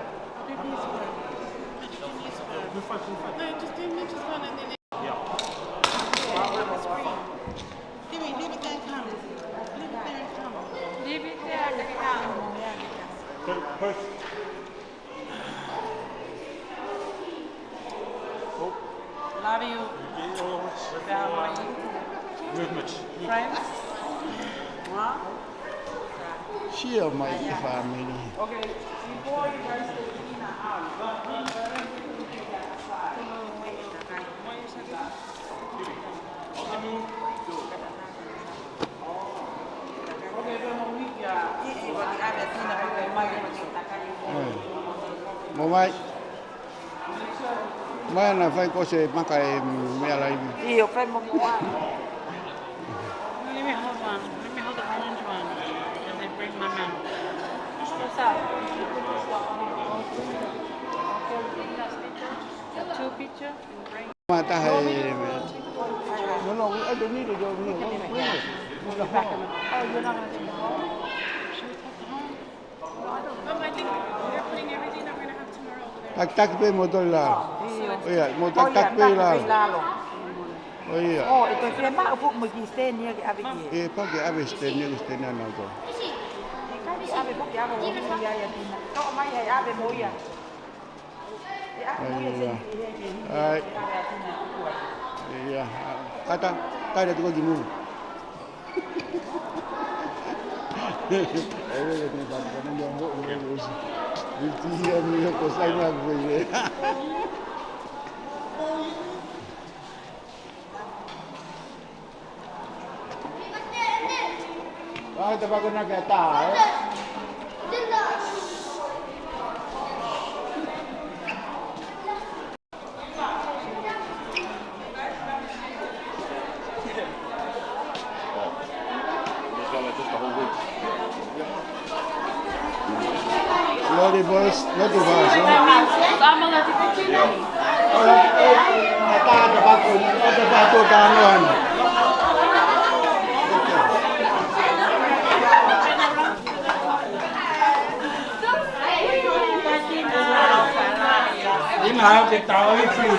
Love you, family, friends. Huh? Share my family. Okay, before you guys take Tina out, Mo mai na fai ko se makai me ala i. Iyo fai mo mo. Let me hold one. Let me hold the orange one. And then bring my mouth. What's up? Two picture. Mata hai. No, I don't need to go here. Oh, you're not gonna do I think we're putting everything that we're gonna have tomorrow over there. Tak pe motor la. Oh iya, motor tak pe la. Oh iya. Oh, ito siya ba upok mo giste niya ki abi ki. Eh, pa ke abe stenya na to. Kami abi pok ya mo ya ya din. Ko mai ya abi mo ya. Iya. Ai. Iya. Kata ada tu lagi mu. Ayo ni bapa ni yang buat ni. Dia ni ko sai na boleh. Ah, tempat kena kereta. Lodi boys, lodi boys. Sama lah kita cina. Ada batu kanuan. Ini harus ditahui sih.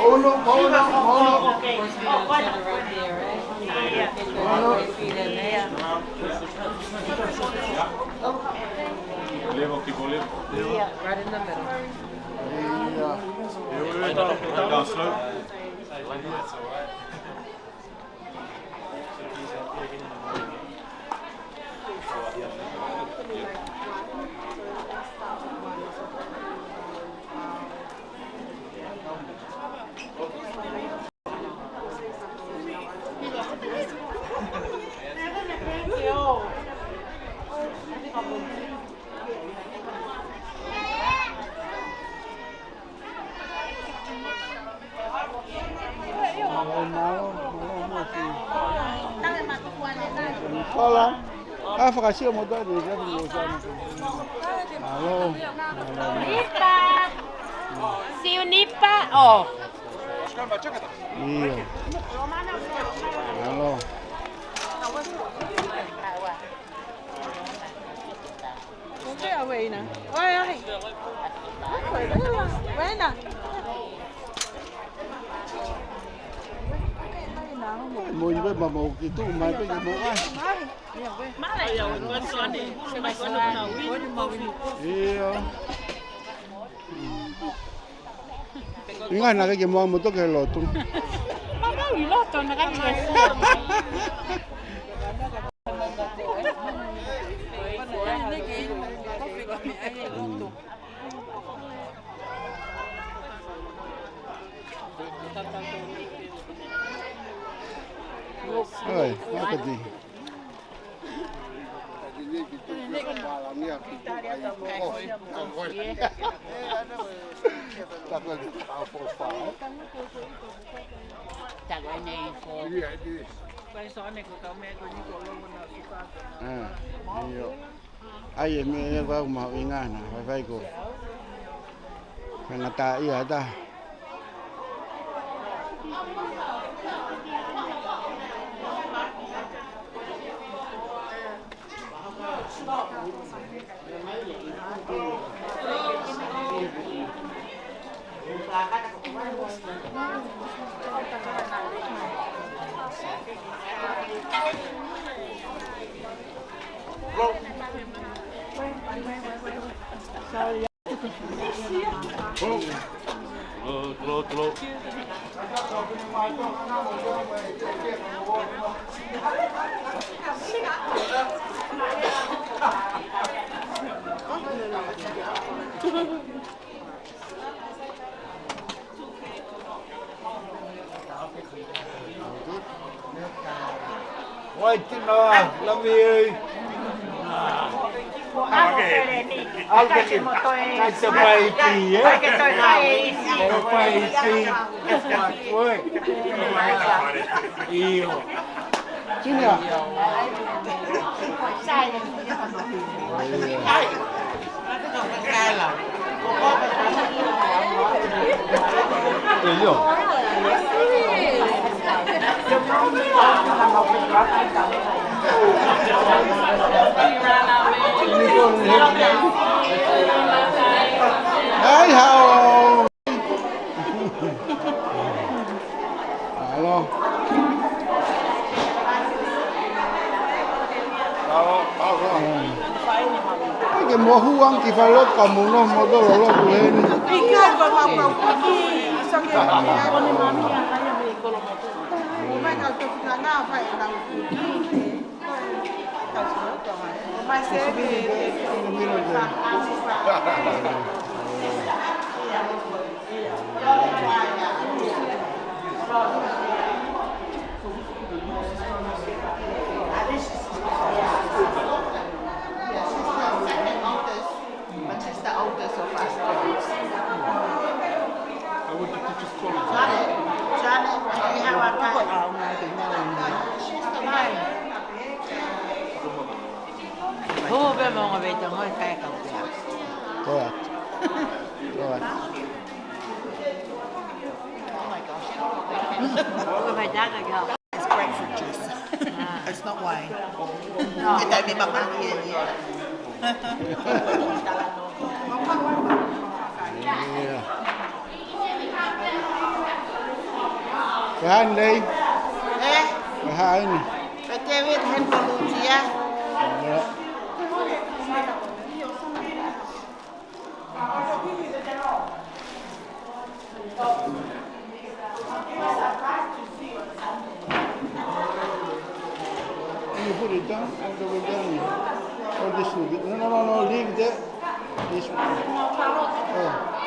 Polo. Volevo, chi volevo? Yeah, right in the middle. Down slow. Hola. Ah, fakasio mo doon. Halo. Nipa. See you, Nipa. Oh. Iya. Halo. Mungkin apa ini? Oh ya. Mana? Mo iba ba mo itu mai pe mo ah. Mana ya? Kuan ni. Kuan Iya. Ingat nak ke mo to ke lotung. Mana loto nak kasi. Oi, apa tu? Tak ada info. Kau soalnya kau mai kau ni kau nak suka. Iya. Ai me ba mau ingat na, vai ko. Kena tak iya dah. Telur. Ôi chị nó làm gì ơi? Cái spray gì á? Cái spray gì? Ôi. Yêu. Chứ nhỉ? Sai rồi. Sai là. Được chưa? Hey, how? Alo. Bao rồi. ke mo huang ki falot ka mo no mo do lo ku hen. Ika ko ma pa ki so ke ya ko ni mami ya ka ya me ko lo mo. Mo mai ka to na na fa na ku ki. Ka so to ma. Mo mai se ke Huu pe mo ngaveta mo kai ka pia. Toat. Toat. Ko vai dar ka ga. It's grapefruit juice. It's not wine. No. It don't be mama here. Yeah. Kahan day. Kahan. David hen ko lucia. Yeah. You put it down all the way down. Or this will be. No, leave there. This one. Oh.